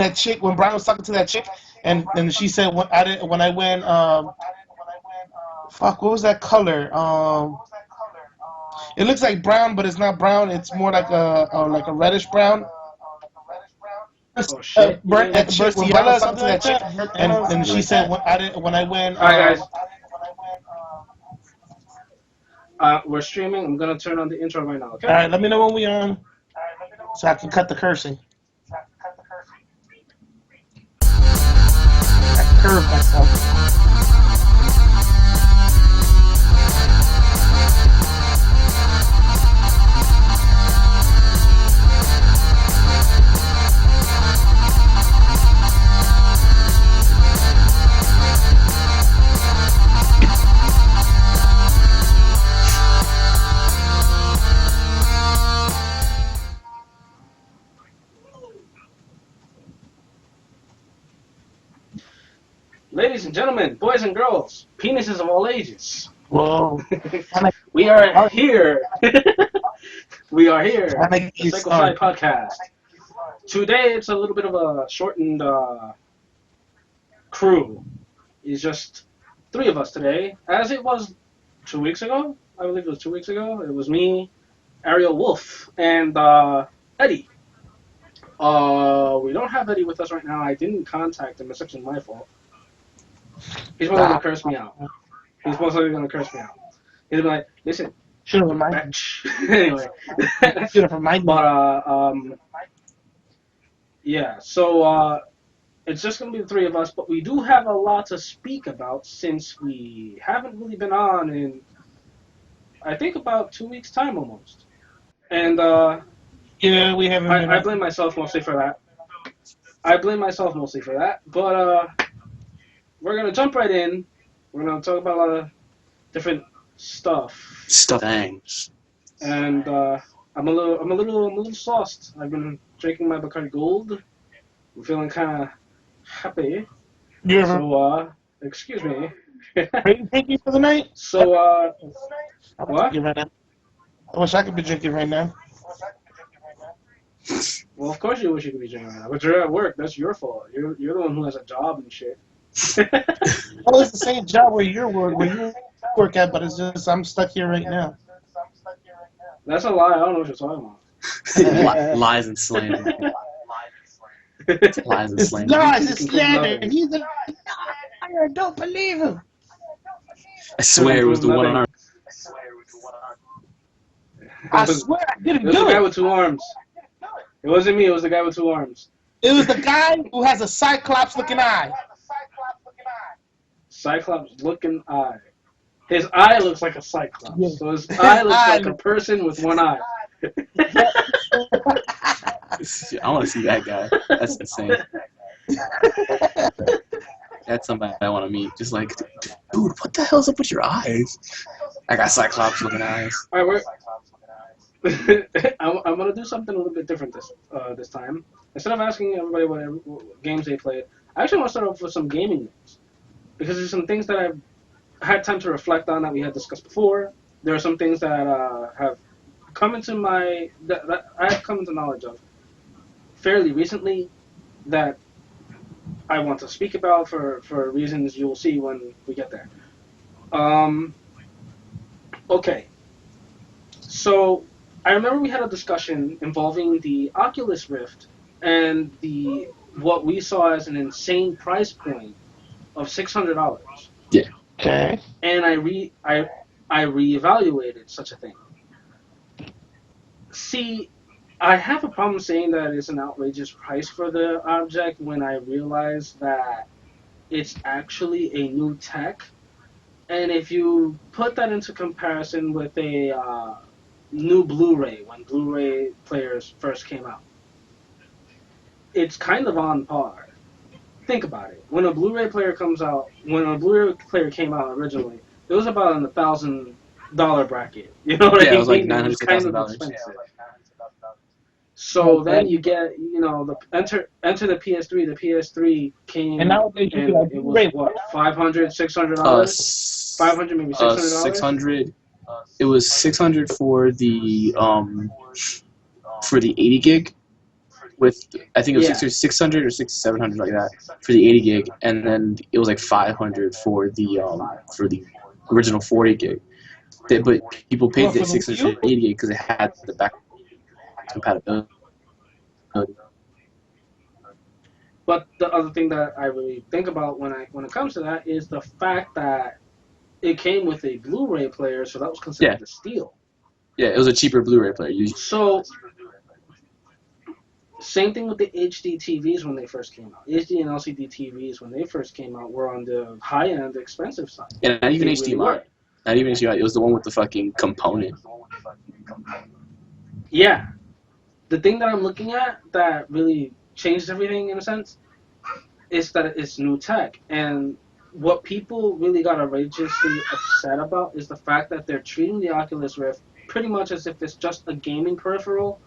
that chick when Brian was talking to that chick, and she said when I went fuck, what was that color? It looks like brown, but it's not brown. It's more like a reddish brown. Oh shit! You mean that chick Burst when Brian yellow was or talking something to that like chick? that. And And something she like said that. when I went All right, guys. We're streaming. I'm gonna turn on the intro right now. all Okay. right, let me know when we on so I can cut the cursing. I curved myself. Ladies and gentlemen, boys and girls, penises of all ages, Whoa. we are here. We are here. Trying to The get Psychosi started. podcast. Today it's a little bit of a shortened crew. It's just three of us today, as it was 2 weeks ago. I believe it was 2 weeks ago. It was me, Ariel Wolf, and Eddie. We don't have Eddie with us right now. I didn't contact him. It's actually my fault. He's probably gonna curse me out. He's most likely gonna curse me out. He's like, listen, Should have reminded bitch. Anyway. Should have reminded me. But yeah. So it's just gonna be the three of us, but we do have a lot to speak about since we haven't really been on in I think about 2 weeks time almost. And Yeah, we haven't been. I blame myself mostly for that. But we're gonna jump right in. We're gonna talk about a lot of different stuff. Thanks. And I'm a little sauced. I've been drinking my Bacardi Gold. I'm feeling kind of happy. You're So excuse me. drinking for the night? So I'm what? drinking right now. I wish I could be drinking right now. Well, of course you wish you could be drinking right now, but you're at work. That's your fault. You're the one who has a job and shit. Well, it's the same job where you work at, but it's just I'm stuck here right now. That's a lie. I don't know what you're talking about. Lies and slander. Lies and It's slander. lies, You it's can prove slander. nothing. He's a liar. Don't believe him. I swear it was the one on our. I swear I It didn't was the do guy it. with two arms. It wasn't me. It was the guy with two arms. It was the guy who has a cyclops-looking eye. Cyclops-looking eye. His eye looks like a cyclops. Yeah. So his eye looks eye like a person with one eye. I want to see that guy. That's insane. That's somebody I want to meet. Just like, dude, what the hell's up with your eyes? I got Cyclops looking eyes. All right, I'm gonna do something a little bit different this time. Instead of asking everybody what games they played, I actually want to start off with some gaming news because there's some things that I've had time to reflect on that we had discussed before. There are some things that have come into that I have come into knowledge of fairly recently that I want to speak about for reasons you'll see when we get there. Okay. So I remember we had a discussion involving the Oculus Rift and the what we saw as an insane price point of $600. Yeah. Okay. And I reevaluated such a thing. See, I have a problem saying that it's an outrageous price for the object when I realize that it's actually a new tech. And if you put that into comparison with a new Blu-ray, when Blu-ray players first came out, it's kind of on par. Think about it. When a Blu-ray player came out originally, it was about in the $1,000 bracket. You know what I mean? Yeah, it was like It was kind of $900,000. expensive. So then you get, the enter the PS3. The PS3 came And nowadays you and can like it was Blu-ray. what $500, $600, $500 maybe $600. 600. It was 600 for the 80 gig, with I think it was Yeah. 600 or 700 like that for the 80 gig, and then it was like 500 for the original 40 gig. But people paid Well, the for the 680 gig because it had the back compatibility. But the other thing that I really think about when it comes to that is the fact that it came with a Blu-ray player, so that was considered a steal. Yeah, it was a cheaper Blu-ray player. So same thing with the HD TVs when they first came out. HD and LCD TVs when they first came out were on the high-end, expensive side. Yeah, not even They HDMI. really were. Not even HDMI. It was the one with the fucking component. Yeah. The thing that I'm looking at that really changed everything in a sense is that it's new tech. And what people really got outrageously upset about is the fact that they're treating the Oculus Rift pretty much as if it's just a gaming peripheral,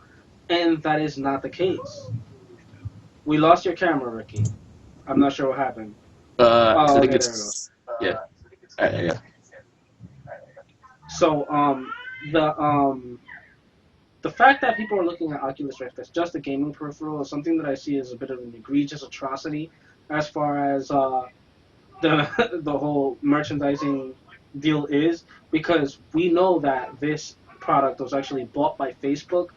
and that is not the case. We lost your camera, Ricky. I'm not sure what happened. I think Okay, it's yeah. Yeah. So, the fact that people are looking at Oculus Rift as just a gaming peripheral is something that I see as a bit of an egregious atrocity as far as the the whole merchandising deal is, because we know that this product was actually bought by Facebook.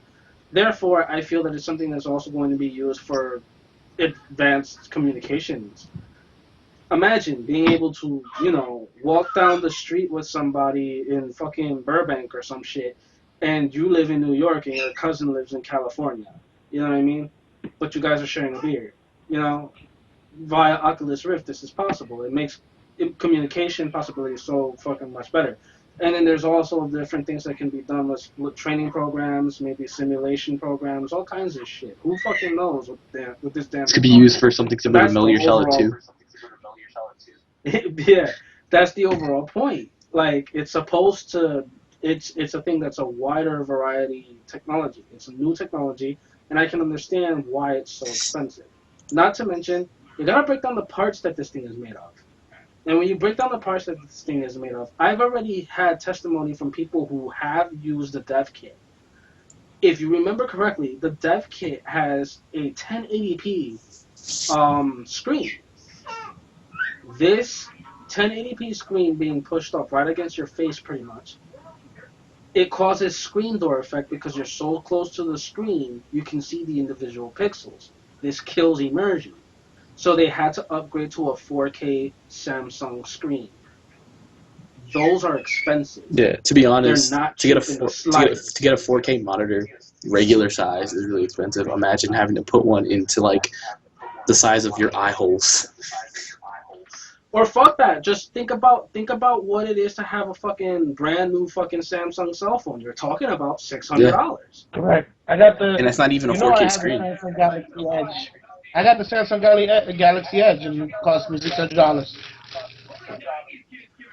Therefore, I feel that it's something that's also going to be used for advanced communications. Imagine being able to, walk down the street with somebody in fucking Burbank or some shit, and you live in New York and your cousin lives in California. You know what I mean? But you guys are sharing a beer. Via Oculus Rift, this is possible. It makes communication possibilities so fucking much better. And then there's also different things that can be done with training programs, maybe simulation programs, all kinds of shit. Who fucking knows what this damn This thing could be is? used for something similar to Metal Gear Solid 2. Yeah, that's the overall point. Like, it's supposed to. It's a thing that's a wider variety technology. It's a new technology, and I can understand why it's so expensive. Not to mention, you gotta break down the parts that this thing is made of. And when you break down the parts that this thing is made of, I've already had testimony from people who have used the dev kit. If you remember correctly, the dev kit has a 1080p screen. This 1080p screen being pushed up right against your face, pretty much, it causes screen door effect because you're so close to the screen, you can see the individual pixels. This kills immersion. So they had to upgrade to a 4K Samsung screen. Those are expensive. Yeah, to be honest, They're not to get a cheap in the to get a 4K monitor regular size is really expensive. Imagine having to put one into like the size of your eye holes. Or fuck that. Just think about what it is to have a fucking brand new fucking Samsung cell phone. You're talking about $600. Correct. I got the. And it's not even a You know, I 4K have the screen. Samsung Galaxy Edge. I got the Samsung Galaxy Edge, and it cost me $600.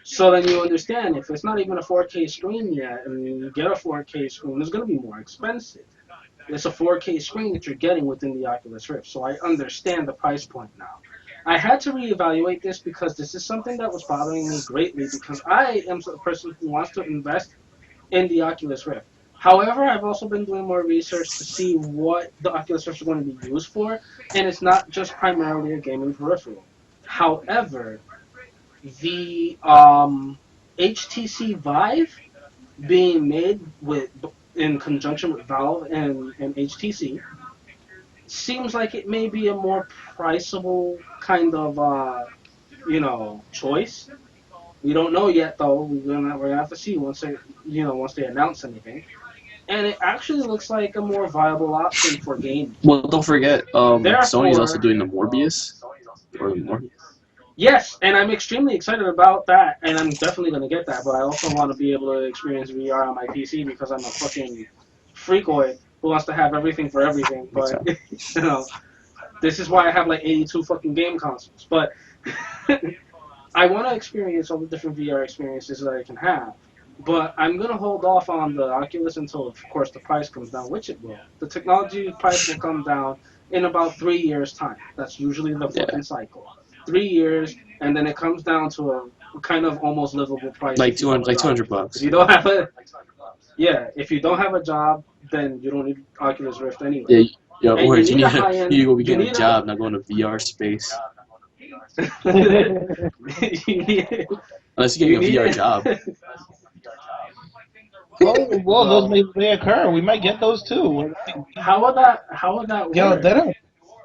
So then you understand, if it's not even a 4K screen yet, and you get a 4K screen, it's going to be more expensive. It's a 4K screen that you're getting within the Oculus Rift, so I understand the price point now. I had to reevaluate this because this is something that was bothering me greatly, because I am a person who wants to invest in the Oculus Rift. However, I've also been doing more research to see what the Oculus Rift is going to be used for, and it's not just primarily a gaming peripheral. However, the HTC Vive being made in conjunction with Valve and HTC seems like it may be a more priceable kind of choice. We don't know yet though. We're gonna have to see once they announce anything. And it actually looks like a more viable option for gaming. Well, don't forget, Sony's also Therefore, doing the Morbius. Or the Morbius. yes, and I'm extremely excited about that, and I'm definitely going to get that, but I also want to be able to experience VR on my PC because I'm a fucking freakoid who wants to have everything for everything, but, this is why I have like 82 fucking game consoles, but I want to experience all the different VR experiences that I can have, but I'm going to hold off on the Oculus until, of course, the price comes down, which it will. The technology price will come down in about 3 years' time. That's usually the fucking cycle. 3 years, and then it comes down to a kind of almost livable price. Like $200. If you don't have if you don't have a job, then you don't need Oculus Rift anyway. Yeah, Yo, And words, you need a high you end. need to go be You getting a need job, not going to VR space. you need. Unless you're You getting a VR need. job. Well, those Well, may occur. We might get those too. how would that? How would that Yo, work? that are. Like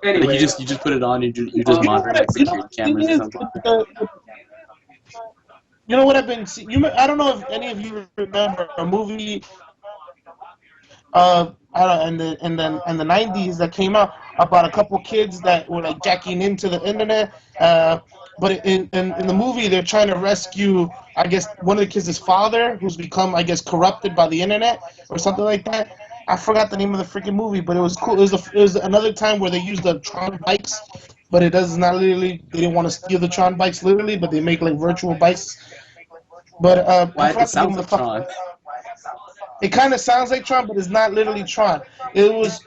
Anyway, you just put it on, you're just uh, monitoring like You know what security the thing cameras or is? something. You know what I've been seeing? I don't know if any of you remember a movie I don't know, in the 90s that came out about a couple kids that were like jacking into the internet. But in the movie, they're trying to rescue, I guess, one of the kids' father, who's become, I guess, corrupted by the internet or something like that. I forgot the name of the freaking movie, but it was cool. It was another time where they used the Tron bikes, but it does not literally. They didn't want to steal the Tron bikes literally, but they make like virtual bikes. But I Why it forgot the name sounds of the like fucking. Tron. It kind of sounds like Tron, but it's not literally Tron. It was.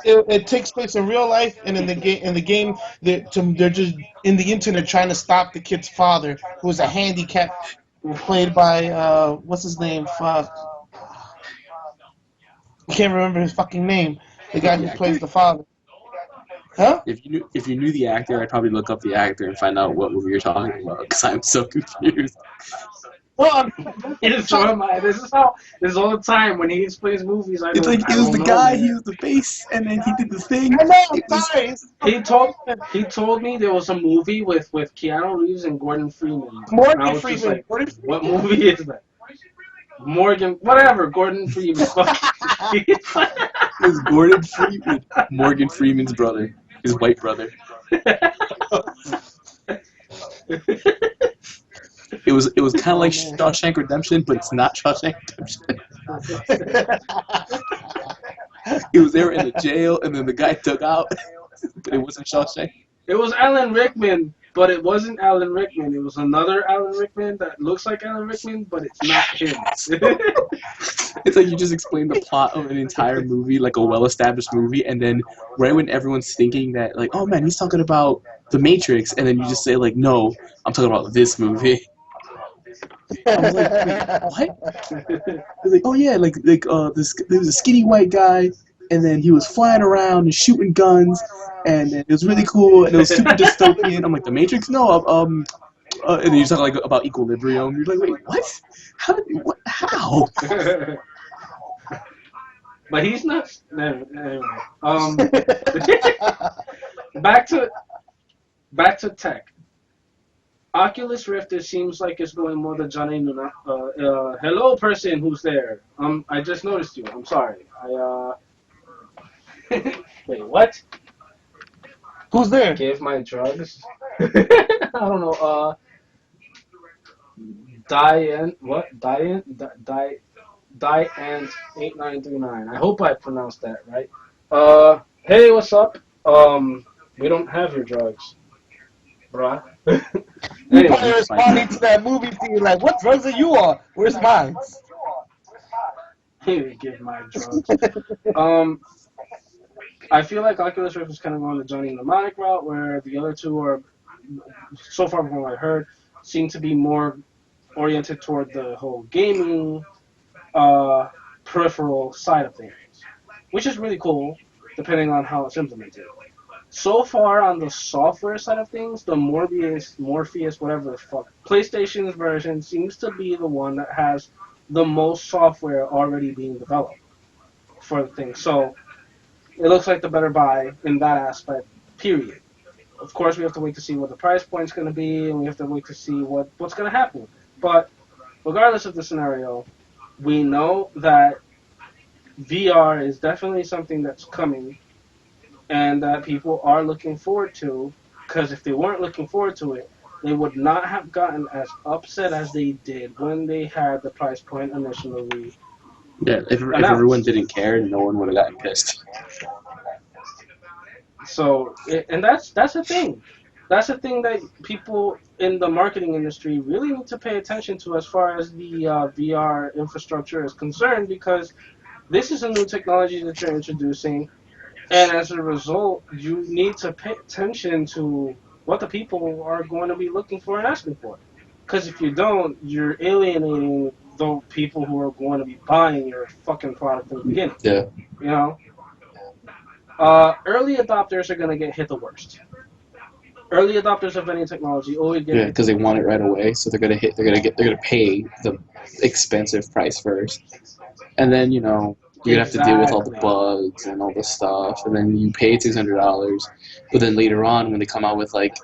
It takes place in real life, and in the game. In the game, they're just in the internet trying to stop the kid's father, who is a handicap, played by what's his name? Fuck, I can't remember his fucking name. The guy The who actor? plays the father. Huh? If you knew the actor, I'd probably look up the actor and find out what movie you're talking about because I'm so confused. Well, so am I. This is how. This is all the time when he explains movies. I It's don't. like I it was don't the know, guy, he man. was the face, and then he did the thing. I know. I'm It was sorry. It's He told. He told me there was a movie with Keanu Reeves and Gordon Freeman, and I Morgan was just Freeman. like, "What movie is that?" Morgan, whatever. Gordon Freeman. Fuck. it was Gordon Freeman, Morgan Freeman's brother, his white brother. It was kind of Oh like man. Shawshank Redemption, but it's not Shawshank Redemption. It was there in the jail, and then the guy took out, but it wasn't Shawshank. It was Alan Rickman, but it wasn't Alan Rickman. It was another Alan Rickman that looks like Alan Rickman, but it's not him. It's like you just explained the plot of an entire movie, like a well-established movie, and then right when everyone's thinking that, like, oh man, he's talking about The Matrix, and then you just say, like, no, I'm talking about this movie. I was like, wait, what? They're like, oh yeah, there was a skinny white guy, and then he was flying around and shooting guns, and it was really cool, and it was super dystopian. I'm like, The Matrix? No, and then you talk like about Equilibrium. You're like, wait, what? How? But he's not. Anyway, back to tech. Oculus Rift. It seems like it's going more the Johnny Nuna. Hello, person who's there. I just noticed you. I'm sorry. Wait, what? Who's there? Give my drugs. I don't know. Diane. What? Diane. Diane 8939. I hope I pronounced that right. Hey, what's up? We don't have your drugs, bruh. You probably Anyway, responding to that movie scene like, "What drugs are you on? Where's mine?" give my drugs. Um, I feel like Oculus Rift is kind of going the Johnny Mnemonic route, where the other two are, so far from what I heard, seem to be more oriented toward the whole gaming, uh, peripheral side of things, which is really cool, depending on how it's implemented. So far on the software side of things, the Morpheus, whatever the fuck, PlayStation's version seems to be the one that has the most software already being developed for the thing. So it looks like the better buy in that aspect, period. Of course, we have to wait to see what the price point's going to be, and we have to wait to see what's going to happen. But regardless of the scenario, we know that VR is definitely something that's coming and that people are looking forward to, because if they weren't looking forward to it, they would not have gotten as upset as they did when they had the price point initially Yeah, if everyone announced. didn't care, no one would have gotten pissed. So, and that's the thing. That's the thing that people in the marketing industry really need to pay attention to as far as the VR infrastructure is concerned, because this is a new technology that you're introducing. And as a result, you need to pay attention to what the people are going to be looking for and asking for. Because if you don't, you're alienating the people who are going to be buying your fucking product in the beginning. Yeah. You know? Early adopters are gonna get hit the worst. Early adopters of any technology always get Yeah, hit the because they worst. want it right away, so they're gonna pay the expensive price first, and then you're gonna have to deal with all the Exactly. bugs and all the stuff, and then you pay $600, but then later on when they come out with like,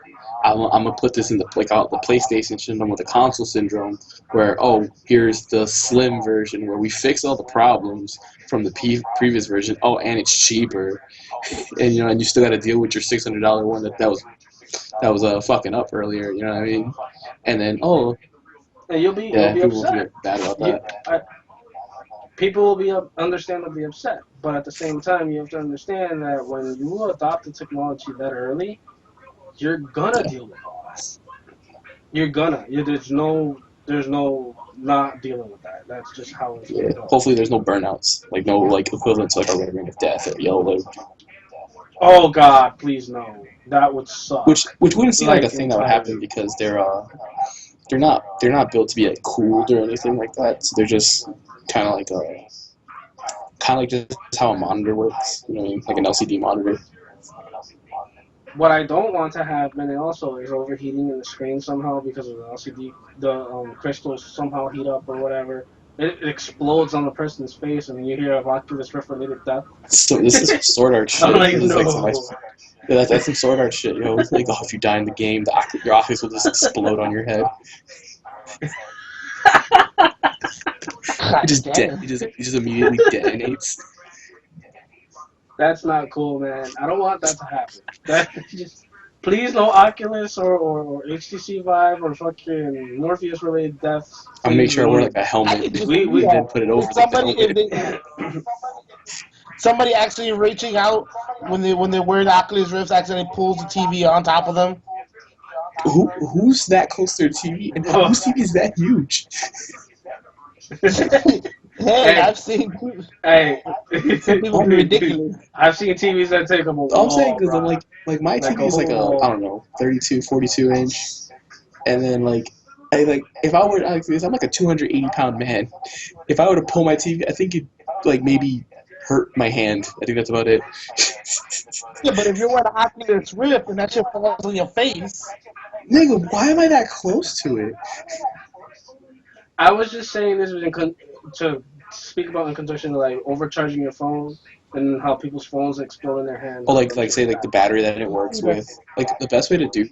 I'm gonna put this in the PlayStation syndrome with the console syndrome, where here's the slim version where we fix all the problems from the previous version. Oh, and it's cheaper, and and you still got to deal with your $600 one that was fucking up earlier. You know what I mean? And then And you'll yeah, be people will upset. get bad about You, that. People will be understandably upset, but at the same time, you have to understand that when you adopt the technology that early, you're gonna Yeah. deal with all that. You're gonna. There's no not dealing with that. That's just how it's Yeah. gonna go. Hopefully, there's no burnouts, like no like equivalent to like a red ring of death or yellow alert, Oh God, please no. That would suck. which wouldn't seem like a Like thing that would happen entirely. because they're not built to be like cooled or anything like that. So they're just kind of like a kind of like just how a monitor works. You know what I mean? Like an LCD monitor. What I don't want to happen also is overheating in the screen somehow because of the LCD. The crystals somehow heat up or whatever. It explodes on the person's face, and you hear of Oculus Rift related death. So this is Sword Art I'm shit. like, This is like some no. yeah, that's some Sword Art shit, yo. It's like, if you die in the game, your Oculus will just explode on your head. It God just damn. it just immediately detonates. That's not cool, man. I don't want that to happen. That just please no Oculus or HTC Vive or fucking Morpheus related deaths. I'll make Please sure I wear like remove. a I helmet could just We see we and that. then put it If over like the somebody, if helmet. they, somebody actually reaching out when they wear the Oculus Rift accidentally pulls the TV on top of them. Who's that close to their TV and Oh. whose TV is that huge? Hey, Hey, I've seen hey. some people Oh, be ridiculous. I've seen TVs that take up a I'm saying wall, because I'm bro. like my Like TV a is like whole a I wall. don't know 32, 42 inch, and then like if I were like this, I'm like a 280-pound man. If I were to pull my TV, I think it like maybe hurt my hand. I think that's about it. Yeah, but if you're wearing an Oculus Rift and that shit falls on your face, Nigga, why am I that close to it? I was just saying this was to speak about in conjunction to like overcharging your phone and how people's phones explode in their hands Or and like dumb like shit say like like the that. battery that it works with. Like the best way to do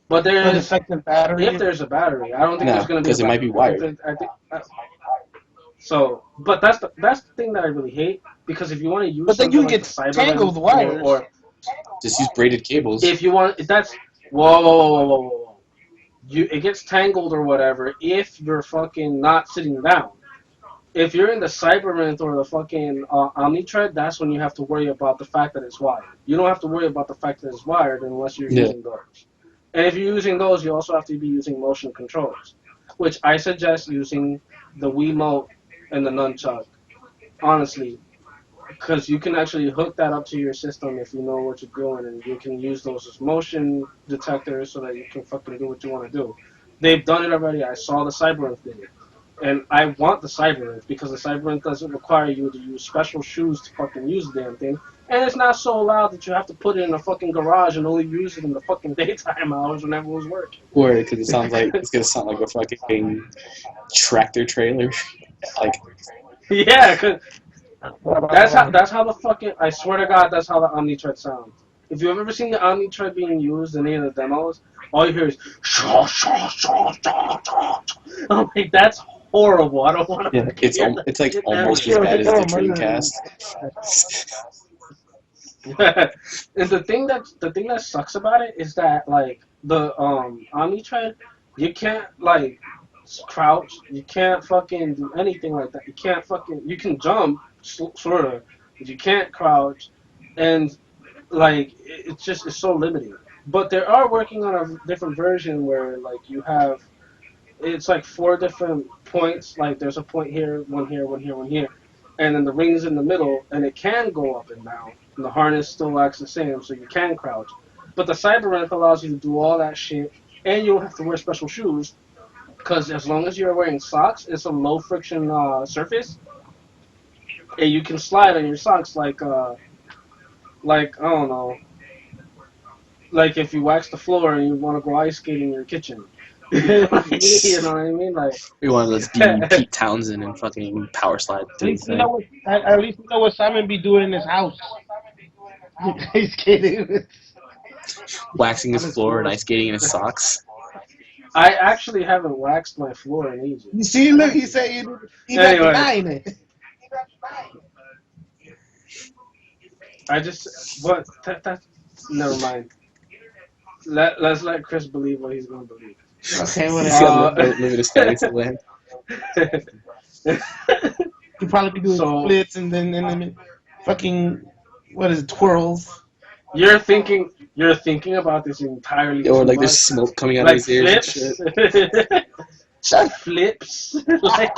But there or is defective if battery. there's a battery. I don't think there's no, gonna be a because it might be battery. wired. I think so. But that's the thing that I really hate because if you want to use But then something you like the get tangled Cyberlens wires. or Just use braided cables. if you want that's whoa whoa whoa whoa whoa whoa. It gets tangled or whatever if you're fucking not sitting down. If you're in the Cyberlens or the fucking Omnitread, that's when you have to worry about the fact that it's wired. You don't have to worry about the fact that it's wired unless you're Yeah. using those. And if you're using those, you also have to be using motion controls, which I suggest using the Wiimote and the nunchuck. Honestly, because you can actually hook that up to your system if you know what you're doing, and you can use those as motion detectors so that you can fucking do what you want to do. They've done it already. I saw the Cyberlens did it. And I want the Cyberlens because the Cyberlens doesn't require you to use special shoes to fucking use the damn thing. And it's not so loud that you have to put it in a fucking garage and only use it in the fucking daytime hours when everyone's working. Or because it sounds like it's gonna sound like a fucking tractor trailer. Like Yeah, cause that's how the fucking I swear to God that's how the Omnitread sounds. If you've ever seen the Omnitread being used in any of the demos, all you hear is shaw shaw shaw shaw shaw. I'm like that's horrible. I don't want to yeah, fucking hear that it's like shit almost ever. as Sure, bad as the man. Dreamcast. And the thing that sucks about it is that like the Omnitread, you can't like crouch, you can't fucking do anything like that. You can't fucking you can jump sort of, but you can't crouch, and like it's just it's so limiting. But they are working on a different version where like you have it's like four different points. Like there's a point here, one here, one here, one here, and then the ring's in the middle, and it can go up and down. And the harness still acts the same, so you can crouch. But the Cyberlink allows you to do all that shit, and you don't have to wear special shoes because as long as you're wearing socks, it's a low friction surface, and you can slide on your socks Like, I don't know, like if you wax the floor and you want to go ice skating in your kitchen. You know what I mean? Like, We want to be Pete Townsend and fucking power slide At to the least you know thing. what. At least you know what Simon be doing in his house. Ice skating Waxing on his his floor and floor. ice skating in his socks. I actually haven't waxed my floor in ages. You see, look, he said he not Anyway, denying it. I just what that never mind. Let's let Chris believe what he's gonna believe. Okay, He's got whatever. to live in his fantasy land. He probably be doing So splits and then fucking what is it, twirls. you're thinking about this entirely Or too like there's much. smoke coming out of Like his ears and shit. flips. Flips. Like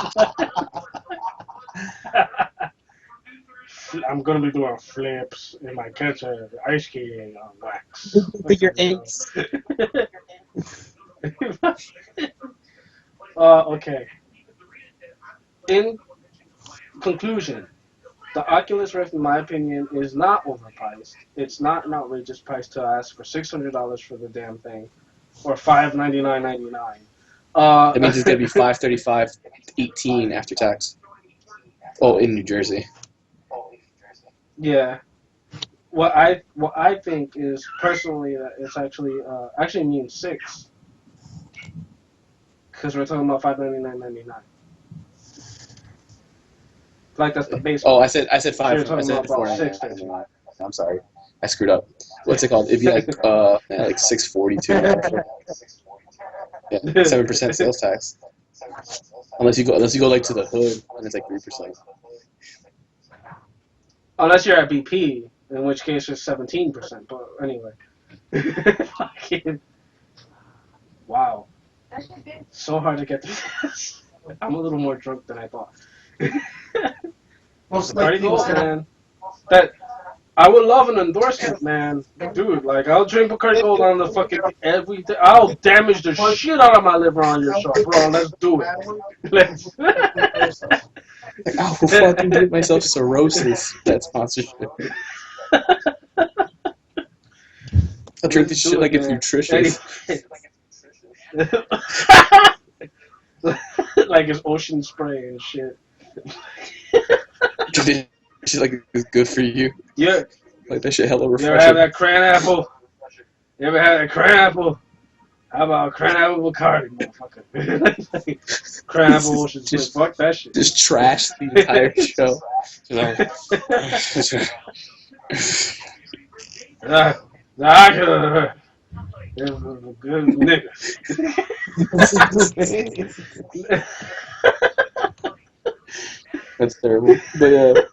I'm gonna be doing flips in my kitchen, ice skating on wax. Figure eights. Okay. In conclusion, the Oculus Rift, in my opinion, is not overpriced. It's not an outrageous price to ask for $600 for the damn thing, or $599.99. That means it's gonna be 535.18 after tax. Oh, in New Jersey. Yeah. What I think is personally that it's actually means six, because we're talking about $599.99. Like that's the base Oh, price. I said So you're five. I talking said about 499. 639. I'm sorry, I screwed up. What's it called? It'd be like like 642. Yeah, 7% sales tax. Unless you go like to the hood, and it's like 3%. Unless you're at BP, in which case it's 17%. But anyway, fucking wow, so hard to get through this. I'm a little more drunk than I thought. Most Cardi likely, Gold, man. That I would love an endorsement, man. Dude, like I'll drink Bacardi Gold on the fucking every day. I'll damage the shit out of my liver on your show, bro. Let's do it. Let's. Like, I will fucking give myself cirrhosis. That sponsorship. I'll drink this do shit it, like it's man. nutritious. Like it's ocean spray and shit. This shit like it's good for you. Yeah, Like that shit hella you ever have refreshing. that cran apple? You ever had that cran apple? How about cran apple Bacardi, motherfucker? Cran apple ocean spray. Just- Fuck that shit. Just trash the entire show. Good nigga. That's terrible. But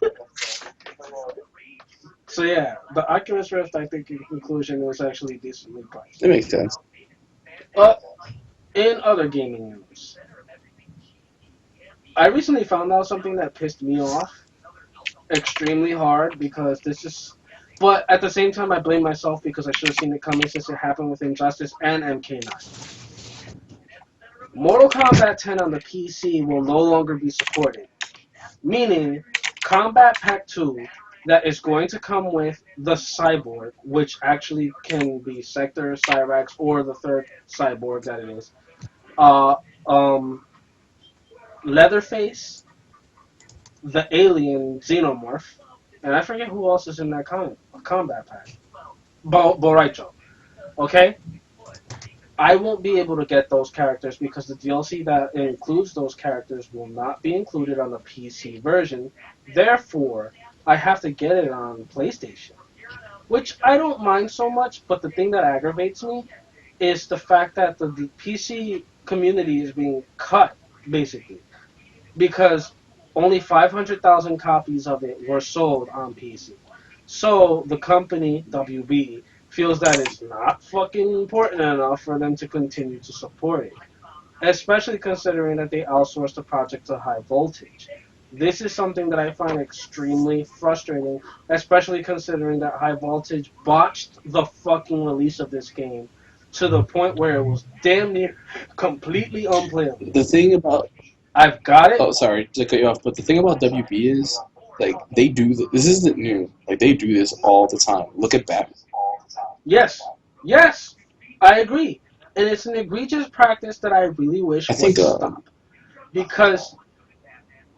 So yeah, the Oculus Rift, I think in conclusion, was actually decently priced. it makes sense. But in other gaming news, I recently found out something that pissed me off extremely hard because this is. But at the same time, I blame myself because I should have seen it coming since it happened with Injustice and MK9. Mortal Kombat 10 on the PC will no longer be supported, meaning Combat Pack 2 that is going to come with the Cyborg, which actually can be Sector, Cyrax, or the third Cyborg that it is. Uh, Leatherface, the alien Xenomorph, and I forget who else is in that combat pack. Boraicho. Okay? I won't be able to get those characters because the DLC that includes those characters will not be included on the PC version. Therefore, I have to get it on PlayStation. Which I don't mind so much, but the thing that aggravates me is the fact that the PC community is being cut, basically. Because only 500,000 copies of it were sold on PC. So the company, WB, feels that it's not fucking important enough for them to continue to support it. Especially considering that they outsourced the project to High Voltage. This is something that I find extremely frustrating, especially considering that High Voltage botched the fucking release of this game to the point where it was damn near completely unplayable. The thing about I've got it. sorry to cut you off, but the thing about WB is Like they do this isn't new. Like they do this all the time. Look at Batman. Yes, yes, I agree, and it's an egregious practice that I really wish I would think stop because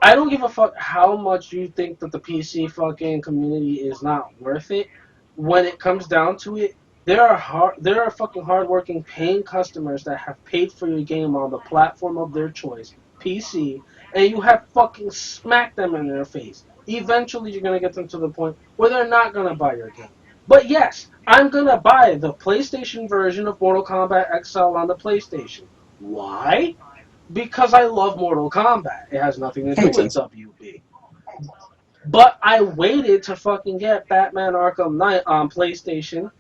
I don't give a fuck how much you think that the PC fucking community is not worth it. When it comes down to it, there are fucking hardworking paying customers that have paid for your game on the platform of their choice, PC, and you have fucking smacked them in their face. Eventually, you're gonna get them to the point where they're not gonna buy your game. But yes, I'm gonna buy the PlayStation version of Mortal Kombat XL on the PlayStation. Why? Because I love Mortal Kombat. It has nothing to that do makes with sense. WB. But I waited to fucking get Batman Arkham Knight on PlayStation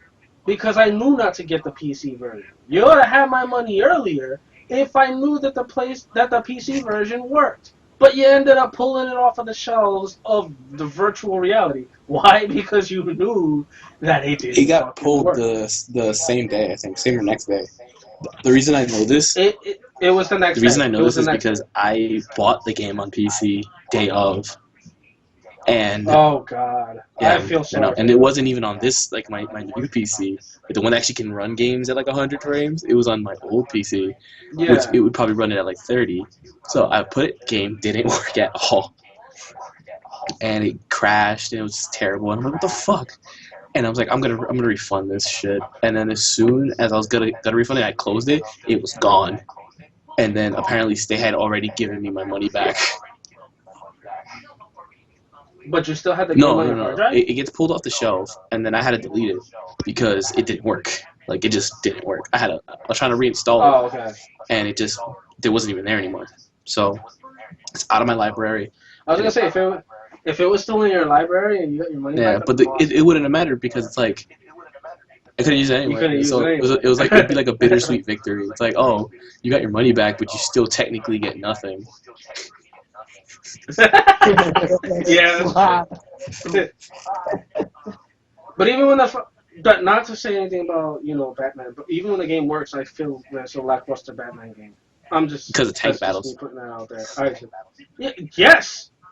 because I knew not to get the PC version. You would have had my money earlier if I knew that the PC version worked. But you ended up pulling it off of the shelves of the virtual reality. Why? Because you knew that it It didn't got fucking pulled work. the same day, I think, same or next day. The reason I know this, It was the next the reason day. I It know was this the is next day. because I bought the game on PC day of, and Oh God, I yeah, feel sorry for and it you. wasn't even on this like my new PC, like the one that actually can run games at like 100 frames. It was on my old PC, which Yeah. it would probably run it at like 30. So I put it, game didn't work at all, and it crashed and it was just terrible. And I'm like, what the fuck? And I was like, I'm gonna refund this shit. And then as soon as I was gonna refund it, I closed it. It was gone. And then apparently they had already given me my money back. But you still had the game No, on no, your hard no. drive? It gets pulled off the shelf, and then I had to delete it because it didn't work. Like it just didn't work. I was trying to reinstall it, Oh, okay. and it wasn't even there anymore. So it's out of my library. I was And gonna say if it was still in your library and you got your money yeah, back, that'd but be awesome. it wouldn't have mattered because it's like I couldn't use it You anyway. couldn't use it So anyway. it was like it'd be like a bittersweet victory. It's like, oh, you got your money back, but you still technically get nothing. Yeah, that's Wow. true. But even when but not to say anything about Batman, but even when the game works, I feel that it's a lackluster Batman game. Because of tank That's just me battles. putting that out there. All right, yeah,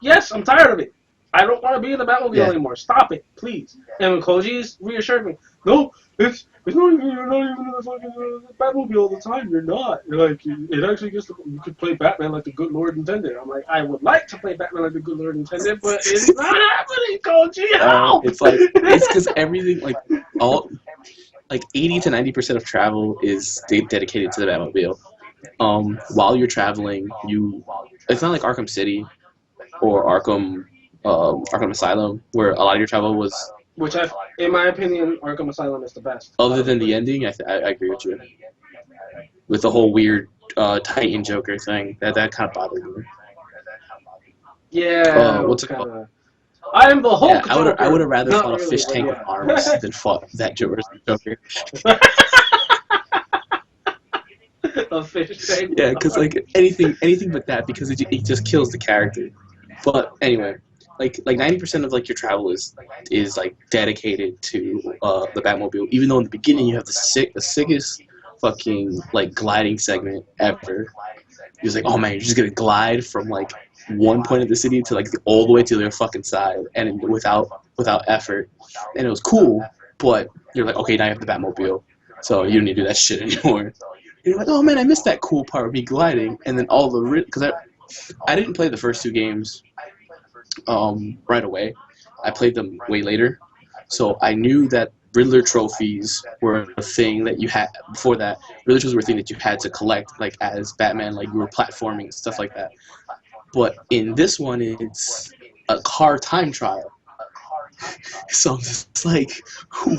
yes, I'm tired of it. I don't want to be in the Batmobile Yeah. anymore. Stop it, please. And when Koji's reassured me, no, it's not even you're not even in the fucking Batmobile all the time. You're not. You're like it actually gets you could play Batman like the good Lord intended. I'm like I would like to play Batman like the good Lord intended, but it's not happening, Koji. Help! It's because everything all 80 to 90% of travel is dedicated to the Batmobile. While you're traveling, it's not like Arkham City or Arkham Asylum where a lot of your travel was. Which in my opinion, Arkham Asylum is the best. Other than the ending, I agree with you. With the whole weird Titan Joker thing, that kind of bothered me. Yeah, it What's was it kind called? of. I am the Yeah, Hulk Joker. I would have rather Not fought a really, fish but tank with yeah. arms than fought that Joker. A fish tank. Yeah, because anything but that, because it just kills the character. But anyway, like 90% of like your travel is like dedicated to the Batmobile. Even though in the beginning you have the sickest fucking like gliding segment ever. He was like, oh man, you're just gonna glide from like one point of the city to like all the way to the other fucking side, and without effort, and it was cool. But you're like, okay, now you have the Batmobile, so you don't need to do that shit anymore. And you're like, oh man, I missed that cool part of me gliding, and then all the because I didn't play the first two games right away. I played them way later, so I knew that Riddler trophies were a thing that you had before that. Riddler trophies were a thing that you had to collect, like as Batman, like you were platforming and stuff like that. But in this one, it's a car time trial. So I'm just like,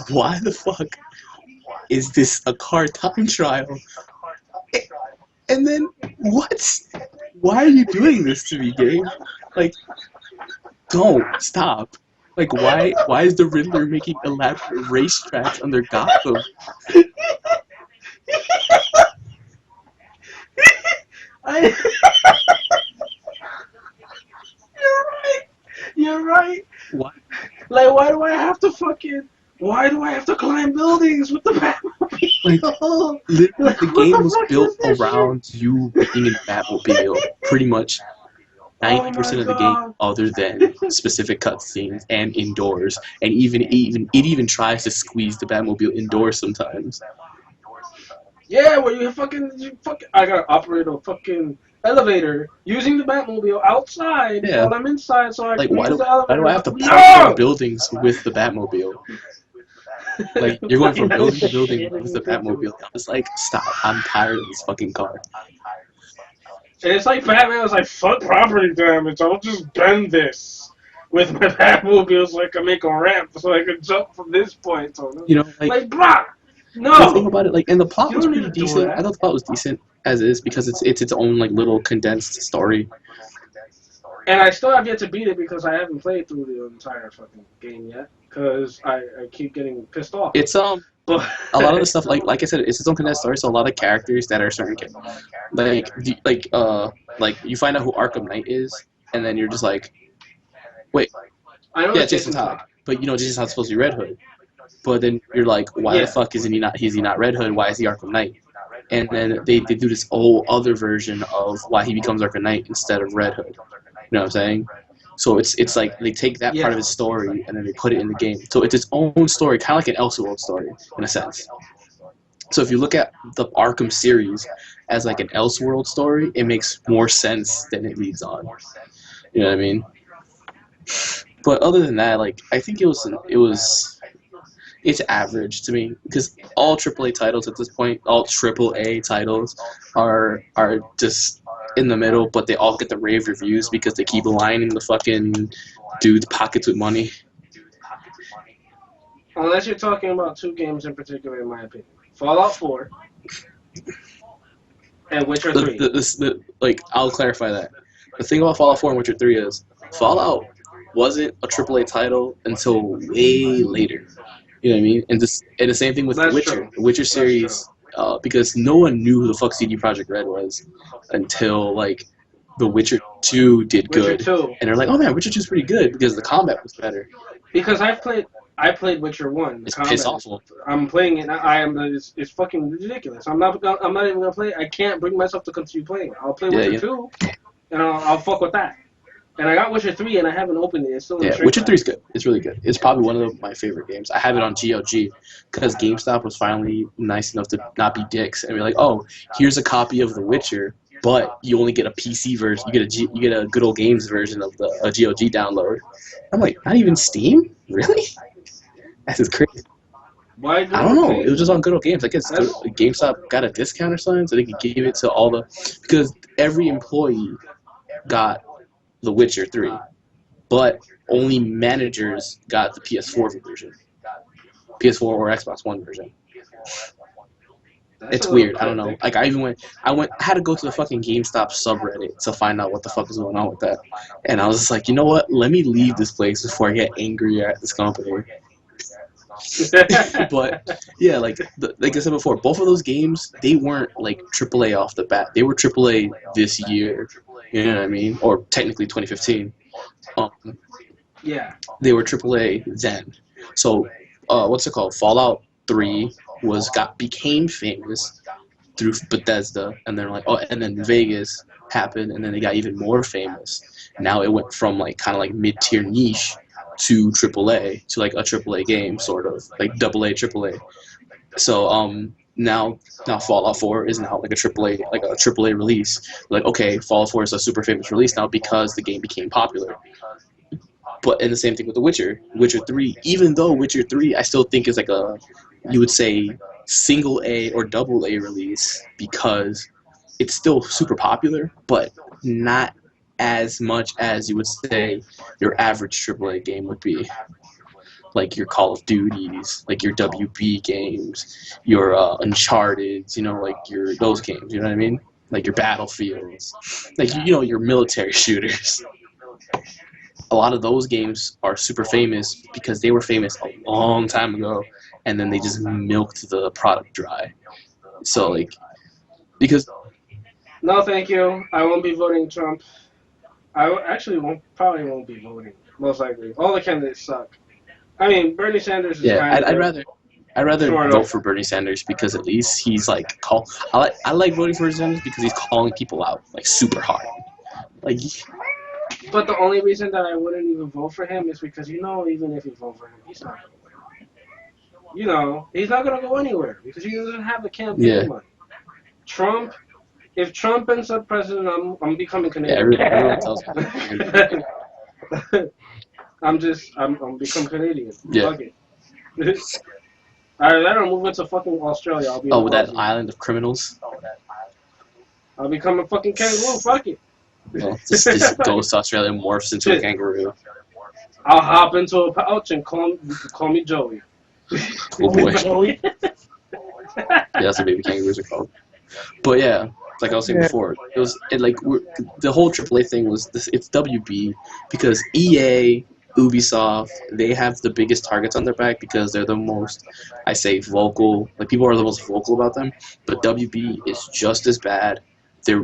why the fuck is this a car time trial? And then what? Why are you doing this to me, game? Like, don't stop. Like, why is the Riddler making elaborate racetracks under Gotham? I, you're right. You're right. Why? Like, why do I have to climb buildings with the Batmobile? Like, literally, Like, the what game the was fuck built is this shit? around you being in Batmobile, pretty much. Oh my 90% of the game, god. other than specific cutscenes and indoors, and even tries to squeeze the Batmobile indoors sometimes. Yeah, where I gotta operate a fucking elevator using the Batmobile outside Yeah, while I'm inside so I like can use the why do I elevator. have to parkour No! buildings with the Batmobile? Like you're going from No building to building shit, with the ridiculous. Batmobile. I'm just like, stop! I'm tired of this fucking car. And it's like Batman was like, fuck property damage, I'll just bend this with my Batmobile so I can make a ramp so I can jump from this point. So, You know, like like, bruh, the thing no! about it, like, and the plot You was don't need pretty to do decent. I that. thought the plot was decent as is because it's its own like little condensed story. And I still have yet to beat it because I haven't played through the entire fucking game yet because I keep getting pissed off. It's But a lot of the stuff like I said, it's its own condensed story. So a lot of characters that are certain, like you find out who Arkham Knight is, and then you're just like, wait, I know yeah, it's Jason Jason Todd. Todd. But you know Jason Todd's supposed to be Red Hood. But then you're like, why the Yeah. fuck isn't he not? Is he not Red Hood? Why is he Arkham Knight? And then they do this whole other version of why he becomes Arkham Knight instead of Red Hood. You know what I'm saying? So it's like they take that part of Yeah. his story and then they put it in the game. So it's its own story, kind of like an Elseworld story in a sense. So if you look at the Arkham series as like an Elseworld story, it makes more sense than it leads on. You know what I mean? But other than that, like I think it's average to me because all AAA titles at this point, all AAA titles are just in the middle, but they all get the rave reviews because they keep lining the fucking dude's pockets with money. Unless you're talking about two games in particular, in my opinion, Fallout 4 and Witcher 3. Like I'll clarify that. The thing about Fallout 4 and Witcher 3 is Fallout wasn't a AAA title until way later. You know what I mean? And the same thing with The That's Witcher. true. The Witcher That's true. series, because no one knew who the fuck CD Projekt Red was until like The Witcher 2 did Witcher good, 2. and they're like, oh man, Witcher 2 is pretty good because the combat was better. Because I played Witcher 1. The It's piss combat awful. I'm playing it. It's fucking ridiculous. I'm not even gonna play it. I can't bring myself to continue playing it. I'll play Yeah, Witcher yeah. 2, and I'll fuck with that. And I got Witcher 3, and I haven't opened it. It's still in Yeah, the Witcher shrink 3 is good. It's really good. It's probably one of my favorite games. I have it on GOG because GameStop was finally nice enough to not be dicks and be like, "Oh, here's a copy of The Witcher, but you only get a PC version. You get a good old games version of the GOG download." I'm like, not even Steam? Really? That's just crazy. Why do I don't know. It games? was just on good old games. I guess That's- GameStop got a discount or something, so they could give it to all the because every employee got The Witcher 3. But only managers got the PS4 version, PS4 or Xbox One version. That's It's a little weird. I don't know. cryptic. Like I had to go to the fucking GameStop subreddit to find out what the fuck is going on with that. And I was just like, you know what? Let me leave this place before I get angry at this company. But yeah, like I said before, both of those games they weren't like AAA off the bat. They were AAA this year. You know what I mean? Or technically 2015. Yeah. They were AAA then. So, what's it called? Fallout 3 became famous through Bethesda, and then and then Vegas happened, and then they got even more famous. Now it went from like kind of like mid-tier niche to AAA to like a AAA game, sort of like AA, AAA. So now Fallout 4 is now like a AAA release. Like okay, Fallout 4 is a super famous release now because the game became popular. But and the same thing with The Witcher. Witcher 3, even though Witcher 3 I still think is like you would say single A or double A release because it's still super popular, but not as much as you would say your average AAA game would be. Like your Call of Duties, like your WB games, your Uncharted, like those games, you know what I mean? Like your Battlefields, like your military shooters. A lot of those games are super famous because they were famous a long time ago, and then they just milked the product dry. So because No, thank you. I won't be voting Trump. Actually probably won't be voting. Most likely, all the candidates suck. I mean, Bernie Sanders is yeah, kind I'd of rather sort vote of. for Bernie Sanders because at least he's like I like voting for Bernie Sanders because he's calling people out like super hard. Like But the only reason that I wouldn't even vote for him is because even if you vote for him, he's not gonna win. He's not gonna go anywhere because he doesn't have the Yeah. campaign money. Trump, if Trump ends up president, I'm becoming Yeah, Canadian. everyone tells me. I'm become Canadian. Yeah. Fuck it. Alright, then I'll move into fucking Australia. I'll be Oh, an with that Aussie. island of criminals. I'll become a fucking kangaroo. Fuck it. Well, just goes to Australia and morphs into a kangaroo. I'll hop into a pouch and you can call me Joey. Oh boy. Joey. Yeah, that's what baby kangaroos are called. But yeah, like I was saying before, the whole AAA thing was this. It's WB because EA, Ubisoft, they have the biggest targets on their back because they're the most, I say, vocal. Like people are the most vocal about them. But WB is just as bad. They're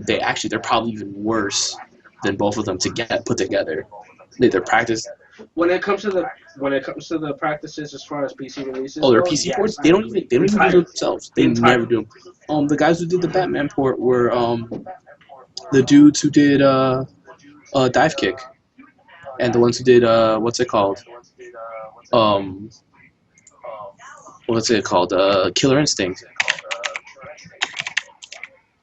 probably even worse than both of them put together. Their practice. When it comes to the practices as far as PC releases, Their PC ports. They don't even do them themselves. They never do them. The guys who did the Batman port were the dudes who did Dive Kick, and the ones who did what's it called? Killer Instinct.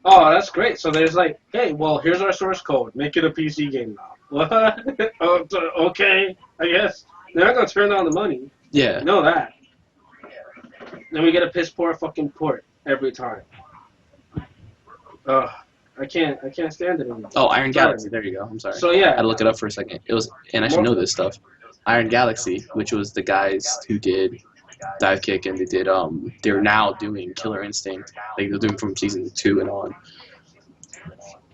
Oh, that's great. So there's like, hey, well, here's our source code. Make it a PC game now. What? Okay, I guess. They're not gonna turn down the money. Yeah. You know that. Then we get a piss poor fucking port every time. Ugh. I can't stand it anymore. Oh, Iron Galaxy. There you go. I'm sorry. So yeah. I had to look it up for a second. It was, and I should know this stuff. Iron Galaxy, which was the guys who did Dive Kick, and they're now doing Killer Instinct. Like they're doing from season 2 and on.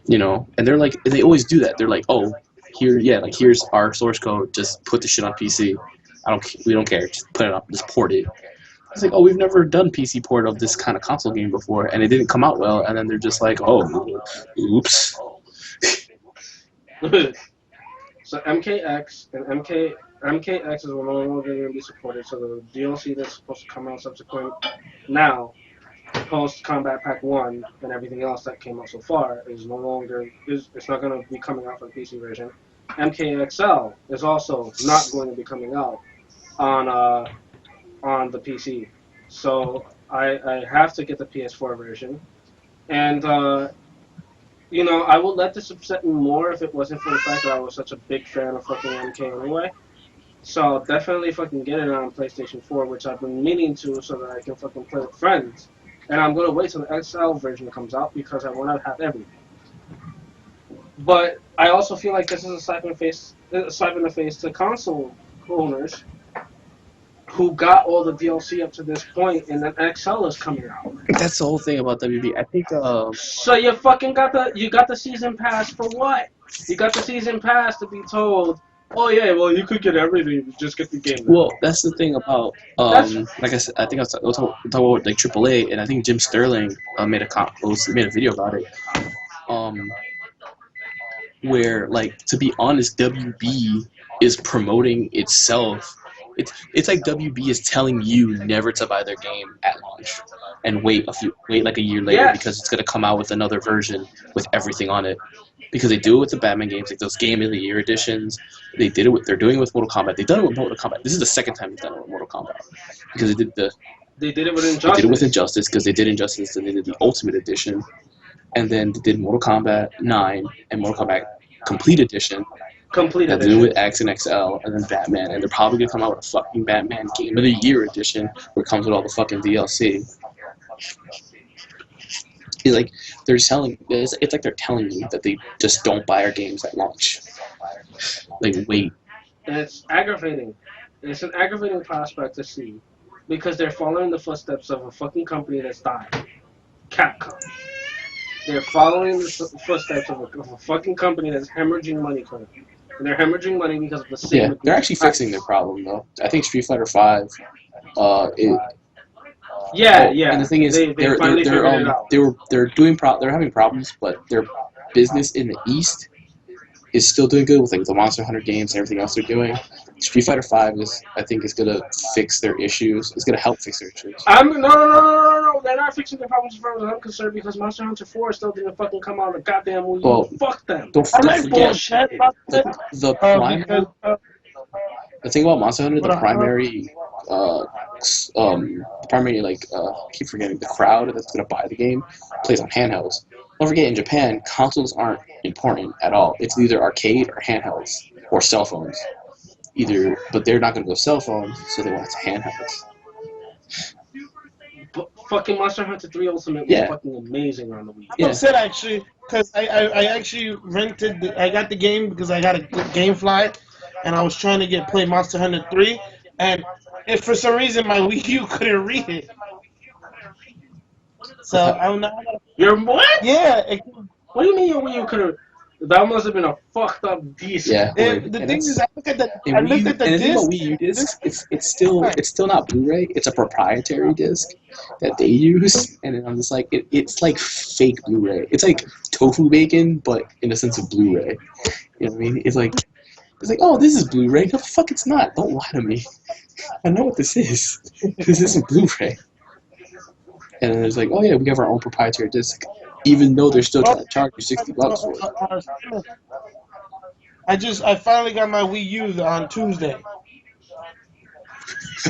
And they're like, they always do that. They're like, oh, here's our source code. Just put the shit on PC. We don't care. Just put it up. Just port it. It's like, oh, we've never done PC port of this kind of console game before, and it didn't come out well. And then they're just like, oh, oops. So MKX and MKX is no longer going to be supported. So the DLC that's supposed to come out subsequent now, post Combat Pack 1 and everything else that came out so far is no longer it's not going to be coming out for the PC version. MKXL is also not going to be coming out on the PC. So I have to get the PS4 version. And I would let this upset me more if it wasn't for the fact that I was such a big fan of fucking MK anyway. So I'll definitely fucking get it on PlayStation 4, which I've been meaning to so that I can fucking play with friends. And I'm going to wait till the XL version comes out because I want to have everything. But I also feel like this is a slap in the face to console owners who got all the DLC up to this point, and then XL is coming out. That's the whole thing about WB. I think. So you fucking got the season pass for what? You got the season pass to be told, oh yeah, well you could get everything, just get the game. Well, that's the thing about like I said, I think I was talking about like AAA, and I think Jim Sterling made a video about it. Where like, to be honest, WB is promoting itself. It's like WB is telling you never to buy their game at launch and wait like a year later because it's gonna come out with another version with everything on it. Because they do it with the Batman games, like those Game of the Year editions. They're doing it with Mortal Kombat. They've done it with Mortal Kombat. This is the second time they've done it with Mortal Kombat because they did it with Injustice. They did it with Injustice because they did Injustice and they did the Ultimate Edition, and then they did Mortal Kombat 9 and Mortal Kombat Complete Edition. And they did it with X and XL, and then Batman, and they're probably gonna come out with a fucking Batman Game of the Year edition where it comes with all the fucking DLC. It's like it's like they're telling you that they just don't buy our games at launch. Like, wait. And it's aggravating. It's an aggravating prospect to see because they're following the footsteps of a fucking company that's dying. Capcom. They're following the footsteps of a fucking company that's hemorrhaging money currently. And they're hemorrhaging money because of the same. Yeah, they're actually fixing their problem though. I think Street Fighter V. And the thing is, they're having problems, but their business in the East is still doing good with like the Monster Hunter games and everything else they're doing. Street Fighter V I think is gonna fix their issues. It's gonna help fix their issues. No. no, they're not fixing the problems as far as I'm concerned because Monster Hunter 4 still didn't fucking come out on the goddamn Wii U. Well, Fuck them. I don't like forget bullshit about the it. the Because primary. The thing about Monster Hunter, but the primary I keep forgetting the crowd that's gonna buy the game plays on handhelds. Don't forget in Japan, consoles aren't important at all. It's either arcade or handhelds or cell phones. Either, but they're not gonna go cell phones, so they want it to handhelds. But fucking Monster Hunter 3 Ultimate was Yeah. fucking amazing on the Wii. I'm upset actually because I actually I got the game because I got a GameFly, and I was trying to play Monster Hunter 3, and if for some reason my Wii U couldn't read it, so I'm not. Your what? Yeah, What do you mean your Wii U could have? That must have been a fucked up disc. Yeah, the thing is, I looked at the and disc. the thing about Wii U discs, it's still not Blu-ray. It's a proprietary disc that they use, and then I'm just like, it's like fake Blu-ray. It's like tofu bacon, but in a sense of Blu-ray. You know what I mean? It's like, oh, this is Blu-ray. No, fuck, it's not. Don't lie to me. I know what this is. This isn't Blu-ray. And then there's like, oh yeah, we have our own proprietary disc, even though they're still trying to charge you $60 for it. I finally got my Wii U on Tuesday.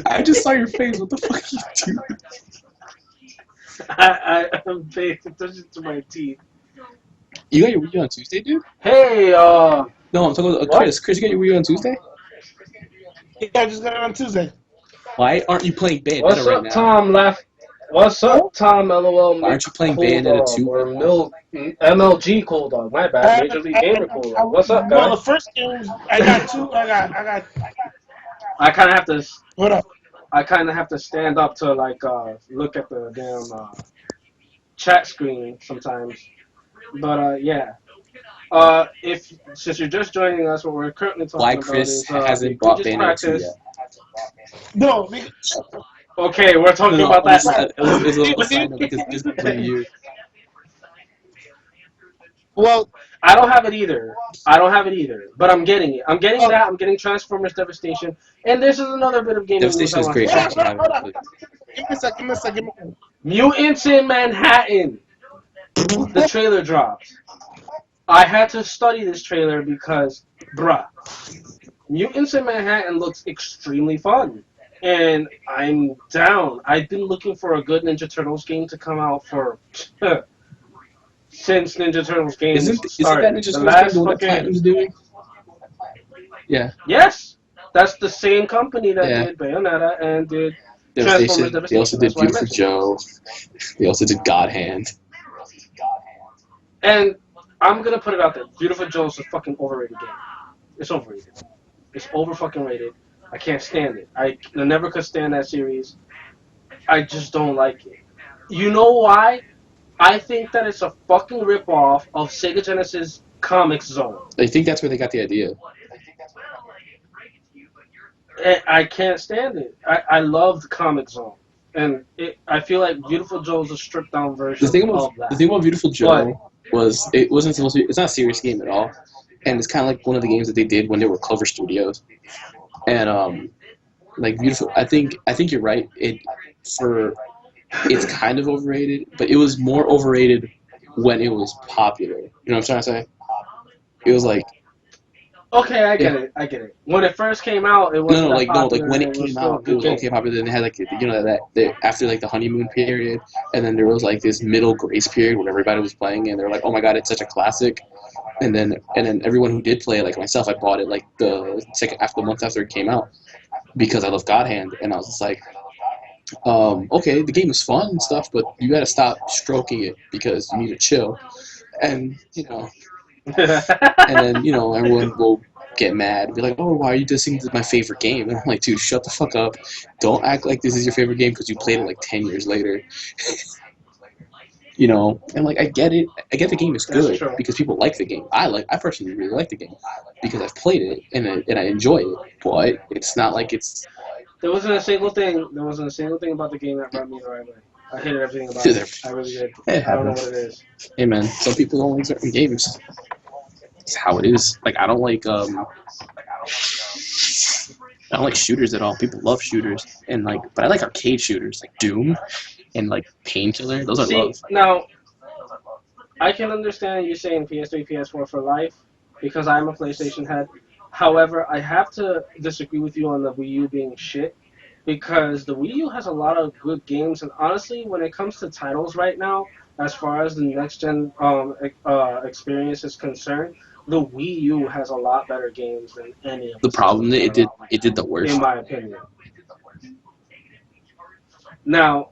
I just saw your face. What the fuck are you doing? I'm paying attention to my teeth. You got your Wii U on Tuesday, dude? Hey, No, I'm talking about What? Chris. Chris, you got your Wii U on Tuesday? Yeah, I just got it on Tuesday. Why aren't you playing Bayonetta what's right up, now? Tom? What's up, Tom? LOL. Why aren't you playing Cool Bayonetta Dog, 2 or right now? MLG Cool Dog. My bad. Major League Gamer Cool Dog. What's up, Well, the guys? first games I got two. I got. I kind of have to. What up? I kind of have to stand up to look at the damn chat screen sometimes. But yeah. If since you're just joining us, what we're currently talking Why about Chris is hasn't bought egregious Bayonetta 2 practice. yet? No, Okay, we're talking No, about that. it was a little side note because this is really you. well, I don't have it either. But I'm getting it. I'm getting that. I'm getting Transformers Devastation, and this is another bit of gaming news Devastation I is want to great. talk You should about. have it. give me a second. Mutants in Manhattan. The trailer dropped. I had to study this trailer because, bruh, Mutants in Manhattan looks extremely fun. And I'm down. I've been looking for a good Ninja Turtles game to come out for since Ninja Turtles games Isn't that started. Ninja The Turtles game last the one that fucking Platinum's doing? Yeah. yes, that's the same company that Yeah. did Bayonetta and did Devastation. Transformers They Devastation. also did That's why I Beautiful mentioned it. Joe. They also did God Hand. And I'm gonna put it out there. Beautiful Joe is a fucking overrated game. It's overrated. It's over fucking rated. I can't stand it. I never could stand that series. I just don't like it. You know why? I think that it's a fucking ripoff of Sega Genesis Comic Zone. I think that's where they got the idea. I can't stand it. I love Comic Zone. And I feel like Beautiful Joe is a stripped down version The thing of that. about Beautiful Joe was it wasn't supposed to be, it's not a serious game at all. And it's kind of like one of the games that they did when they were Clover Studios. And like Beautiful, I think you're right. It's kind of overrated, but it was more overrated when it was popular. You know what I'm trying to say? It was like Okay, I get it. When it first came out, it wasn't that popular. when and it was came still a out, it good was game. okay popular. Then they had like after like the honeymoon period, and then there was like this middle grace period when everybody was playing, and they were like, oh my god, it's such a classic. And then everyone who did play it, like myself, I bought it like the second after the month after it came out because I love God Hand, and I was just like, okay, the game is fun and stuff, but you got to stop stroking it because you need to chill. And and then everyone will get mad, be like, "Oh, why are you dissing my favorite game?" And I'm like, "Dude, shut the fuck up! Don't act like this is your favorite game because you played it like 10 years later." And like I get it. I get the game is That's good true. because people like the game. I personally really like the game because I've played it and I enjoy it. But it's not like it's. There wasn't a single thing about the game that rubbed me the right way. I hated everything about it. I really did. It I don't know happens. what it is. Hey man, some people don't like certain games. It's how it is. Like I don't like shooters at all. People love shooters, but I like arcade shooters like Doom and like Painkiller. Those are See, love. now I can understand you saying PS3, PS4 for life because I'm a PlayStation head. However, I have to disagree with you on the Wii U being shit because the Wii U has a lot of good games, and honestly, when it comes to titles right now, as far as the next gen experience is concerned, the Wii U has a lot better games than any of The the problem systems that that are out, it did the in worst. my opinion. Now,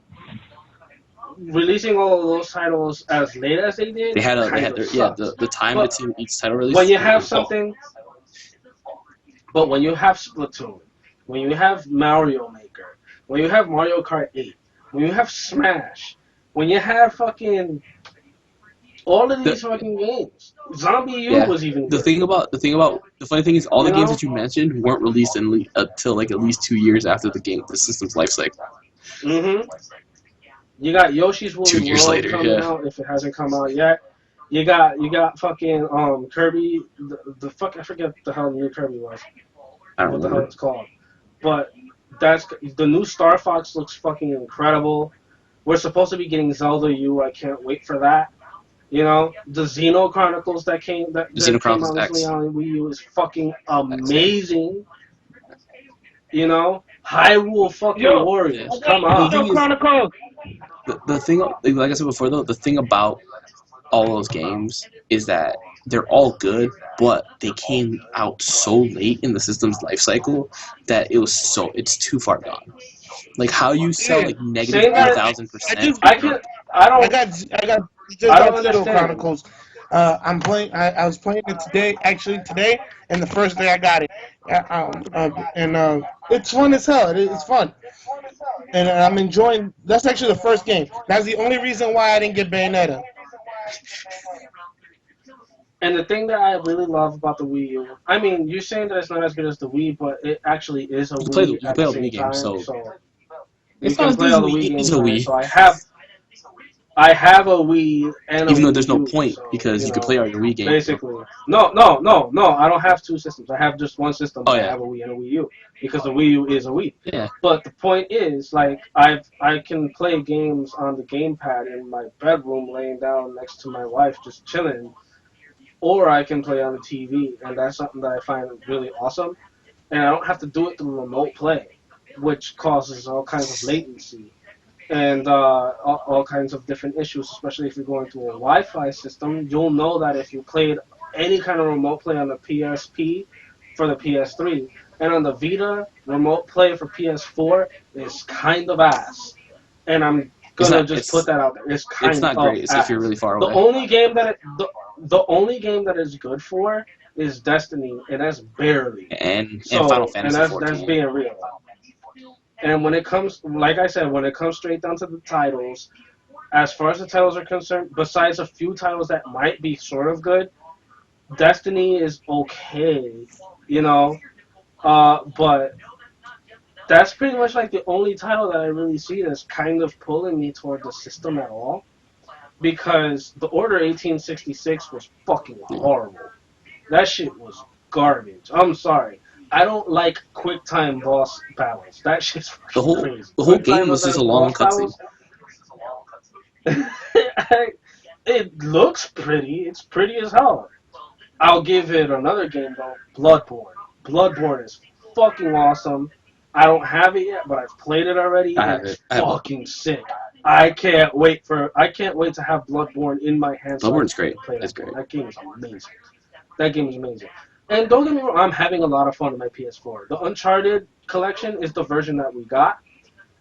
releasing all of those titles as late as they did They kind had of their yeah sucks. the time But between each title when release you have was off. something, but when you have Splatoon, when you have Mario Maker, when you have Mario Kart 8, when you have Smash, when you have fucking all of The these fucking games, Zombie U yeah was even good, the funny thing is all you the games know? that you mentioned weren't released until like at least 2 years after the system's life cycle. hmm You got Yoshi's Woolly 2 years World later, coming yeah. out if it hasn't come out yet. You got fucking Kirby, the fuck I forget the hell the new Kirby was, I don't what the hell remember. it's called. But that's the new Star Fox looks fucking incredible. We're supposed to be getting Zelda U. I can't wait for that. You know, the Xeno Chronicles The that Xenochronicles came out recently X. on Wii U is fucking X. amazing. You know, Hyrule fucking Yo, Yeah. I Warriors, got come The on. Xeno thing is, Chronicles. the thing, like I said before, though, the thing about all those games is that they're all good, but they came out so late in the system's life cycle that it's too far gone. Like how you sell Yeah, like negative Saying three that, thousand I percent just I for can, I I don't, got just I don't got Xeno understand. Chronicles. I'm playing. I was playing it today, actually today, and the first day I got it. And it's fun as hell. It's fun, and I'm enjoying. That's actually the first game. That's the only reason why I didn't get Bayonetta. And the thing that I really love about the Wii U, I mean, you're saying that it's not as good as the Wii, but it actually is a you Wii can at play the all the same Wii games, time. so So you it's not can as good play as all the the Wii. Wii It is games a on it. Wii, So I have a Wii and a even though Wii there's no U. point So because you you could play know, all your Wii games. So. basically, no. I don't have two systems. I have just one system, Oh but I yeah, have a Wii and a Wii U because the Wii U is a Wii. yeah. But the point is, like, I can play games on the gamepad in my bedroom, laying down next to my wife, just chilling, or I can play on the TV, and that's something that I find really awesome. And I don't have to do it through remote play, which causes all kinds of latency and all kinds of different issues, especially if you're going through a Wi-Fi system. You'll know that if you played any kind of remote play on the PSP for the PS3 and on the Vita, remote play for PS4 is kind of ass. And I'm It's gonna not. just put that out there. It's It's kind not of great if you're ass. really far The away. only game that the only game that is good for is Destiny, and that's barely. And Final So, and Fantasy that's 14. being real. And when it comes, like I said, when it comes straight down to the titles, as far as the titles are concerned, besides a few titles that might be sort of good, Destiny is okay, you know. But that's pretty much like the only title that I really see that's kind of pulling me toward the system at all. Because the Order 1866 was fucking Yeah. horrible. That shit was garbage. I'm sorry. I don't like quick time boss battles. That shit's fucking crazy. The whole Quick time game was just a long boss cutscene. battles. It looks pretty. It's pretty as hell. I'll give it another game though. Bloodborne. Bloodborne is fucking awesome. I don't have it yet, but I've played it already, I and have it's it. I have Bloodborne. fucking sick. I can't wait to have Bloodborne in my hands so I Bloodborne's can great. play It's that game. great. That game is amazing. That game is amazing. And don't get me wrong, I'm having a lot of fun on my PS4. The Uncharted collection is the version that we got,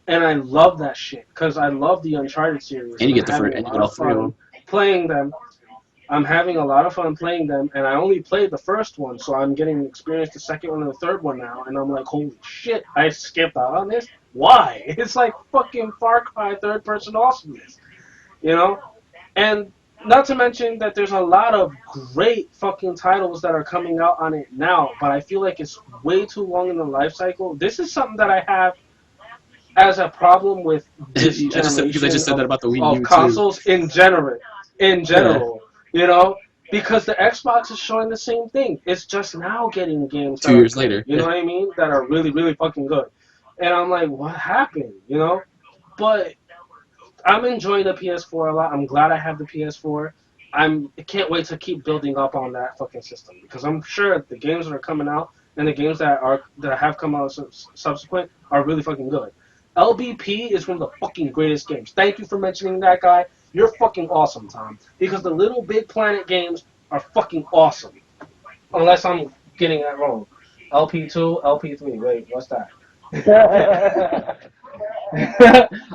and I love that shit because I love the Uncharted series, And and you I'm get having a and you lot get all of three of fun them. playing them. I'm having a lot of fun playing them, and I only played the first one, so I'm getting to experience the second one and the third one now, and I'm like, holy shit, I skipped out on this? Why? It's like fucking Far Cry third person awesomeness, you know? And not to mention that there's a lot of great fucking titles that are coming out on it now, but I feel like it's way too long in the life cycle. This is something that I have as a problem with this I just said because I generation just said that about the Wii of U too. consoles in general. In Yeah. general, you know, because the Xbox is showing the same thing. It's just now getting games that Two are years good. later. You know Yeah. what I mean? That are really, really fucking good. And I'm like, what happened? You know? But I'm enjoying the PS4 a lot. I'm glad I have the PS4. I can't wait to keep building up on that fucking system because I'm sure the games that are coming out and the games that have come out subsequent are really fucking good. LBP is one of the fucking greatest games. Thank you for mentioning that, guy. You're fucking awesome, Tom. Because the Little Big Planet games are fucking awesome. Unless I'm getting that wrong. LP2, LP3. Wait, what's that?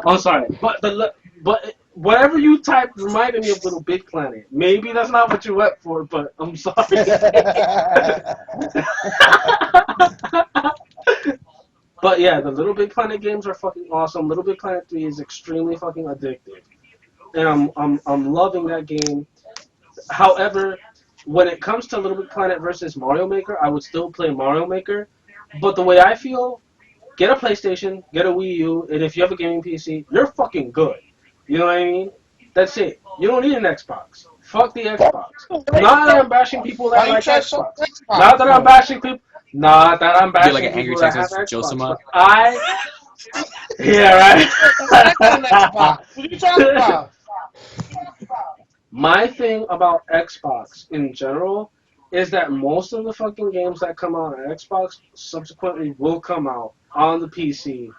I'm sorry, but whatever you typed reminded me of Little Big Planet. Maybe that's not what you went for, but I'm sorry. But yeah, the Little Big Planet games are fucking awesome. Little Big Planet 3 is extremely fucking addictive, and I'm loving that game. However, when it comes to Little Big Planet versus Mario Maker, I would still play Mario Maker. But the way I feel, get a PlayStation, get a Wii U, and if you have a gaming PC, you're fucking good. You know what I mean? That's it. You don't need an Xbox. Fuck the Xbox. Not that I'm bashing people that Why you like trash on Xbox. Xbox? Not that I'm bashing people. Not that I'm Get like an bashing angry people that text have message from Xbox. Josama. But yeah, On Xbox. right. What are you talking about? My thing about Xbox in general is that most of the fucking games that come out on Xbox subsequently will come out on the PC,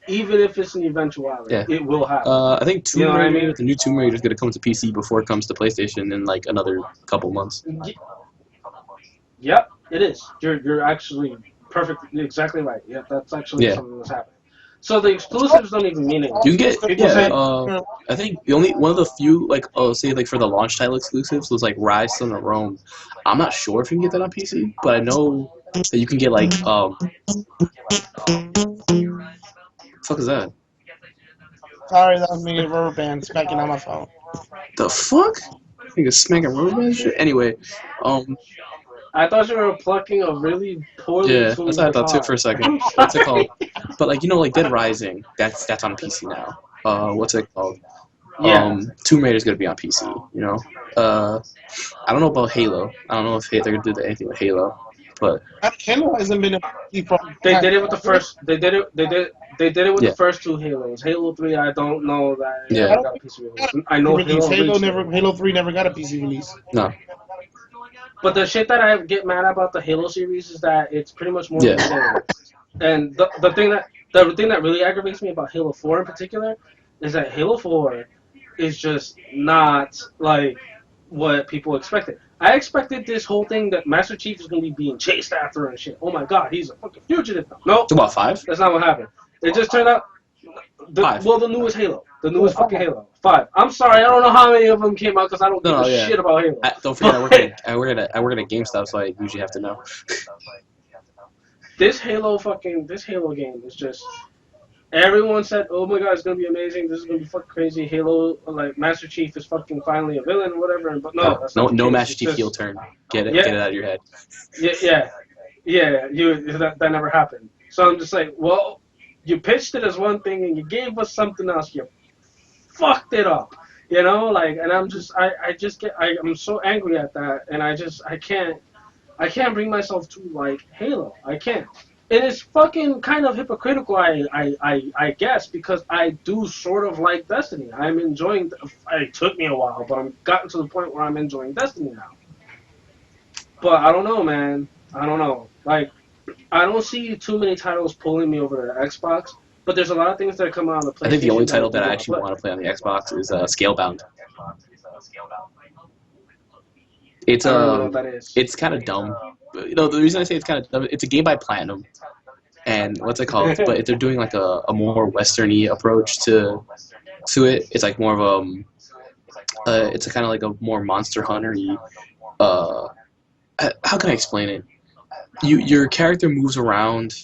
even if it's an eventuality. Yeah. It will happen. I think You know Tomb what I Raider, mean? the new Tomb Raider is gonna come to PC before it comes to PlayStation in like another couple months. Yep, it is. You're actually perfectly exactly right. Yep, that's actually Yeah. something that's happening. So the exclusives don't even mean anything. You can get People say, I think the only one of the few like say like for the launch title exclusives was like Rise Son of Rome. I'm not sure if you can get that on PC, but I know that you can get like fuck is that? Sorry, that was me, a rubber band smacking on my phone. The fuck? I think it's smacking rubber band shit. Anyway, I thought you were plucking a really poorly yeah, tuned that's what I thought too guitar. for a second. I'm What's it sorry. called? But like like Dead Rising, that's on PC now. What's it called? Yeah. Tomb Raider's gonna be on PC. You know. I don't know about Halo. I don't know if they're gonna do anything with Halo, but Halo hasn't been a PC for They did it with the first. They did it. They did it with the yeah, first two Halos. Halo 3, I don't know that it yeah, ever got a PC release. I know release. Halo reached it. Halo 3 never got a PC release. no, But the shit that I get mad about the Halo series is that it's pretty much more of yeah. the same. And the thing that really aggravates me about Halo 4 in particular is that Halo 4 is just not like what people expected. I expected this whole thing that Master Chief is gonna be being chased after and shit. Oh my god, he's a fucking fugitive now. Nope, It's about 5. that's not what happened. It just turned out Five. the newest Halo. The newest fucking Halo. 5. I'm sorry, I don't know how many of them came out because I don't give a Yeah. shit about Halo. Don't forget, I work at a GameStop, so I usually have to know. This Halo game is just everyone said, oh my god, it's gonna be amazing, this is gonna be fucking crazy. Halo, like Master Chief is fucking finally a villain or whatever, but no, that's not the No case. Master It's Chief just- heel turn. Get it out of your head. Yeah, that never happened. So I'm just like, well, you pitched it as one thing and you gave us something else. You fucked it up, you know. Like, and I'm so angry at that, and I can't bring myself to like Halo. I can't. And it's fucking kind of hypocritical, I guess, because I do sort of like Destiny. I'm enjoying. It took me a while, but I'm gotten to the point where I'm enjoying Destiny now. But I don't know, man. I don't know. Like, I don't see too many titles pulling me over to the Xbox. But there's a lot of things that come out on the PlayStation. I think the only title that I do actually want to play on the Xbox is Scalebound. It's I don't know what that is. it's kind of dumb. You know, the reason I say it's kind of dumb, it's a game by Platinum, and what's it called? But they're doing like a more Western-y approach to it. It's like more of it's a kind of like a more Monster Hunter-y. How can I explain it? Your character moves around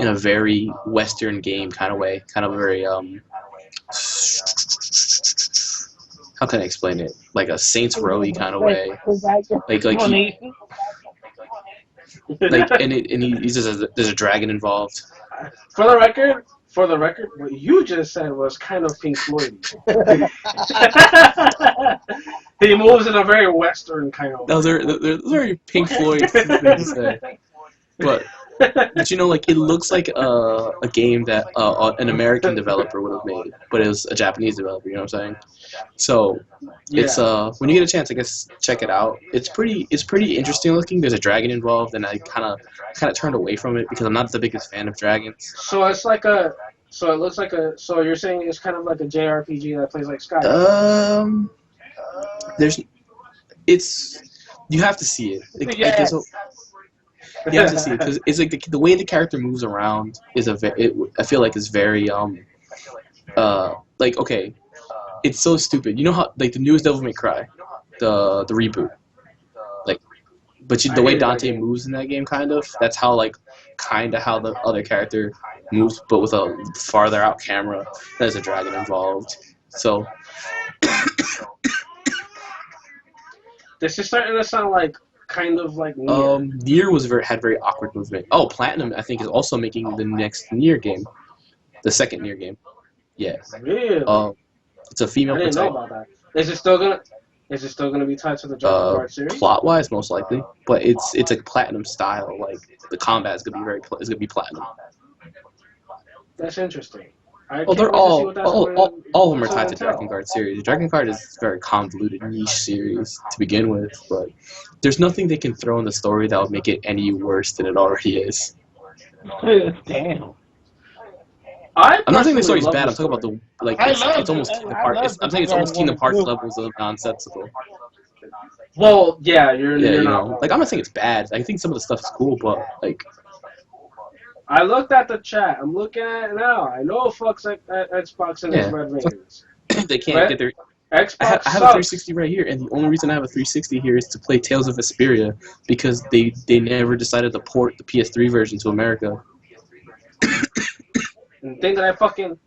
in a very Western game kind of way, kind of very how can I explain it? Like a Saints Row-y kind of way. Like he says there's a dragon involved. For the record, what you just said was kind of Pink Floyd. He moves in a very Western kind of way. Those are very Pink Floyd things to say. But But like it looks like a game that an American developer would have made, but it was a Japanese developer. You know what I'm saying? So it's Yeah. when you get a chance, I guess check it out. It's pretty interesting looking. There's a dragon involved, and I kind of turned away from it because I'm not the biggest fan of dragons. So it's like a. So it looks like a. So you're saying it's kind of like a JRPG that plays like Skyrim. Um, there's it's you have to see it. Yes. You have to see it because it's like the way the character moves around is I feel like is very like okay, it's so stupid. You know how like the newest Devil May Cry, the reboot, like the I way hated that Dante game. moves in that game that's how how the other character moves, but with a farther out camera. There's a dragon involved, so This is starting to sound like kind of like Nier. Nier had very awkward movement. Oh, Platinum I think is also making the next Nier game, the second Nier game. Yeah. Really? It's a female I didn't know protagonist. about that. Is it still gonna be tied to the Dragon Guard series? Plot wise, most likely, but it's a Platinum style. Like the combat is gonna be is gonna be Platinum. That's interesting. I Well, can't they're wait to see what that's going all of them are to tied to entail. Dragon Guard series. Dragon Guard is a very convoluted niche series to begin with, but there's nothing they can throw in the story that would make it any worse than it already is. Damn. I'm not saying the personally story's love bad. the I'm talking about story. the like I it's, love it's almost it. Kingdom I Hearts. love I'm saying it's almost Dragon Kingdom Guard Hearts too. levels of nonsensical. Well, yeah, you're Yeah, not wrong. like I'm not saying it's bad. I think some of the stuff is cool, but like I looked at the chat. I'm looking at it now. I know it fucks Xbox in its Yeah. red veins. they can't But get their. Xbox I have a sucks. 360 right here, and the only reason I have a 360 here is to play Tales of Vesperia because they never decided to port the PS3 version to America. And the thing that I fucking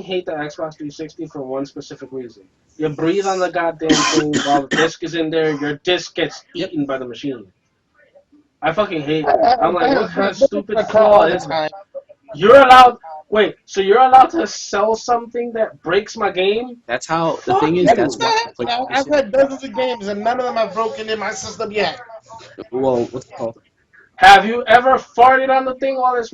hate the Xbox 360 for one specific reason. You breathe on the goddamn thing while the disc is in there. Your disc gets eaten by the machine. I fucking hate that. I'm like, what kind of stupid flaw all the is that? time. You're allowed. Wait, so you're allowed to sell something that breaks my game? That's how the Fuck thing is. you. That's why I've PlayStation. had dozens of games and none of them have broken in my system yet. Well, what's it called? Have you ever farted on the thing while it's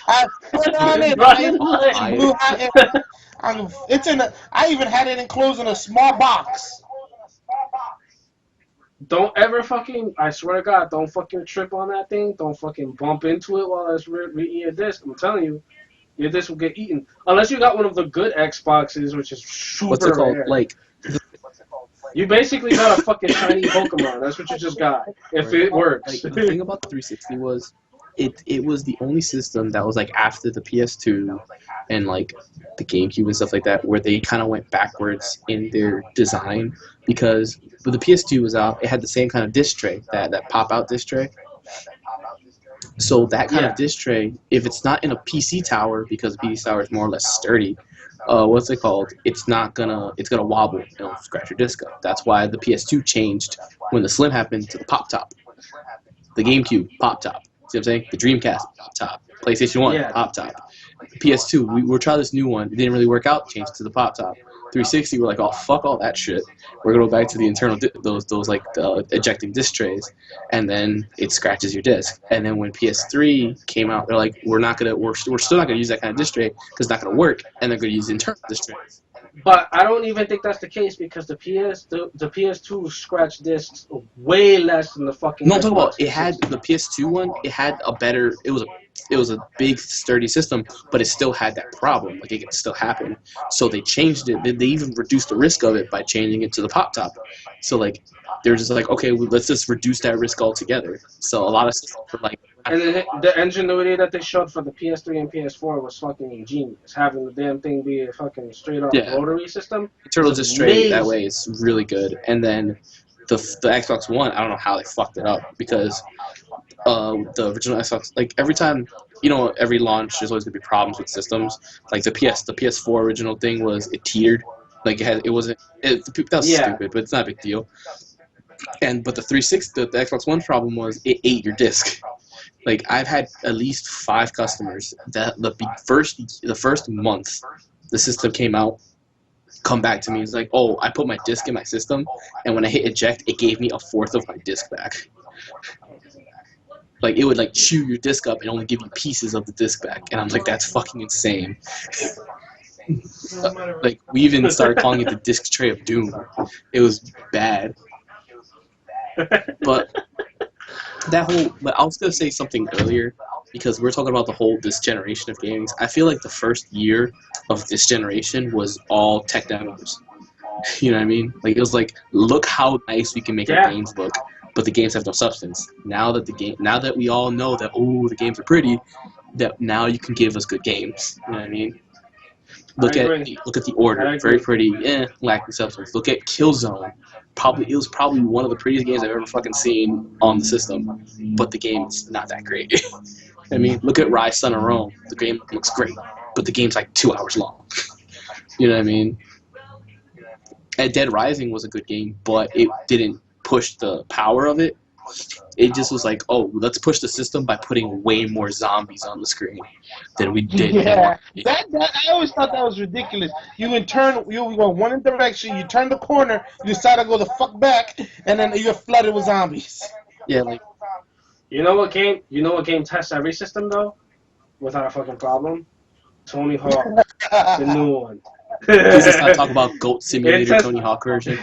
I put on it. running? I blew out it. It's in a. I even had it enclosed in a small box. Don't ever fucking, I swear to God, don't fucking trip on that thing. Don't fucking bump into it while it's reading your disc. I'm telling you, your disc will get eaten. Unless you got one of the good Xboxes, which is What's it super called? rare. Like You basically got a fucking shiny Pokemon. That's what you just got. If it works. the thing about the 360 was it was the only system that was like after the PS2 and like the GameCube and stuff like that where they kind of went backwards in their design because when the PS2 was out, it had the same kind of disc tray, that pop out disc tray. So that kind of disc tray, if it's not in a PC tower, because the PC tower is more or less sturdy, what's it called? It's gonna wobble. It'll scratch your disc up. That's why the PS2 changed when the Slim happened to the pop top. The GameCube pop top. See what I'm saying? The Dreamcast pop top. PlayStation 1 pop top. PS2, we were trying this new one. It didn't really work out. Changed it to the pop top. 360, we're like, oh fuck all that shit. We're gonna go back to the internal those like ejecting disc trays, and then it scratches your disc. And then when PS3 came out, they're like, we're still not gonna use that kind of disc tray because it's not gonna work, and they're gonna use internal disc trays. But I don't even think that's the case because the PS2 scratch discs way less than the fucking. No, I'm talking Xbox about it had the PS2 one. It had a better. It was a big sturdy system, but it still had that problem. Like it could still happen. So they changed it. They even reduced the risk of it by changing it to the pop top. So like they're just like, okay, well, let's just reduce that risk altogether. So a lot of systems were like. And then the ingenuity that they showed for the PS3 and PS4 was fucking ingenious. Having the damn thing be a fucking straight up rotary system. Internal just straight that way. It's really good. And then the Xbox One, I don't know how they fucked it up because the original Xbox, like every time, every launch, there's always gonna be problems with systems. Like the PS4 original thing was it teetered, like that was stupid, but it's not a big deal. But the 360, the Xbox One problem was it ate your disc. Like I've had at least 5 customers that the first month the system came out, come back to me. It's like, oh, I put my disc in my system, and when I hit eject, it gave me a fourth of my disc back. Like it would like chew your disc up and only give you pieces of the disc back, and I'm like, that's fucking insane. Like we even started calling it the disc tray of doom. It was bad, but that whole. But I was gonna say something earlier because we're talking about the whole this generation of games. I feel like the first year of this generation was all tech demos. You know what I mean? Like it was like, look how nice we can make our games look, but the games have no substance. Now that we all know that the games are pretty, that now you can give us good games. You know what I mean? Look at the Order, very pretty, lacking substance. Look at Killzone. It was probably one of the prettiest games I've ever fucking seen on the system, but the game's not that great. I mean, look at Rise Son of Rome. The game looks great, but the game's like 2 hours long. You know what I mean? And Dead Rising was a good game, but it didn't push the power of it. It just was like, oh, let's push the system by putting way more zombies on the screen than we did. Yeah, that I always thought that was ridiculous. You go one direction, you turn the corner, you decide to go the fuck back, and then you're flooded with zombies. Yeah, like You know what game tests every system though, without a fucking problem? Tony Hawk, the new one. Please let's not talk about Goat Simulator Tony Hawk version.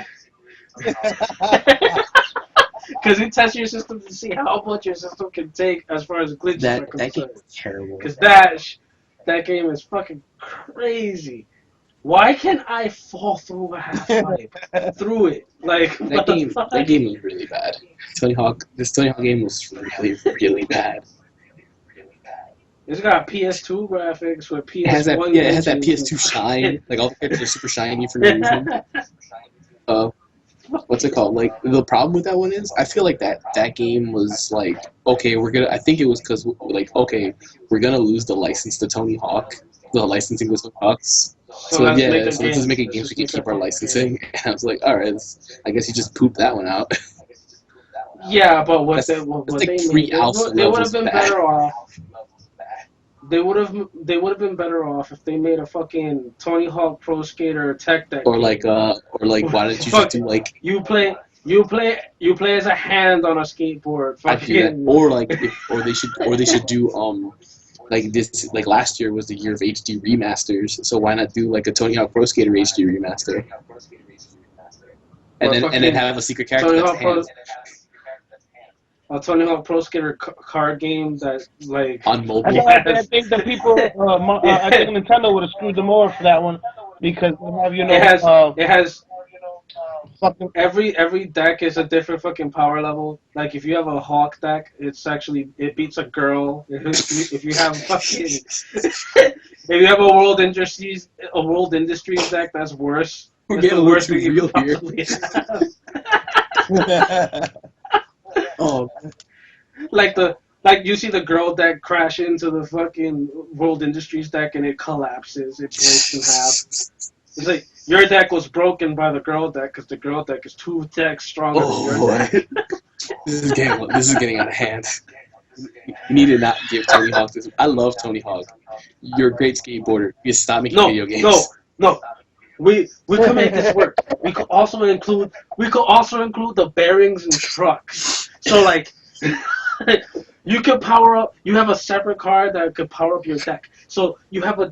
Because it tests your system to see how much your system can take as far as glitches are concerned. That game is terrible. Because that game is fucking crazy. Why can I fall through a half-life? Through it. Like, that game was really bad. This Tony Hawk game was really, really bad. It's got PS2 graphics with PS1 it has that PS2 shine. Like, all the characters are super shiny for no reason. What's it called? Like, the problem with that one is, I feel like that game was like, okay, I think it was because, like, okay, we're gonna lose the license to Tony Hawk, the licensing with Tony Hawks. So let's just make a game so we can keep our licensing. And I was like, alright, I guess you just pooped that one out. Yeah, but they would have been better off. They would have been better off if they made a fucking Tony Hawk Pro Skater tech deck. Or like why don't you just do like you play as a hand on a skateboard. Fucking. Or they should do like this, like last year was the year of HD remasters, so why not do like a Tony Hawk Pro Skater HD remaster? And then have a secret character that's hands. A Tony Hawk Pro Skater card game that like on mobile. I think the people, I think Nintendo would have screwed them over for that one because they have, it has every deck is a different fucking power level. Like if you have a Hawk deck, it beats a girl. If you have fucking if you have a World Industries deck, that's worse. We're that's getting the worst too thing real you here. have. Oh, like you see the girl deck crash into the fucking World Industries deck and it collapses. It breaks in half. It's like your deck was broken by the girl deck because the girl deck is 2 decks stronger than your deck. This is getting out of hand. You need to not give Tony Hawk this. I love Tony Hawk. You're a great skateboarder. You stop making video games. No. We could make this work. We could also include the bearings and trucks. So like you could power up. You have a separate card that could power up your deck. So you have a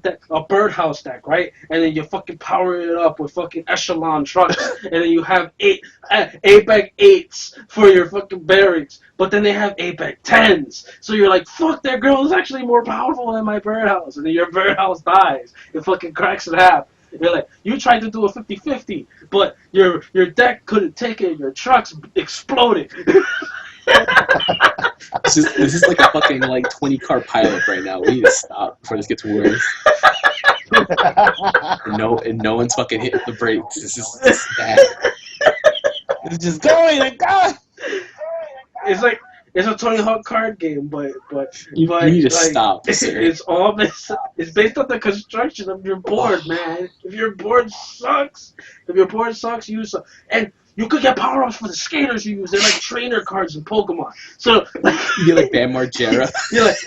birdhouse deck, right? And then you fucking power it up with fucking echelon trucks, and then you have ABEC 8s for your fucking bearings. But then they have ABEC 10s. So you're like, fuck, that girl is actually more powerful than my birdhouse. And then your birdhouse dies. It fucking cracks in half. You're like, you tried to do a 50-50, but your deck couldn't take it. Your trucks exploded. This is like a fucking 20-car pilot right now. We need to stop before this gets worse. and no one's fucking hitting the brakes. This is bad. It's just going and going. It's a Tony Hawk card game, but you need to stop, sir. It's based on the construction of your board, man. If your board sucks, you suck. And you could get power-ups for the skaters you use. They're like trainer cards in Pokemon. So you get like Bam Margera. You're like,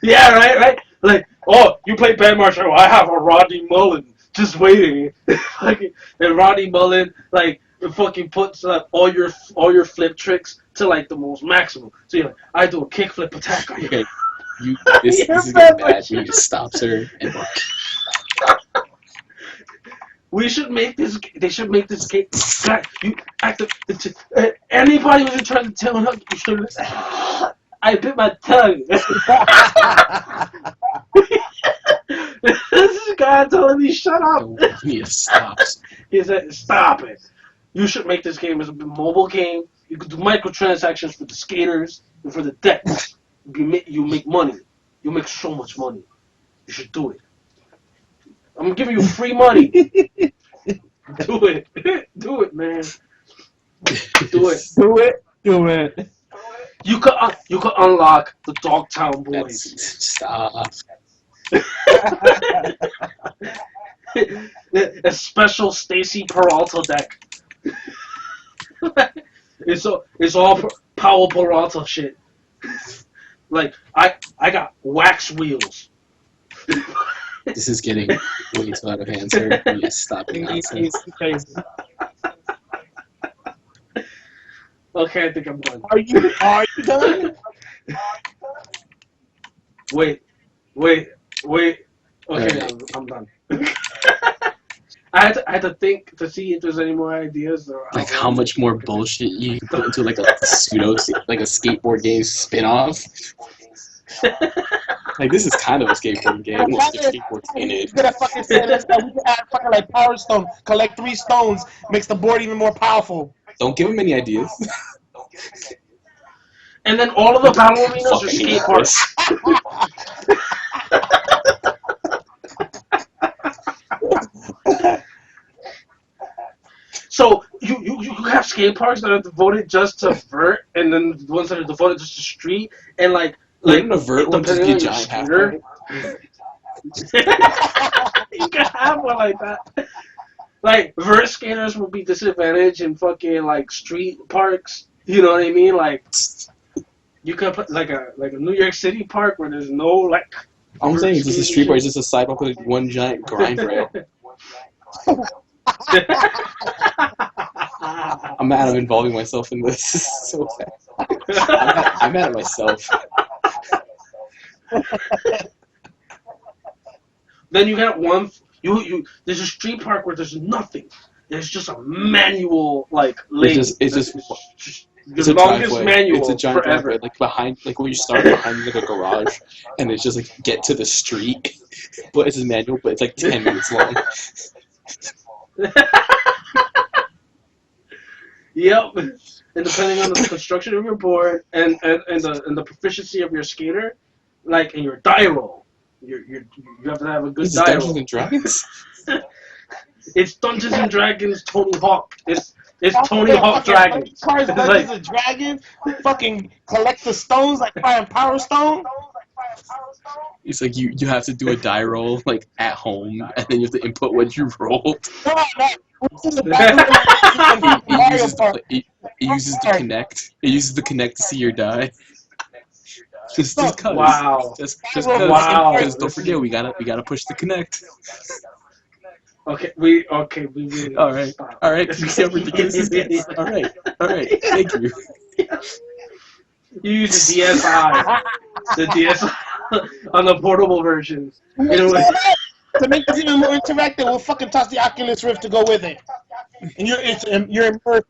yeah, right. Like, oh, you play Bam Margera. I have a Rodney Mullen just waiting. And Rodney Mullen, like It fucking puts all your flip tricks to like the most maximum. So you're like, I do a kickflip attack on you. Okay, this You're is getting bad bad. with We need to stop, sir. And We should make this. They should make this game. God, you act. Anybody who's trying to tell him, you should. I bit my tongue. This guy telling me shut up. we need to stop. He said, "Stop it. You should make this game as a mobile game. You could do microtransactions for the skaters and for the decks. You make money. You make so much money. You should do it. I'm giving you free money. Do it. Do it, man. Do it. Do it. Do it. You could unlock the Dogtown Boys. Stop. A special Stacy Peralta deck. It's all Powell Peralta shit. Like I got wax wheels. This is getting way too out of hand, sir. We need to stop it. Nonsense. Crazy. Okay, I think I'm done. Are you done? Wait. Okay, Alright. I'm done. I had to think to see if there's any more ideas or Like how much more bullshit you can put into like a like a skateboard game spin-off. Like this is kind of a skateboard game. With the skateboards in it. Could have fucking said this. We could add fucking like Power Stone. Collect 3 stones. Makes the board even more powerful. Don't give him any ideas. And then all of the battle arenas are Fucking skate parks. So you have skate parks that are devoted just to vert, and then the ones that are devoted just to street, and like Wouldn't a vert one just be a depending on giant your half scooter. You can have one like that. Like vert skaters will be disadvantaged in fucking like street parks. You know what I mean? Like you could put like a New York City park where there's no like. All I'm vert saying is just a skating street bar is shit. just a sidewalk with one giant grind rail. I'm mad I'm involving myself in this. This is so bad. I'm mad at myself. Then you got one. There's a street park where there's nothing. There's just a manual like lane. It's just the it's a longest driveway. manual It's a giant forever. driveway, like behind, like where you start behind like a garage, and it's just like get to the street, but it's a manual, but it's like 10 minutes long. Yep. And depending on the construction of your board and the proficiency of your skater, like and your die roll, you have to have a good This is die Dungeons roll. and Dragons. It's Dungeons and Dragons Tony Hawk. It's Tony Yeah, Hawk fucking Dragons. Cards, It's Dungeons like, and Dragons. Fucking collect the stones like Fire and Power Stone. It's like you have to do a die roll like at home, and then you have to input what you rolled. No. It's in the back room. It Mario uses Park. it uses the Connect. It uses the Connect to see your die. Just cause. wow. Just Wow. because don't forget we gotta push the Connect. Okay, we really All right. stop. All right. Can you see how ridiculous this gets? All right. Thank you. You use the DSi, on the portable version. To make this even more interactive, we'll fucking toss the Oculus Rift to go with it. And you're immersed.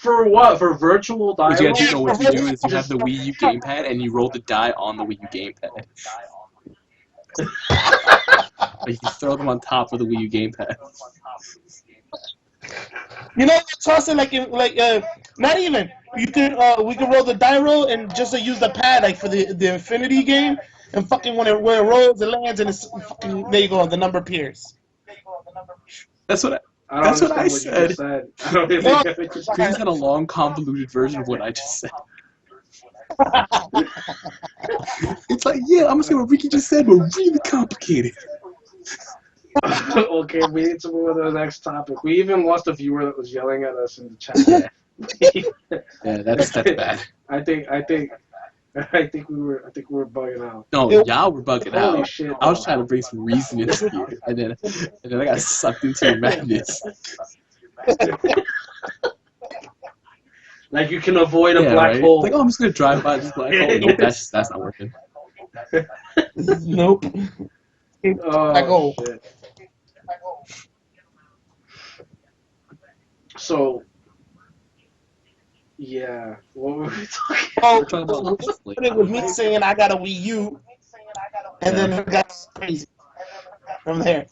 For what? For virtual die What you roll? gotta know what you do is you have the Wii U gamepad and you roll the die on the Wii U gamepad. Like you throw them on top of the Wii U gamepad. You know, toss it not even. You could we could roll the die roll and just use the pad like for the Infinity game, and fucking when it rolls, it lands and it's fucking there you go, the number appears. That's what I don't That's what I understand you just said. I don't even get what you I just had a long convoluted version of what I just said. It's like, yeah, I'm gonna say what Ricky just said, but really complicated. Okay, we need to move on to the next topic. We even lost a viewer that was yelling at us in the chat. Yeah, that's bad. I think we were bugging out. No, y'all were bugging Holy out. shit! I was trying to bring some reason into here, and then I got sucked into your madness. Like you can avoid a Yeah, black right. hole. Like, oh, I'm just gonna drive by this black hole. Nope, that's not working. Nope. Like, Oh oh, shit. So yeah, what were we talking? oh, We're talking about well, like, it started with me saying I got a Wii U, and yeah. then it got crazy from there.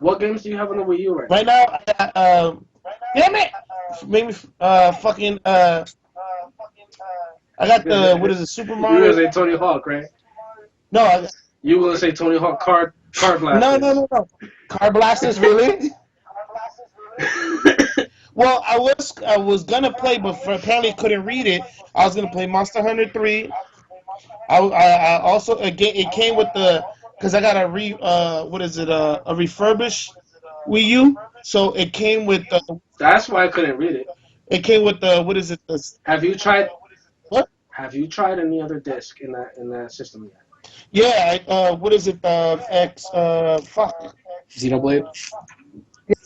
What games do you have on the Wii U right Right now, I got, damn it, maybe fucking I got now? the what is it, Super You were gonna Mario? say Tony Hawk, right? No, I, You were gonna say Tony Hawk Card no, Blasters. no, no, no. Car Blasters, really? Well, I was gonna play, but apparently couldn't read it. I was gonna play Monster Hunter 3. I also again it came with the because I got what is it a refurbished Wii U, so That's why I couldn't read it. it came with the what is it the Have you tried? what? Have you tried any other disc in that system yet? Yeah, what is it the X fuck Xenoblade.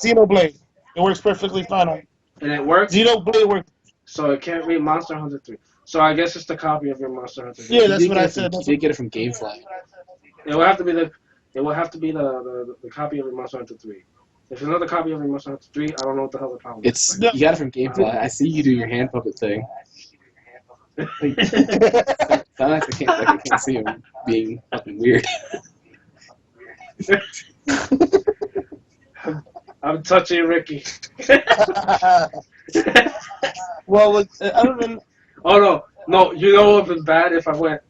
Xenoblade. It works perfectly fine on And it works, Xenoblade works. so it can't read Monster Hunter 3. So I guess it's the copy of your Monster Hunter 3. Yeah, You that's did what get I it from said. you did get it from GameFly. It will have to be the the copy of your Monster Hunter 3. If it's another copy of your Monster Hunter 3, I don't know what the hell the problem It's is. No. you got it from GameFly. I see you do your hand puppet thing. Like, sometimes I can't see him being fucking weird. I'm touching Ricky. Well, other than Oh no, you know what would have been bad if I went.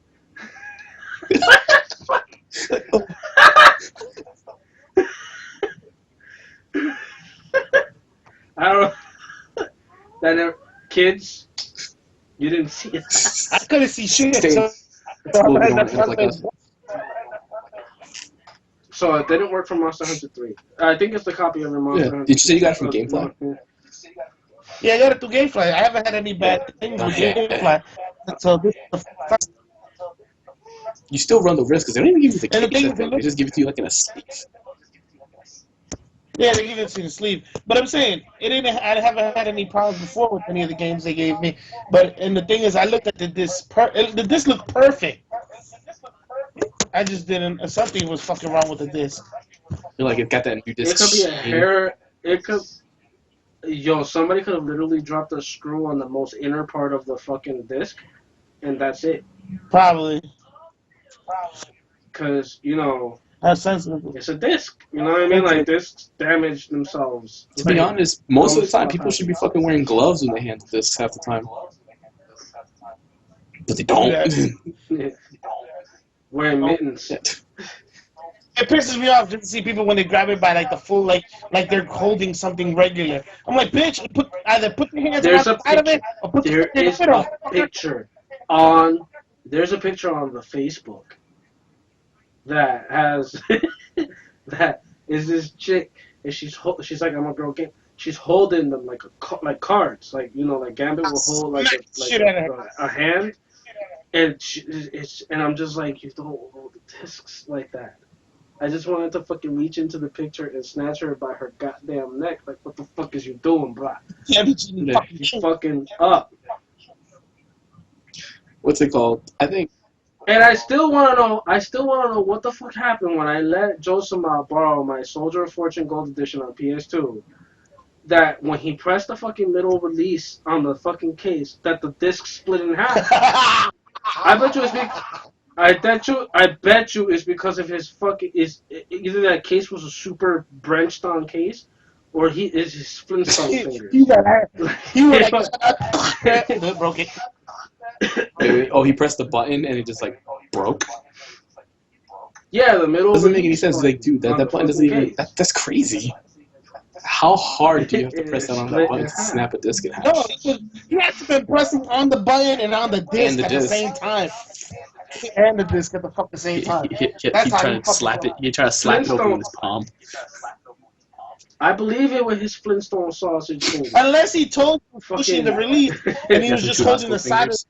I don't know. That kids, you didn't see it. I couldn't see shit, Stay in so school if you don't that's want to act what like I us. So it didn't work for Monster Hunter 3. I think it's the copy of your Monster Yeah. Hunter. Did you say you got it from GameFly? Yeah, I got it through GameFly. I haven't had any bad things with Okay. GameFly. So this is the first. You still run the risk because they don't even give you the And the case. thing I is, think they just give it to you like in a sleeve. yeah, they give it to the sleeve. But I'm saying it didn't. I haven't had any problems before with any of the games they gave me. But and the thing is, I looked at the disc. The disc looked perfect. I just didn't. Something was fucking wrong with the disc. You're like it got that new It disc could be a sheen. hair. It could. Yo, somebody could have literally dropped a screw on the most inner part of the fucking disc, and that's it. Probably. Cause you know How sensitive. it's a disc. You know what I mean? Like discs damage themselves. To be Like, honest, most dumb of the time stuff people should be happens. fucking wearing gloves when they handle discs half the time. But they don't. Yeah. Wearing mittens. It pisses me off just to see people when they grab it by like the full like they're holding something regular. I'm like, bitch, either put your hands around There's the a side of it or put There the is middle. a picture on. There's a picture on the Facebook that has that is this chick, and she's like, I'm a girl game. She's holding them like cards, like you know, like Gambit will hold like Shit at her. a hand, and and I'm just like, you don't hold the discs like that. I just wanted to fucking reach into the picture and snatch her by her goddamn neck. Like, what the fuck is you doing, bro? Yeah, bitch, you Yeah. fucking You shit. fucking up. What's it called? I think And I still want to know. I still want to know what the fuck happened when I let Josama borrow my Soldier of Fortune Gold Edition on PS2. That when he pressed the fucking middle release on the fucking case, that the disc split in half. I bet you it's because. I bet you it's because of his fucking either that case was a super branched on case, or he is his Flintstone fingers. He was like, broke it. oh he pressed the button and it just like broke. Yeah, the middle Doesn't make any release sense. Like, dude, on that the button doesn't fucking even. case. That's crazy. How hard do you have to It press is down on split that button in to half. snap a disc in half? No, you have to be pressing on the button and on the disc the at the disc. same time. And the disc at the fucking same time. He That's how tried you to slap fucking it. He tried to slap it open with his palm. I believe it was his Flintstone sausage fingers. Unless he told you pushing the release and he was Got some just holding churrasco the side of fingers.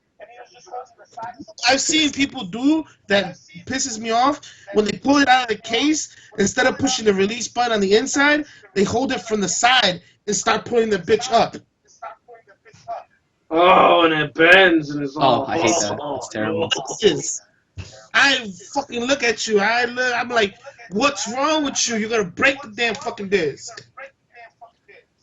I've seen people do that pisses me off when they pull it out of the case. Instead of pushing the release button on the inside, they hold it from the side and start pulling the bitch up. Oh, and it bends and it's Oh, all. I hate that. It's terrible. Yes. I fucking look at you. I'm like, what's wrong with you? You're gonna break the damn fucking disc.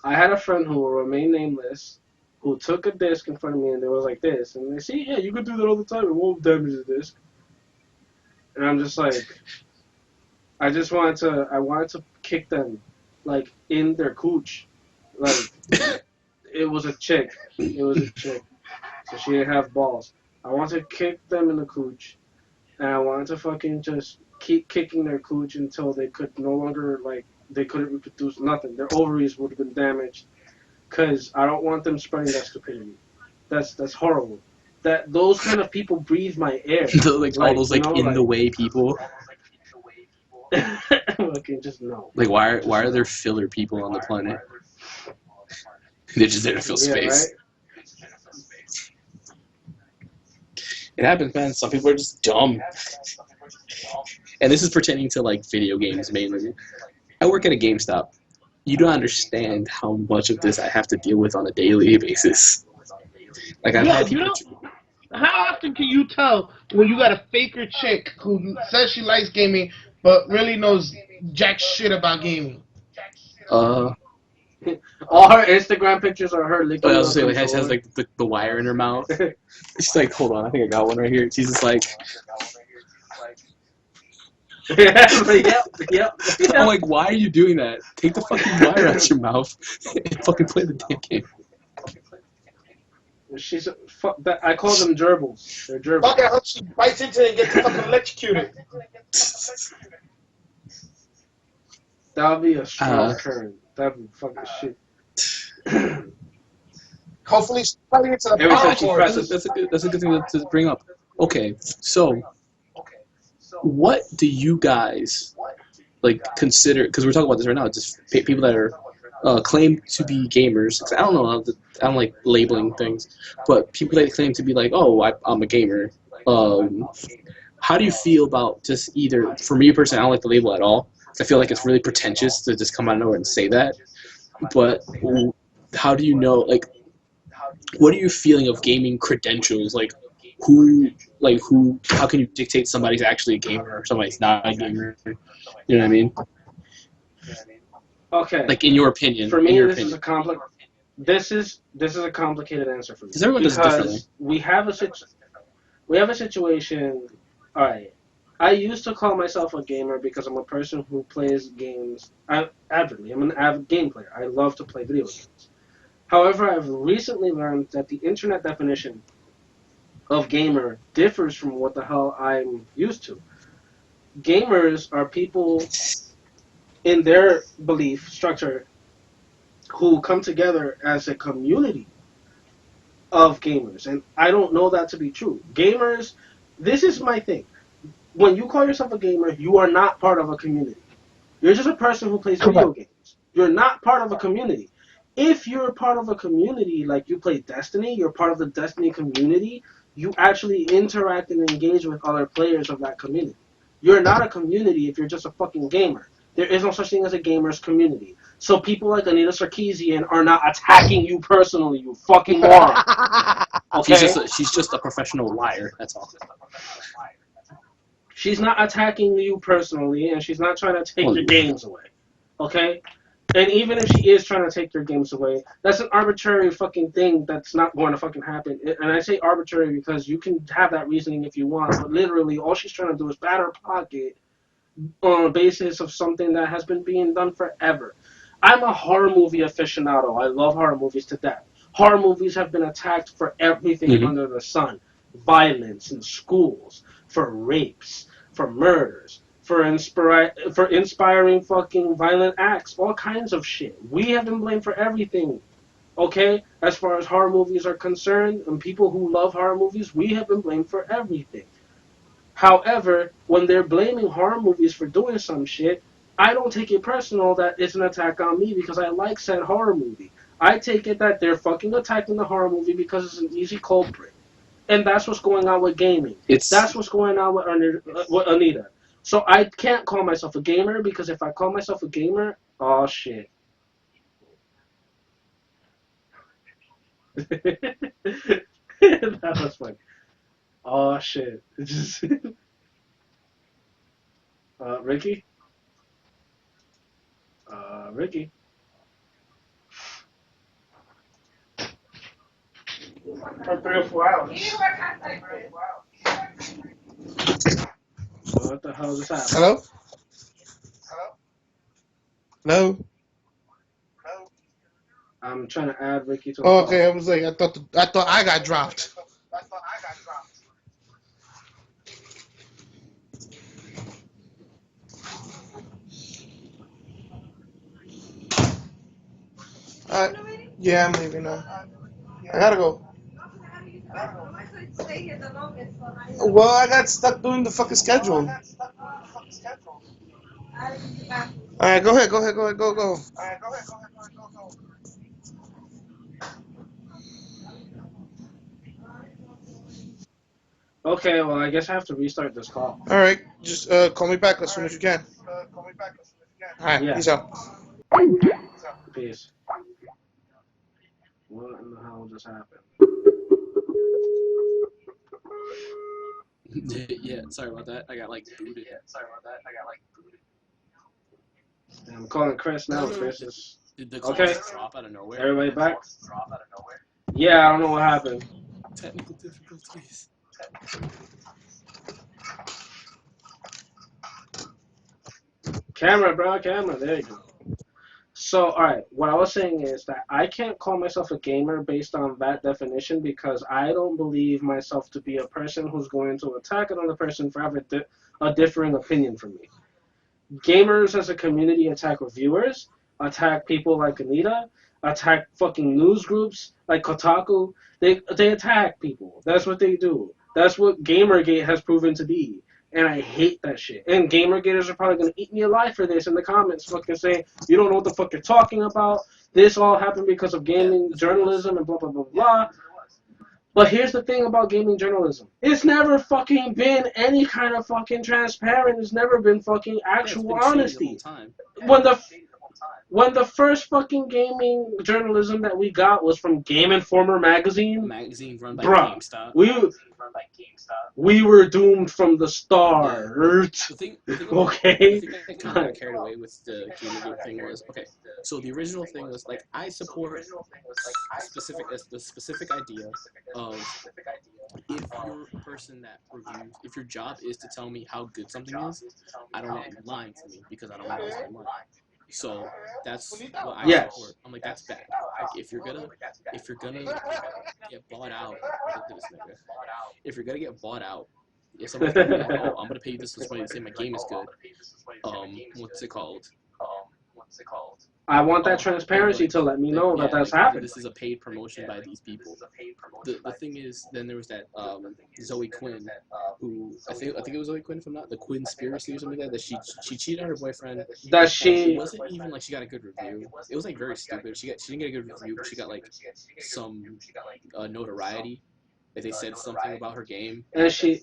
I had a friend who will remain nameless, who took a disc in front of me and it was like this, and they say, yeah, you can do that all the time. It won't damage the disc. And I'm just like, I wanted to kick them, like in their cooch, like it was a chick, it was a chick, so she didn't have balls. I wanted to kick them in the cooch, and I wanted to fucking just keep kicking their cooch until they could no longer they couldn't reproduce nothing. Their ovaries would have been damaged, cause I don't want them spreading that stupidity. That's horrible. That those kind of people breathe my air. Like all those like in the way people. Fucking just no. Like why are there filler people on the planet? They're just there to fill space. Right? It happens, man. Some people are just dumb. And this is pertaining to like video games mainly. I work at a GameStop. You don't understand how much of this I have to deal with on a daily basis. Like I've had people. How often can you tell when you got a faker chick who says she likes gaming but really knows jack shit about gaming? All her Instagram pictures are her licking. I was saying, like, she has like the wire in her mouth. She's like, hold on, I think I got one right here. She's just like, yep. I'm like, why are you doing that? Take the fucking wire out your mouth and fucking play the damn game. She's I call them gerbils. They're gerbils. Fuck, I hope she bites into it and gets fucking electrocuted. That would be a strong turn. That'd be fucking shit. Hopefully she's biting into the Every power time she cord. presses- That's a good thing to bring up. Okay, so what do you guys like consider? Because we're talking about this right now. Just people that are claim to be gamers. I don't know. I don't like labeling things, but people that claim to be like, oh, I'm a gamer. How do you feel about just either? For me personally, I don't like the label at all. I feel like it's really pretentious to just come out of nowhere and say that. But how do you know? Like, what are you feeling of gaming credentials? Like, who? How can you dictate somebody's actually a gamer or somebody's not a gamer? You know what I mean? Okay. Like, in your opinion. For me, this is a complicated answer for me. Because everyone does it differently. We have a situation. All right. I used to call myself a gamer because I'm a person who plays games avidly. I'm an avid game player. I love to play video games. However, I've recently learned that the internet definition of gamer differs from what the hell I'm used to. Gamers are people in their belief structure who come together as a community of gamers. And I don't know that to be true. Gamers, this is my thing. When you call yourself a gamer, you are not part of a community. You're just a person who plays video games. You're not part of a community. If you're part of a community, like you play Destiny, you're part of the Destiny community, you actually interact and engage with other players of that community. You're not a community if you're just a fucking gamer. There is no such thing as a gamer's community. So people like Anita Sarkeesian are not attacking you personally, you fucking moron. Okay? She's just a professional liar, that's all. She's not attacking you personally, and she's not trying to take your games away. Okay? And even if she is trying to take your games away, that's an arbitrary fucking thing that's not going to fucking happen. And I say arbitrary because you can have that reasoning if you want, but literally all she's trying to do is bat her pocket on the basis of something that has been being done forever. I'm a horror movie aficionado. I love horror movies to death. Horror movies have been attacked for everything under the sun. Violence in schools, for rapes, for murders, for inspiring fucking violent acts, all kinds of shit. We have been blamed for everything, okay? As far as horror movies are concerned, and people who love horror movies, we have been blamed for everything. However, when they're blaming horror movies for doing some shit, I don't take it personal that it's an attack on me because I like said horror movie. I take it that they're fucking attacking the horror movie because it's an easy culprit. And that's what's going on with gaming. It's That's what's going on with Anita. So I can't call myself a gamer because if I call myself a gamer, oh shit. That was funny. Oh shit. Just Ricky? Ricky? For 3 or 4 hours. What the hell just happened? Hello? Hello? I'm trying to add Ricky to the Oh, call. okay, I was like, I thought I got dropped. Yeah, I'm leaving now. I gotta go. Well, I got stuck doing the fucking schedule. Alright, go ahead, go. Okay, well I guess I have to restart this call. Alright, just call me back as soon as you can. Alright, Yeah. peace out. Peace. What in the hell just happened? yeah. Sorry about that. I got like booted. I'm calling Chris now. Chris is Did the call okay. just drop out of nowhere? Everybody back? Yeah, I don't know what happened. Technical difficulties. Camera, bro, camera. There you go. So, alright, what I was saying is that I can't call myself a gamer based on that definition because I don't believe myself to be a person who's going to attack another person for having a differing opinion from me. Gamers as a community attack reviewers, attack people like Anita, attack fucking news groups like Kotaku. They attack people. That's what they do. That's what Gamergate has proven to be. And I hate that shit. And Gamergaters are probably gonna eat me alive for this in the comments, fucking saying you don't know what the fuck you're talking about. This all happened because of gaming journalism and blah blah blah blah. But here's the thing about gaming journalism. It's never fucking been any kind of fucking transparent. It's never been fucking actual honesty. When the when the first fucking gaming journalism that we got was from Game Informer magazine, magazine run by bruh, GameStop. we were doomed from the start. The thing Okay? I kind of got carried away with the Gamergate thing was, okay, so the original thing was, like, I support the specific idea of if you're a person that reviews, if your job is to tell me how good something is, I don't want you lying to me because I don't want to waste my money. So that's what I support. I'm like, that's bad. Like, if you're gonna get bought out, look at this nigga. If you're gonna get bought out, if someone's gonna be like, oh, I'm gonna pay you this much money to say my game is good. What's it called? I want that transparency to let me know that that's happening. This is a paid promotion by these people. The thing is, then there was that Zoe Quinn, who I think it was Zoe Quinn, if I'm not, the Quinspiracy or something like that. That she cheated on her boyfriend. That she it wasn't even like she got a good review. It was like very stupid. She didn't get a good review, but she got like some notoriety. Like they said something about her game. And she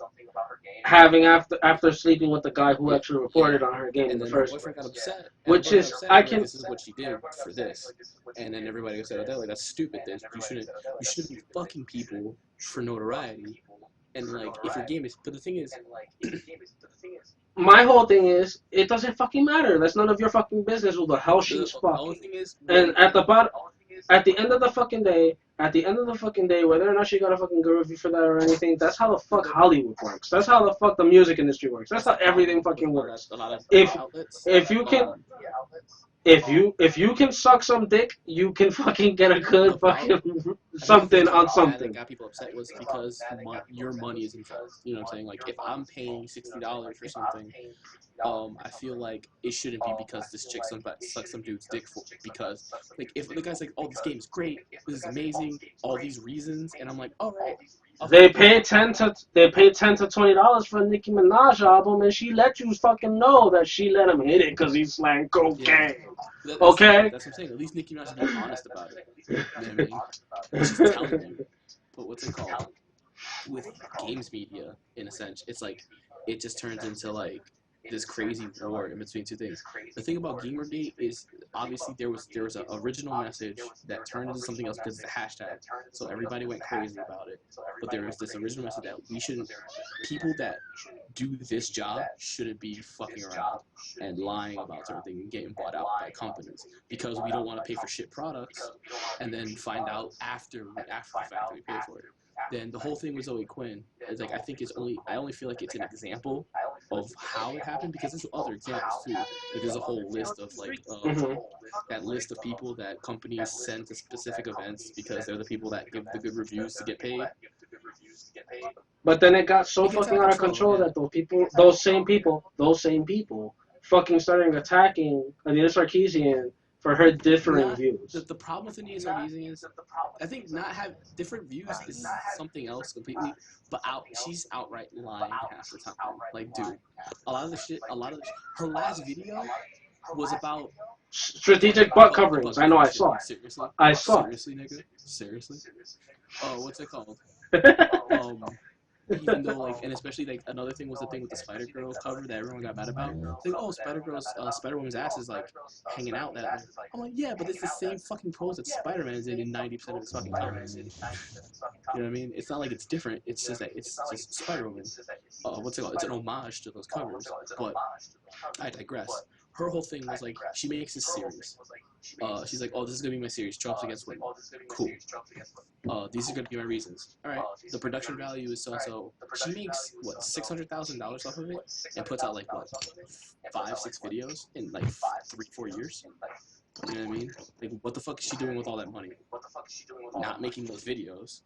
having after sleeping with the guy who actually reported on her game in the first place. Got upset. Which is I can. This is what she did for this, and then everybody said, "Oh, like that's stupid. You shouldn't be fucking people for notoriety." And like, if your game is, but the thing is, my whole thing is, it doesn't fucking matter. That's none of your fucking business who the hell she's fucking. And at the bottom, at the end of the fucking day, whether or not she got a fucking good review for that or anything, that's how the fuck Hollywood works. That's how the fuck the music industry works. That's how everything fucking works. If you can. If you can suck some dick, you can fucking get a good fucking something on something. That got people upset was because your money is involved. You know what I'm saying? Like if I'm paying $60 for something, I feel like it shouldn't be because this chick sucks some dude's dick for because like if the guy's like, oh, this game is great, this is amazing, all these reasons, and I'm like, all right. They paid $10 to $20 for a Nicki Minaj album, and she let you fucking know that she let him hit it because he slang cocaine. Yeah. Okay? That's what I'm saying. At least Nicki Minaj is being honest about it. You know what I mean? She's telling you. But what's it called? with games media, in a sense, it's like it just turns into like this crazy war in between two things. The thing about Gamergate is obviously there was an original message that turned into something else because it's a hashtag, so everybody went crazy about it. But there was this original message that we shouldn't, people that do this job shouldn't be fucking around and lying about certain things and getting bought out by companies because we don't want to pay for shit products and then find out after the fact that we pay for it. Then the whole thing with Zoe Quinn is like I only feel like it's an example of how it happened because there's other examples too. Like there's a whole list of Mhm. that list of people that companies send to specific events because they're the people that give the good reviews to get paid. But then it got so It gets fucking out of control yeah. that those same people, fucking starting attacking Anita Sarkeesian for her differing views. The problem with Anita Sarkeesian is I think not have different views is something else completely, but she's outright lying half the time. Like, dude, her last video was about talking Strategic butt about butt coverings. I know. coverings I shit. saw it. Seriously, I saw seriously, nigga, seriously. Oh, what's it called? it. Even though like, and especially like another thing was the thing with the Spider Girl cover that everyone got mad about. Like, oh, Spider Woman's ass is like hanging out that way. I'm like, yeah, but it's the same fucking pose that Spider Man is in 90% of his fucking covers. You know what I mean? It's not like it's different. It's just that it's just Spider Woman. What's it called? It's an homage to those covers. But I digress. Her whole thing was like she makes this series. She's like, oh, this is gonna be my series, Trumps against women. Cool. These are gonna be my reasons. All right. The production value is so. She makes what $600,000 off of it, and puts out like what 5-6 videos in like 3-4 years. You know what I mean? Like, what the fuck is she doing with all that money? Not making those videos.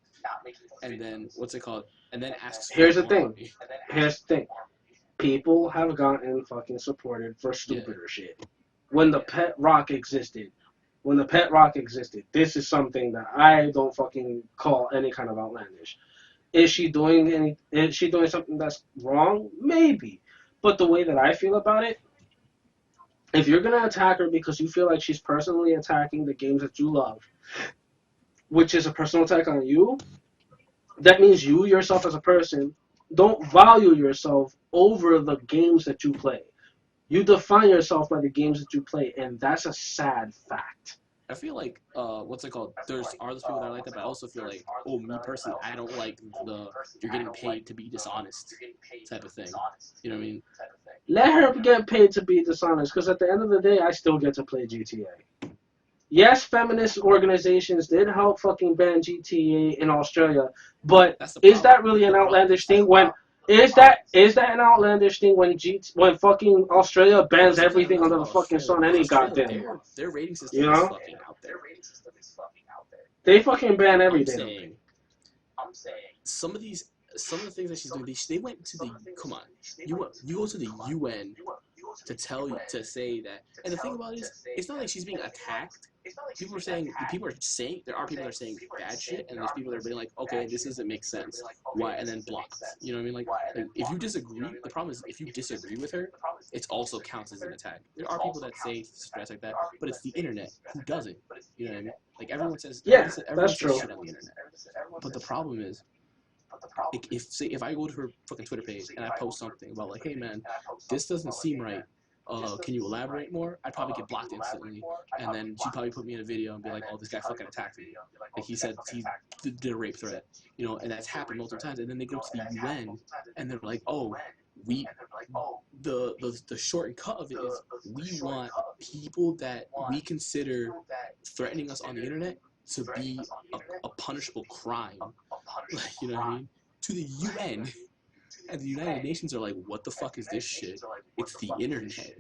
And then what's it called? And then asks for Here's the more thing. money. Here's the thing. People have gotten fucking supported for stupider shit. When the Pet Rock existed, this is something that I don't fucking call any kind of outlandish. Is she doing something that's wrong? Maybe. But the way that I feel about it, if you're gonna attack her because you feel like she's personally attacking the games that you love, which is a personal attack on you, that means you yourself as a person don't value yourself over the games that you play. You define yourself by the games that you play, and that's a sad fact. I feel like what's it called? Are those people that are like that, but I also feel like, oh, me personally, I don't like the you're getting paid to be dishonest type of thing. You know what I mean? Let her get paid to be dishonest, because at the end of the day, I still get to play GTA. Yes, feminist organizations did help fucking ban GTA in Australia, but is that really an outlandish thing? When is that an outlandish thing when fucking Australia bans everything under the fucking sun any goddamn month? Their rating system is fucking out there. They fucking ban everything. I'm saying some of the things that she's doing, they went to the come on, you go to the UN to say that, and the thing about it is, it's not like she's being attacked. People are saying there are people that are saying bad shit, and there's people that are being like, okay, this doesn't make sense. Why? And then blocked. You know what I mean? Like if you disagree, the problem is if you disagree with her, it also counts as an attack. There are people that say stress like that, but it's the internet who doesn't. You know what I mean? Like everyone says, everyone says shit on the internet. But the problem is, if I go to her fucking Twitter page and I post something about like, hey man, this doesn't seem right. Can you elaborate more? I'd probably get blocked instantly, and then she'd probably put me in a video and be like, "Oh, this guy fucking attacked me. Like he said he did a rape threat, you know." And that's happened multiple times. And then they go to the UN, and they're like, "Oh, the short and cut of it is we want people that we consider threatening us on the internet to be a punishable crime." Like, you know what I mean? To the UN. And the United Nations are like, what the fuck is this shit? It's the internet.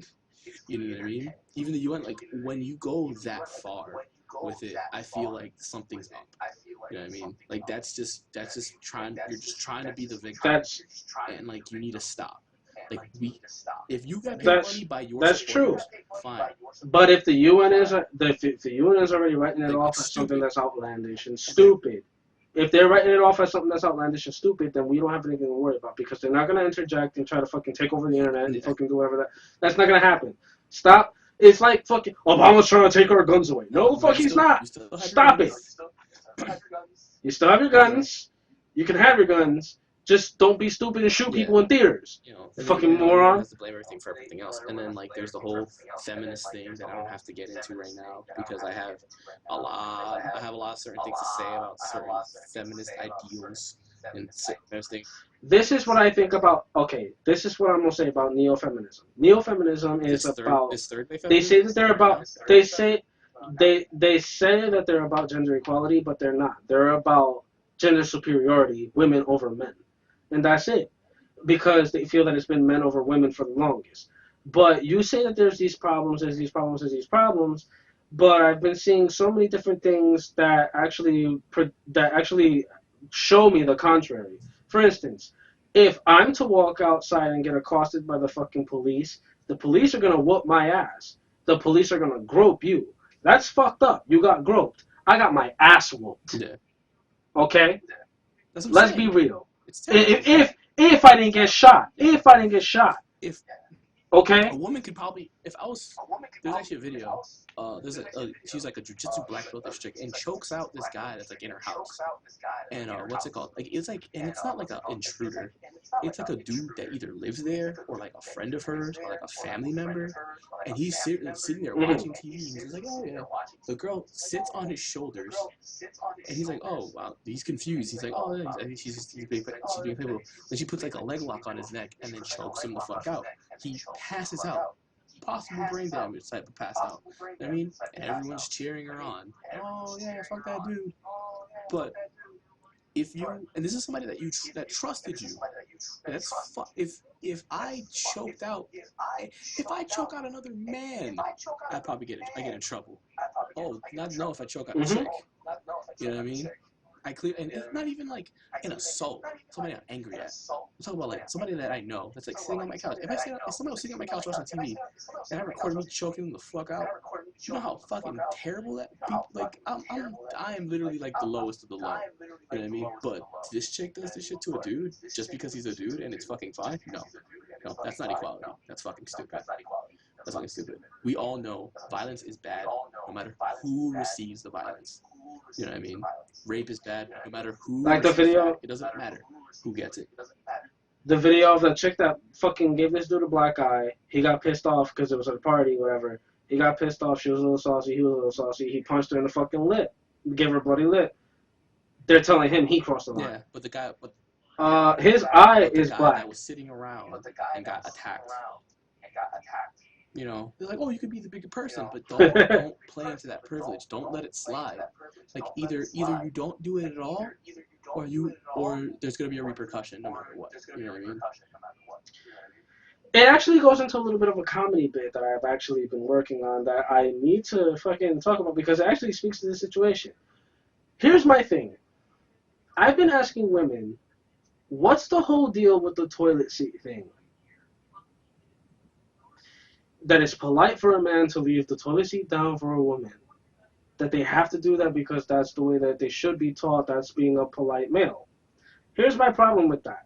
You know what I mean? Even the UN, like, when you go that far with it, I feel like something's up. You know what I mean? Like, you're just trying to be the victim. And, like, you need to stop. Like, if you got paid money by your supporters, fine. But if the UN is already writing it off as something that's outlandish and stupid, if they're writing it off as something that's outlandish and stupid, then we don't have anything to worry about, because they're not going to interject and try to fucking take over the internet and fucking do whatever that's not going to happen. Stop. It's like fucking Obama's trying to take our guns away. No, the fuck he's not. Stop it. You still have your guns. You can have your guns, just don't be stupid and shoot Yeah. people in theaters. You know, Fucking everyone moron. has to blame everything for everything else. And then like there's the whole feminist thing that I don't have to get into right now because I have a lot of certain things to say about certain feminist ideals and feminist things. This is what I think about. Okay, this is what I'm gonna say about neo-feminism. Neo-feminism is This about. third wave They say feminism. that they're about. They say that they're about gender equality, but they're not. They're about gender superiority, women over men, and that's it. Because they feel that it's been men over women for the longest. But you say that there's these problems, but I've been seeing so many different things that actually show me the contrary. For instance, if I'm to walk outside and get accosted by the fucking police, the police are gonna whoop my ass. The police are gonna grope you. That's fucked up. You got groped. I got my ass whooped. Yeah. Okay? That's what I'm Let's saying. be real. It's terrible. If I didn't get shot. If I didn't get shot. If Okay? a woman could probably, if I was, there's actually a video. She's like a jujitsu black belt this chick and chokes out this guy that's like in her house. And what's it called? Like it's like, and it's not like an intruder. It's like a dude that either lives there or like a friend of hers or like a family member. And he's sitting there watching TV. And he's like, oh yeah. The girl sits on his shoulders, and he's like, oh wow. He's confused. He's like, oh yeah. I think she's being playful. Then she puts like a leg lock on his neck and then chokes him the fuck out. He passes out. Possible brain damage type of pass out. I mean, and everyone's cheering her on. Oh yeah, fuck that dude. But if you, and this is somebody that trusted you, that's if I choked out, if I choke out another man, I get in trouble. Oh, no, if I choke out a chick, you know what I mean? And it's not even like an assault, somebody I'm angry at. I'm talking about like somebody that I know that's like sitting on my couch. If somebody was sitting on my couch watching TV and I recorded me choking them the fuck out, you know how fucking terrible that people like. I am literally like the lowest of the low. You know what I mean? But this chick does this shit to a dude just because he's a dude and it's fucking fine. No, that's not equality. That's fucking stupid. That's fucking stupid. We all know violence is bad, no matter who receives the violence. You know what I mean? Rape is bad, no matter who. Like the video. It doesn't matter who gets it. The video of the chick that fucking gave this dude a black eye. He got pissed off because it was at a party, whatever. He got pissed off. She was a little saucy. He was a little saucy. He punched her in the fucking lip. Gave her a bloody lip. They're telling him he crossed the line. Yeah, but the guy. His eye is black. That was sitting around and got attacked. You know, they're like, oh, you could be the bigger person, but don't play into that privilege. Don't let it slide. Like either you don't do it at all, or there's gonna be a repercussion no matter what. You know what I mean? It actually goes into a little bit of a comedy bit that I've actually been working on that I need to fucking talk about because it actually speaks to the situation. Here's my thing. I've been asking women, what's the whole deal with the toilet seat thing? That it's polite for a man to leave the toilet seat down for a woman. That they have to do that because that's the way that they should be taught. That's being a polite male. Here's my problem with that.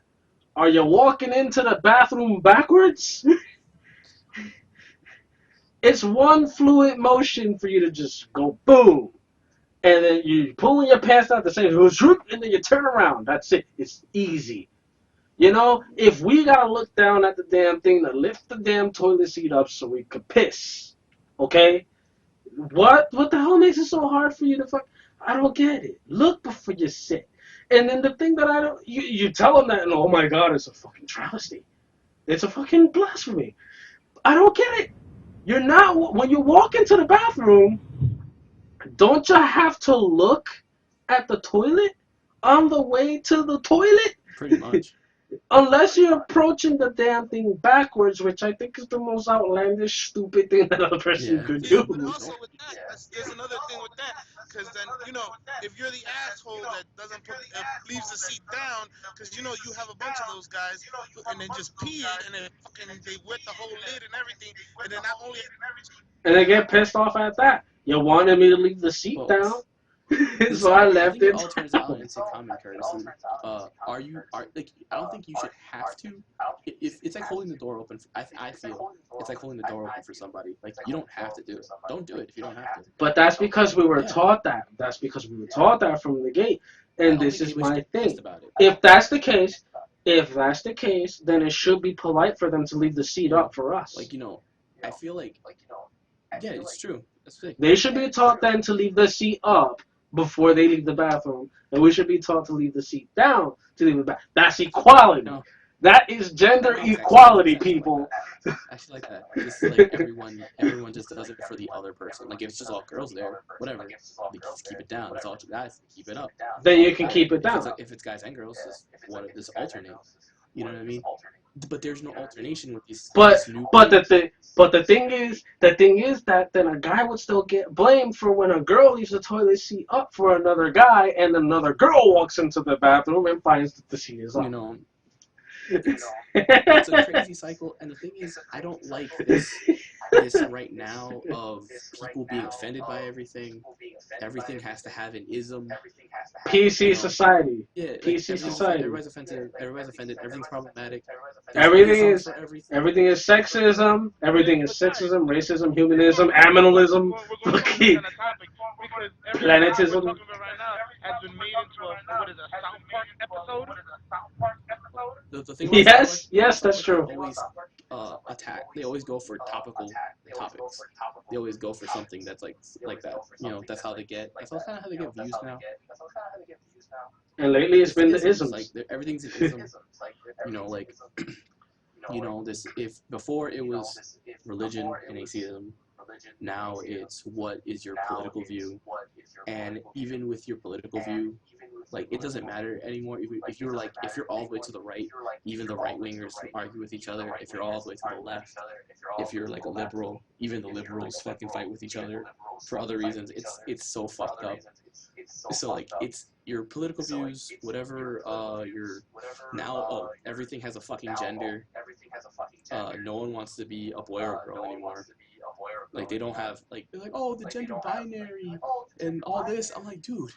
Are you walking into the bathroom backwards? It's one fluid motion for you to just go boom. And then you pulling your pants out the same, and then you turn around. That's it. It's easy. You know, if we gotta look down at the damn thing to lift the damn toilet seat up so we could piss, okay? What the hell makes it so hard for you to fuck? I don't get it. Look before you sit. And then the thing that I don't, you tell them that, and oh my god, it's a fucking travesty. It's a fucking blasphemy. I don't get it. You're not, when you walk into the bathroom, don't you have to look at the toilet on the way to the toilet? Pretty much. Unless you're approaching the damn thing backwards, which I think is the most outlandish, stupid thing that a person could do. But also with that, there's another thing with that, because then, you know, if you're the asshole that doesn't leaves the seat down, because, you know, you have a bunch of those guys, and they just pee, and they wet the whole lid and everything, and then not only... And they get pissed off at that. You wanted me to leave the seat down? So I left it. It all turns out into common courtesy. I don't think you should have to. If it's like holding the door open. I feel it's like holding the door open for somebody. Like you don't have to do it. Don't do it if you don't have to. But that's because we were taught that. That's because we were taught that from the gate. I And don't this think is anybody should my be pissed thing. about it. If that's the case, if that's the case, then it should be polite for them to leave the seat You know, up for us. like I feel like yeah, it's true. That's the thing. They should be taught then to leave the seat up before they leave the bathroom, and we should be taught to leave the seat down to leave the bath. That's equality. No, That is gender it's equality, actually like people. that. Actually like that. Just like everyone just does it for the other person. Like if it's just all girls there, whatever. They just keep it down. If it's all guys, keep it up. Then you can But keep it down. if it's guys and girls, just alternate. You know what I mean? But there's no alternation with But this new but thing. the thing is that then a guy would still get blamed for when a girl leaves the toilet seat up for another guy, and another girl walks into the bathroom and finds that the seat is up. You know, it's a crazy cycle. And the thing is, I don't like this right now of people being offended by everything. Everything has to have an ism. PC society. Yeah, like PC society. everybody's offended. Everybody's offended. Everything's problematic. There's Everything isms is for everything. everything is sexism. Everything is sexism, racism, humanism, aminalism, fucking planetism. Has been made into what is a South Park episode. The thing about South Yes, Park, that's true. they always attack. They always go for topics. They always go for something that's like that. That's how they get. That's kind of how they get views now. And lately it's been the isms. isms. Like everything's an ism. Like this. If before it was religion and atheism, now it's what is your political view, and even with your political view, like it doesn't matter anymore. If you're all the way to the right, even the right wingers argue with each other. If you're all the way to the left, if you're like a liberal, even the liberals fucking fight with each other for other reasons. It's so fucked up. So like it's your political views, whatever. Your now everything has a fucking gender. No one wants to be a boy or a girl anymore. Like they don't have they're like, oh, the gender binary and all this. I'm like, dude,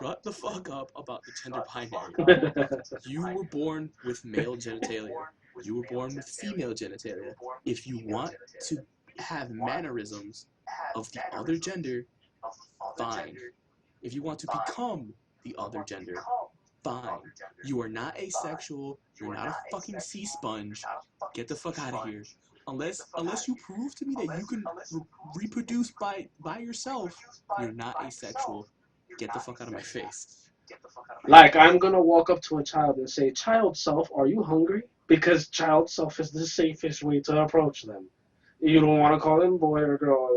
shut the fuck up about the gender binary. You were born with male genitalia. You were born with female genitalia. If you want to have mannerisms of the other gender, fine. If you want to become the other gender, fine. You are not asexual. You're not a fucking sea sponge. Get the fuck out of here. Unless you prove to me that you can reproduce by yourself, you're not asexual. Get the fuck out of my face. Like I'm gonna walk up to a child and say, "Child self, are you hungry?" Because child self is the safest way to approach them. You don't want to call them boy or girl.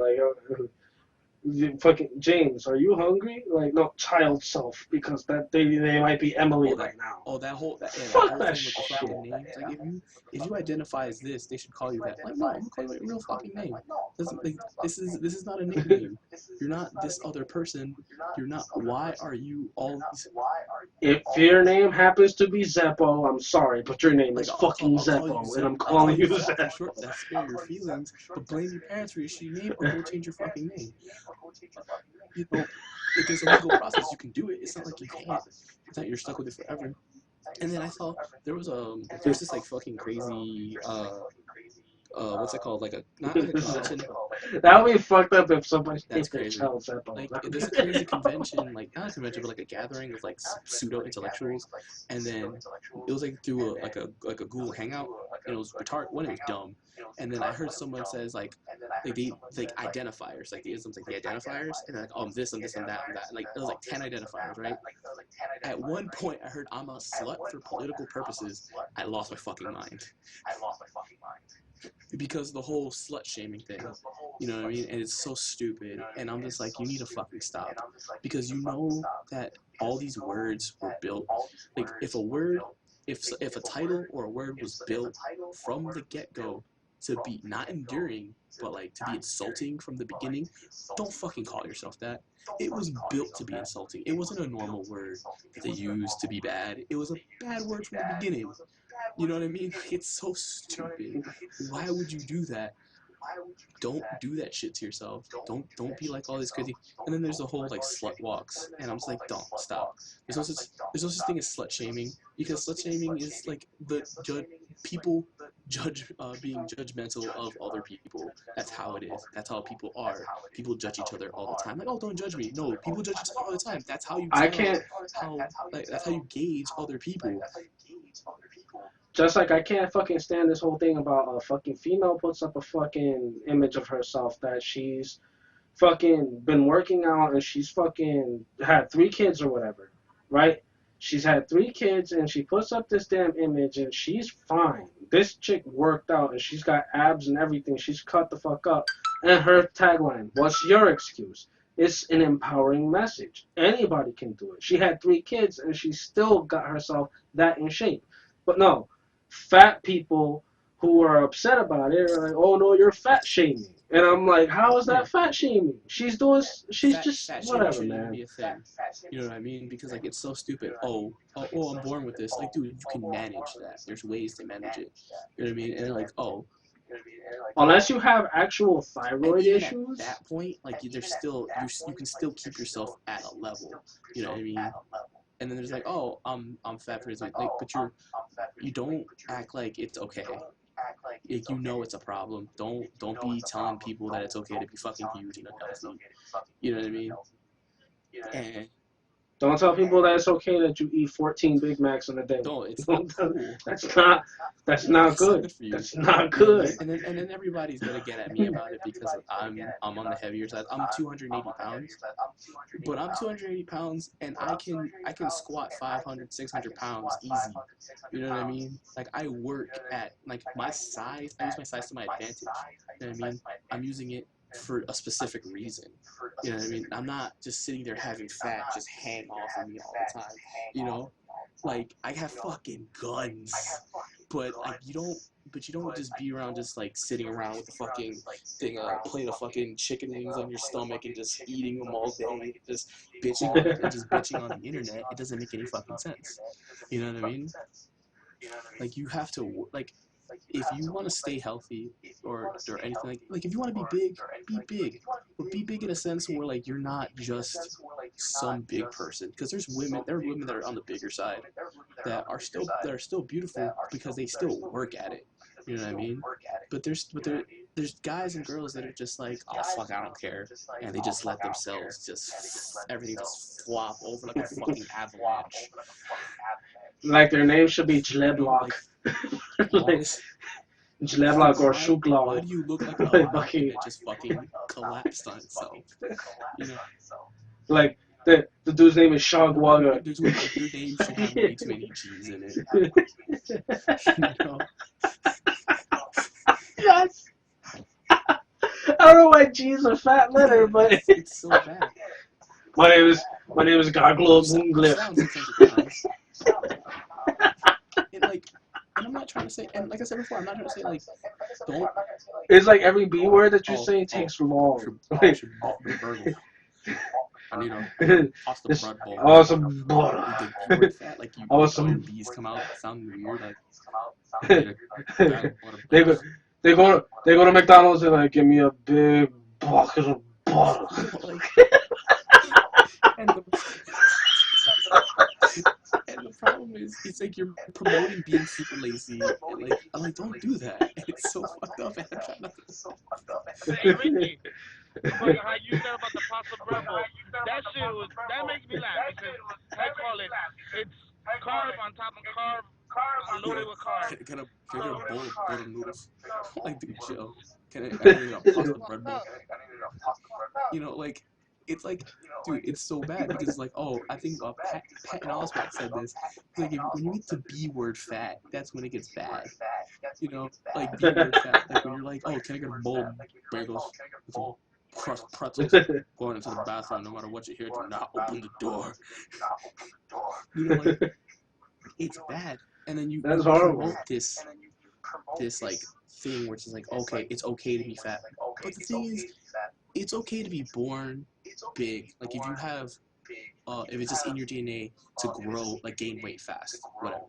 Fucking James, are you hungry? Like no, child self, because that they might be Emily right now. That whole Fuck thing that with the shit. fucking names. Like if you identify as this, they should call you that. Like no, I'm gonna call you your real fucking name. This is not a nickname. You're not this other person. You're not. Why are you all these? If your name happens to be Zeppo, I'm sorry, but your name is I'll fucking call you Zeppo, and I'm I'll call calling you Zep for Zeppo. short. That spare your feelings, but blame your parents for your shitty name or go change your fucking name. There's a legal process. You can do it. It's not like you can't. It's not you're stuck with it forever. And then I saw there's this fucking crazy what's it called, not like a convention. That would be fucked up if somebody That's hit their crazy. child Zeppo. Like there's a crazy convention, not a convention, but like a gathering of like pseudo intellectuals, and then it was like through a Google Hangout, and it was retarded. One, it was dumb, and then I heard someone says they identifiers, like the isms, like the identifiers, and they're like, oh, I'm this, I'm this, I'm that, I'm that. And, it was like 10 identifiers, right? At one point, I heard I'm a slut for political purposes. I lost my fucking mind. Because the whole slut shaming thing, you know what I mean? And it's so stupid. And I'm just like, you need to fucking stop. Because you know that all these words were built. Like, if a title or a word was built from the get-go to be not enduring, but to be insulting from the beginning, don't fucking call yourself that. It was built to be insulting. It wasn't a normal word that they used to be bad. It was a bad word from the beginning. You know what I mean? It's so stupid. Why would you do that? Don't do that shit to yourself. Don't be like all this crazy. And then there's the whole slut walks, and I'm just like, don't stop. There's no such thing as slut shaming, because slut shaming is the people being judgmental of other people. That's how it is. That's how people are. People judge each other all the time. Like, oh, don't judge me. No, people judge each other all the time. That's how you I tell can't. how like that's how you gauge other people. Just like I can't fucking stand this whole thing about a fucking female puts up a fucking image of herself that she's fucking been working out and she's fucking had 3 kids or whatever, right? She's had 3 kids and she puts up this damn image and she's fine. This chick worked out and she's got abs and everything. She's cut the fuck up. And her tagline, what's your excuse? It's an empowering message. Anybody can do it. She had 3 kids and she still got herself that in shape. But no, fat people who are upset about it are like, oh no, you're fat shaming. And I'm like, how is that fat shaming? She's just Fat shaming whatever, shouldn't even man. be a thing. You know what I mean? Because like it's so stupid. Oh, I'm born with this. Like, dude, you can manage that. There's ways to manage it. You know what I mean? And they're like, oh, Unless you have actual and thyroid even at issues. that point, like there's still you can still keep yourself at a level. You know what I mean? And then there's like, oh, I'm fat for this, like, but you don't act like it's okay. Like, you know it's a problem. Don't be telling people that it's okay to be fucking huge and unhealthy. You know what I mean? And Don't tell people that it's okay that you eat 14 Big Macs in a day. no, it's not cool. That's not. That's not It's not good. good for you. That's not You know what I good. mean? And then everybody's gonna get at me about it because I'm on the heavier side. I'm 280 pounds, but I'm 280 pounds and I can squat 500, 600 pounds easy. You know what I mean? Like, I work at like my size. I use my size to my advantage. You know what I mean? I'm using it for a specific reason. You know what I mean? I'm not just sitting there having fat just hang off of me all the time. You know? Like, I have fucking guns. But like you don't just be around just like sitting around with a fucking thing, a plate of fucking chicken wings on your stomach and just eating them all day, just bitching on the internet. It doesn't make any fucking sense. You know what I mean? Like, you have to like if you want to stay healthy or anything, like if you want to be big, but be big in a sense where like you're not just some big person. Because there are women that are on the bigger side that are still beautiful because they still work at it. You know what I mean? There's guys and girls that are just like, oh fuck, I don't care, and they just let themselves just everything just flop over like a fucking avalanche. Like their name should be You know, Jleblock. like Like honest, Jleblock or why Shuglog. do you look like a Like mountain fucking, that just fucking collapsed on itself? You know, like the dude's name is Shogwaga. like your name should have way too many G's in it. You know, Yes. I don't know why G's a fat letter, but it's so bad. my name is Gaglo You Boonglyph. sound 600 pounds. And I'm not trying to say, and like I said before, I'm not trying to say like don't. It's like every B word that you Oh, say takes long. should burgle. I need a pasta This bread bowl. awesome butter. Like the B word fat, like you Awesome. your B's come out sounding weird. Like need a bag of butter. they go they go to McDonald's and like give me a big bucket of butter. Like, and the problem is, it's like you're promoting being super lazy, and like I'm like, don't do that. And it's so fucked up. And I'm trying not to. Hey, Ricky, about how you said about the pasta bread bowl. That makes me laugh because I call it's carb on top of carb, loaded with carb. Can I get a bowl of noodles? Like, dude, chill. Can I get a pasta bread bowl? You know, like, it's like, dude, it's so bad because it's like, oh, I think Pat and Oswald said this. It's like, when you get to B word fat, that's when it gets bad. You know, like B word fat, like when you're like, oh, can I get a bowl of bagels with some crust pretzels going into the bathroom, no matter what you hear, do not open the door. You know, like, it's bad. And then you promote this like thing where it's just like, okay, it's okay to be fat. But the thing is, it's okay to be born big. Like, if you have if it's just in your DNA to grow, like gain weight fast, whatever,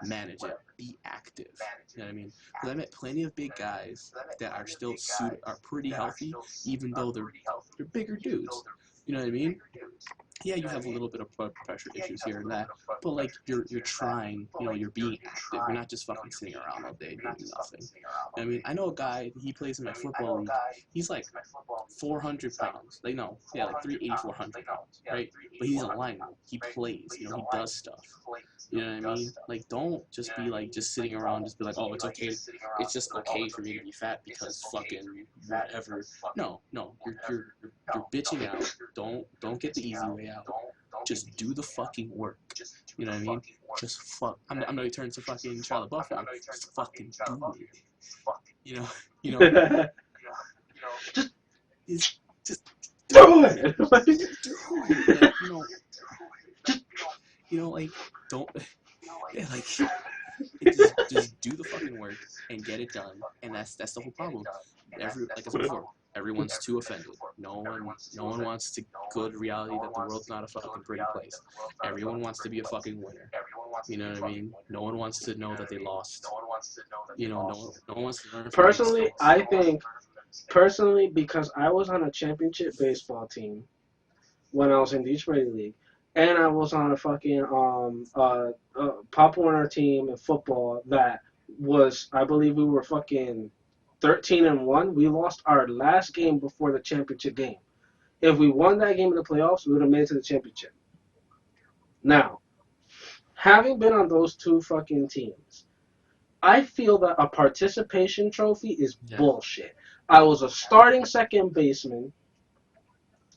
manage it, be active. You know what I mean? Because I met plenty of big guys that are still are pretty healthy, even though they're bigger dudes. You know what I mean? yeah, you have a little bit of blood pressure issues here and that, but like you're trying, you're being active. You're not just fucking sitting around all day doing nothing. I mean, I know a guy. He plays in my football league. He's like 400 pounds. Like no, yeah, like 380, 400 pounds, right? But he's a lineman. He plays. He does stuff. You know what I mean? Like, don't just be like just sitting around, just be like, oh, it's okay. It's just okay for me to be fat because fucking whatever. No, you're bitching out. Don't get the easy way out. Just do the fucking work. You know what I mean? Just fuck. I'm not gonna turn to fucking Charlotte Buffalo. Just fucking do it. You know. You know. Just Do it. Like don't. Yeah, like just do the fucking work and get it done, and that's the whole problem. Like I said before, everyone's too offended. No one wants to go to reality that the world's not a fucking pretty place. Everyone wants to be a fucking winner. You know what I mean? No one wants to know that they lost. No one wants to learn from their Personally, mistakes. I think because I was on a championship baseball team when I was in the Israeli League, and I was on a fucking Pop Warner team in football that was, I believe we were fucking 13-1. We lost our last game before the championship game. If we won that game in the playoffs, we would have made it to the championship. Now, having been on those two fucking teams, I feel that a participation trophy is bullshit. I was a starting second baseman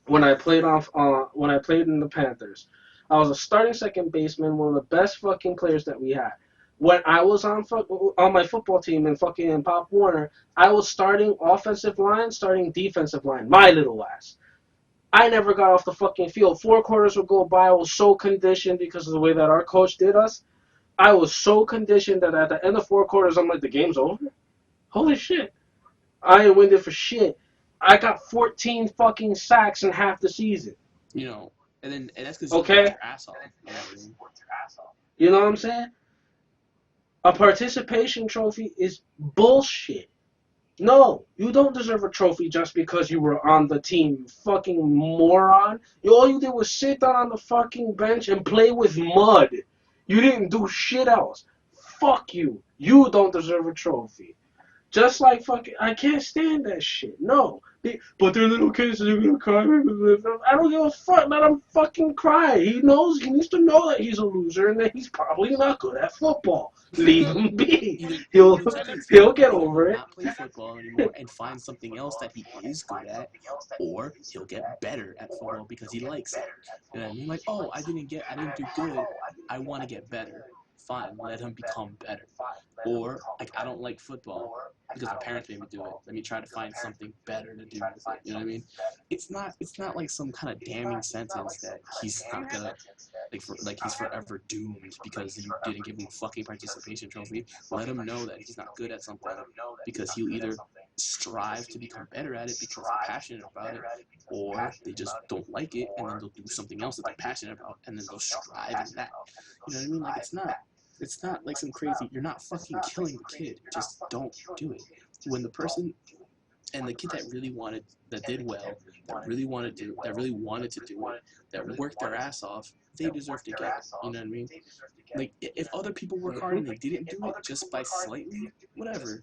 when I played in the Panthers. I was a starting second baseman, one of the best fucking players that we had. When I was on my football team in fucking Pop Warner, I was starting offensive line, starting defensive line. My little ass. I never got off the fucking field. 4 quarters would go by. I was so conditioned because of the way that our coach did us. I was so conditioned that at the end of 4 quarters, I'm like, the game's over? Holy shit. I ain't winded for shit. I got 14 fucking sacks in half the season. And that's because you worked your ass off. You know what I'm saying? A participation trophy is bullshit. No, you don't deserve a trophy just because you were on the team, you fucking moron. All you did was sit down on the fucking bench and play with mud. You didn't do shit else. Fuck you. You don't deserve a trophy. Just like fucking, I can't stand that shit. No. But they're little kids, they're gonna cry. I don't give a fuck. Let them fucking cry. He needs to know that he's a loser and that he's probably not good at football. Leave him be. He'll get over it. Not play football anymore and find something else that he is good at, or he'll get better at football because he likes it. You know what I mean? Like, oh, I didn't do good. I want to get better. Fine, let him become better. Or like, I don't like football because my parents made me do it. Let me try to find something better to do with it. You know what I mean? It's not like some kind of damning sentence that he's not gonna he's forever doomed because you didn't give him a fucking participation trophy. Let him know that he's not good at something because he'll either strive to become better at it because they're passionate about it, or they just don't like it and then they'll do something else that they're passionate about and then they'll strive in that. You know what I mean? Like, it's not like some crazy, you're not fucking killing the kid. Just don't do it. When the person and the kid that did well, that really wanted to do it, that worked their ass off, they deserve to get it. You know what I mean? Like, if other people work hard and they didn't do it just by slightly, whatever,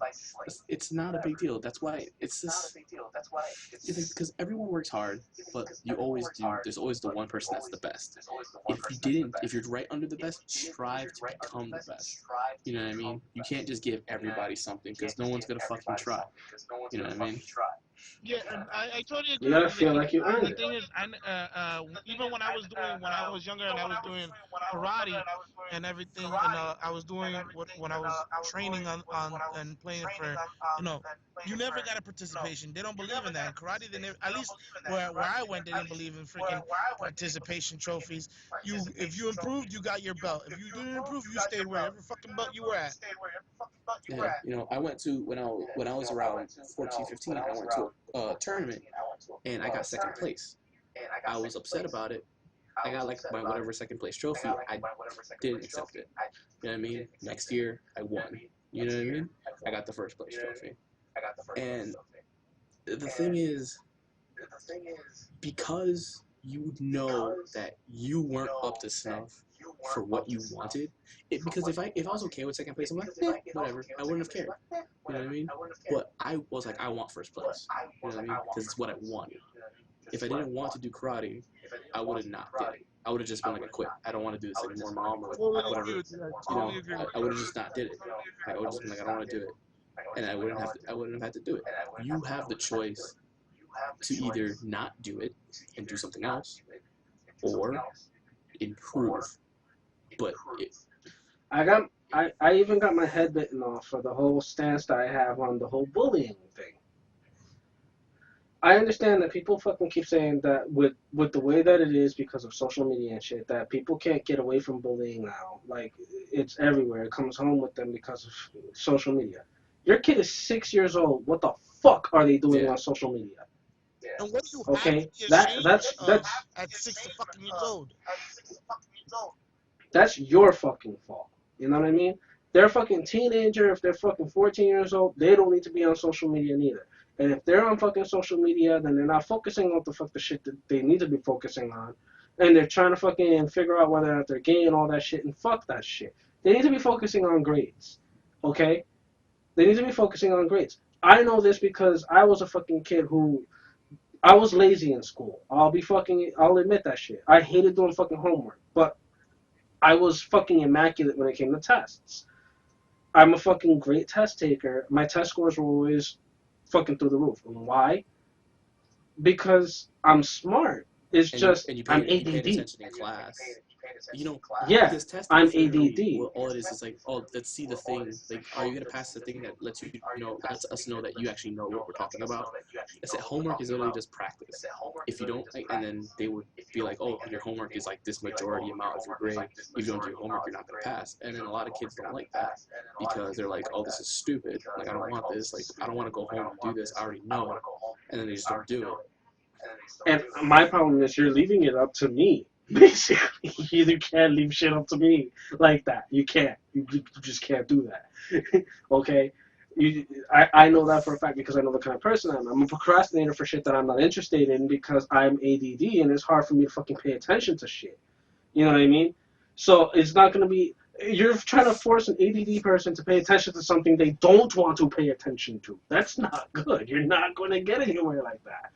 it's not a big deal. That's why it's just, because everyone works hard, but there's always the one person that's the best. If you're right under the best, strive to become the best. You know what I mean? You can't just give everybody something because no one's gonna fucking try. You know what I mean? Yeah, and I totally agree You gotta with you. feel like you earned The it. thing is, even when I was younger and I was doing karate and everything, and I was doing when I was training on and playing for, you know, you never got a participation. They don't believe in that. In karate, they never, at least where I went, they didn't believe in freaking participation trophies. If you improved, you got your belt. If you didn't improve, you stayed wherever fucking belt you were at. Yeah, I went to when I was around 14, 15, I went to a tournament and I got second place. I was upset about it. I got like my whatever second place trophy. I didn't accept it. You know what I mean? Next year I won. You know what I mean? I got the first place trophy. And the thing is, because you know that you weren't up to snuff for what you wanted. Because if I was okay with second place, I'm like, whatever. I wouldn't have cared. You know what I mean? But I was like, I want first place. You know what I mean? Because it's what I wanted. If I didn't want to do karate, I would have not did it. I would have just been like, I quit. I don't want to do this anymore, mom, or Totally whatever. agree with you. I You totally know, agree with I would have just not did it. Like, I would have just been like, I don't want to do it, and I wouldn't have had to do it. You have the choice to either not do it and do something else, or improve. But I even got my head bitten off for the whole stance that I have on the whole bullying thing. I understand that people fucking keep saying that with the way that it is because of social media and shit, that people can't get away from bullying now. Like, it's everywhere. It comes home with them because of social media. Your kid is 6 years old. What the fuck are they doing on social media? And what do you have to Okay, be ashamed of that's at 60 fucking years old? that's your fucking fault. You know what I mean? They're a fucking teenager. If they're fucking 14 years old, they don't need to be on social media neither. And if they're on fucking social media, then they're not focusing on what the fuck the shit that they need to be focusing on. And they're trying to fucking figure out whether or not they're gay and all that shit. And fuck that shit. They need to be focusing on grades. Okay? They need to be focusing on grades. I know this because I was a fucking kid who I was lazy in school. I'll admit that shit. I hated doing fucking homework. But I was fucking immaculate when it came to tests. I'm a fucking great test taker. My test scores were always fucking through the roof. And why? Because I'm smart. It's just I'm you paid ADD. attention in class. You know, Yeah, because testing I'm is literally ADD. all it is like, oh, let's see the thing. Like, are you gonna pass the thing that lets lets us know that you actually know what we're talking about? It's that homework is literally just practice. If you don't, like, and then they would be like, oh, your homework is like this majority amount of your grade. If you don't do your homework, you're not gonna pass. And then a lot of kids don't like that because they're like, oh, this is stupid. Like, I don't want this. Like, I don't want to go home and do this. I already know. And then they just don't do it. And my problem is you're leaving it up to me. Basically, you can't leave shit up to me like that. You can't. You just can't do that. Okay? I know that for a fact because I know the kind of person I am. I'm a procrastinator for shit that I'm not interested in because I'm ADD and it's hard for me to fucking pay attention to shit. You know what I mean? So it's not going to be. You're trying to force an ADD person to pay attention to something they don't want to pay attention to. That's not good. You're not going to get anywhere like that.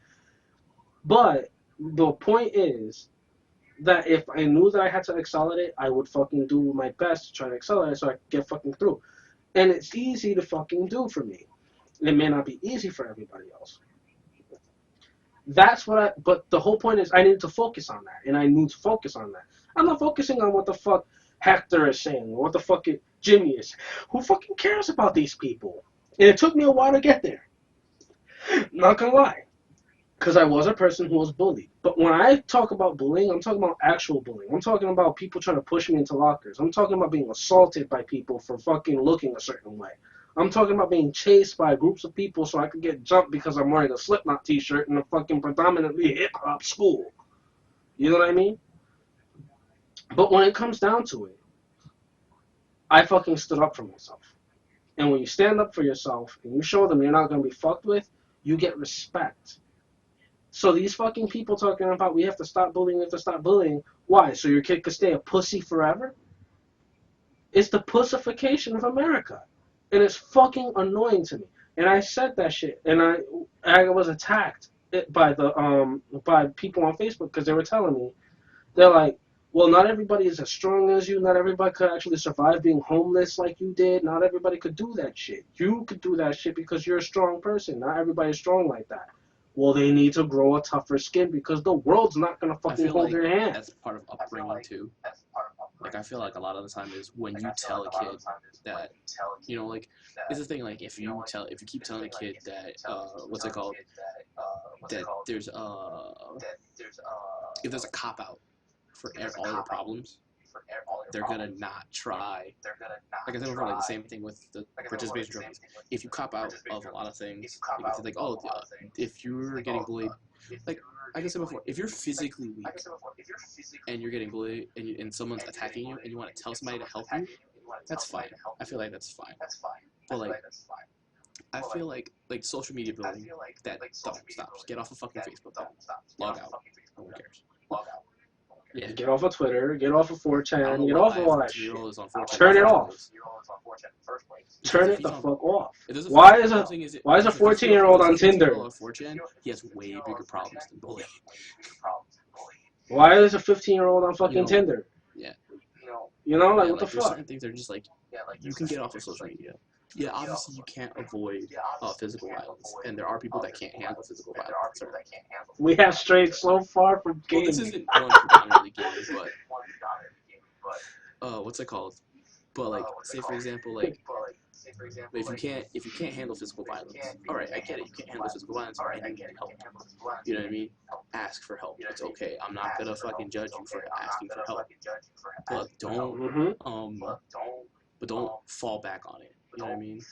But the point is that if I knew that I had to excel at it, I would fucking do my best to try to excel at it so I could get fucking through. And it's easy to fucking do for me. It may not be easy for everybody else. But the whole point is I need to focus on that, and I need to focus on that. I'm not focusing on what the fuck Hector is saying, or what the fuck Jimmy is. Who fucking cares about these people? And it took me a while to get there. Not gonna lie. Because I was a person who was bullied. But when I talk about bullying, I'm talking about actual bullying. I'm talking about people trying to push me into lockers. I'm talking about being assaulted by people for fucking looking a certain way. I'm talking about being chased by groups of people so I could get jumped because I'm wearing a Slipknot t-shirt in a fucking predominantly hip-hop school. You know what I mean? But when it comes down to it, I fucking stood up for myself. And when you stand up for yourself and you show them you're not going to be fucked with, you get respect. So these fucking people talking about we have to stop bullying, Why? So your kid could stay a pussy forever? It's the pussification of America. And it's fucking annoying to me. And I said that shit, and I was attacked by people on Facebook because they were telling me, they're like, well, not everybody is as strong as you. Not everybody could actually survive being homeless like you did. Not everybody could do that shit. You could do that shit because you're a strong person. Not everybody's strong like that. Well, they need to grow a tougher skin because the world's not going to fucking hold their hand. That's part of upbringing, too. Like, I feel like a lot of the time is when you tell a kid that, like, it's the thing, like, if you keep telling a kid that, what's it called, that if there's a cop-out for all your problems, they're gonna not try. Like I said before, like the same thing with the participation trophies. If you cop out of a lot of things, like if it's like, oh, if you're getting bullied, like I said before, if you're physically weak and you're getting bullied and someone's attacking you and you want to tell somebody to help you, that's fine. I feel like that's fine. But like, I feel like social media bullying, that don't stop. Just get off of fucking Facebook. Log out. No one cares. Yeah. Get off of Twitter, get off of I don't 4chan, know get why off of all that 15 shit. year old is on 4chan. Turn it off. Because Turn if it he's the on, fuck off. it doesn't. Why is the a whole thing is why is a because if he's 14-year-old on because he's Tinder? on 4chan, he has way bigger problems than bullying. Why is a 15-year-old on fucking You know, Tinder? yeah. You know, like Yeah, what like the there's fuck? certain things that are just like you can get off of social media. Yeah, obviously you can't avoid physical violence, and there are people that can't handle physical violence. Or, We have strayed so far from well, this gaming. isn't one predominantly gaming, but what's it called? But like, say for example, like if you can't handle physical violence, all right, I get it. You can't handle physical violence, and you need help. You know what I mean? Ask for help. It's okay. I'm not gonna fucking judge you for asking for help, but don't fall back on it. You know what I mean?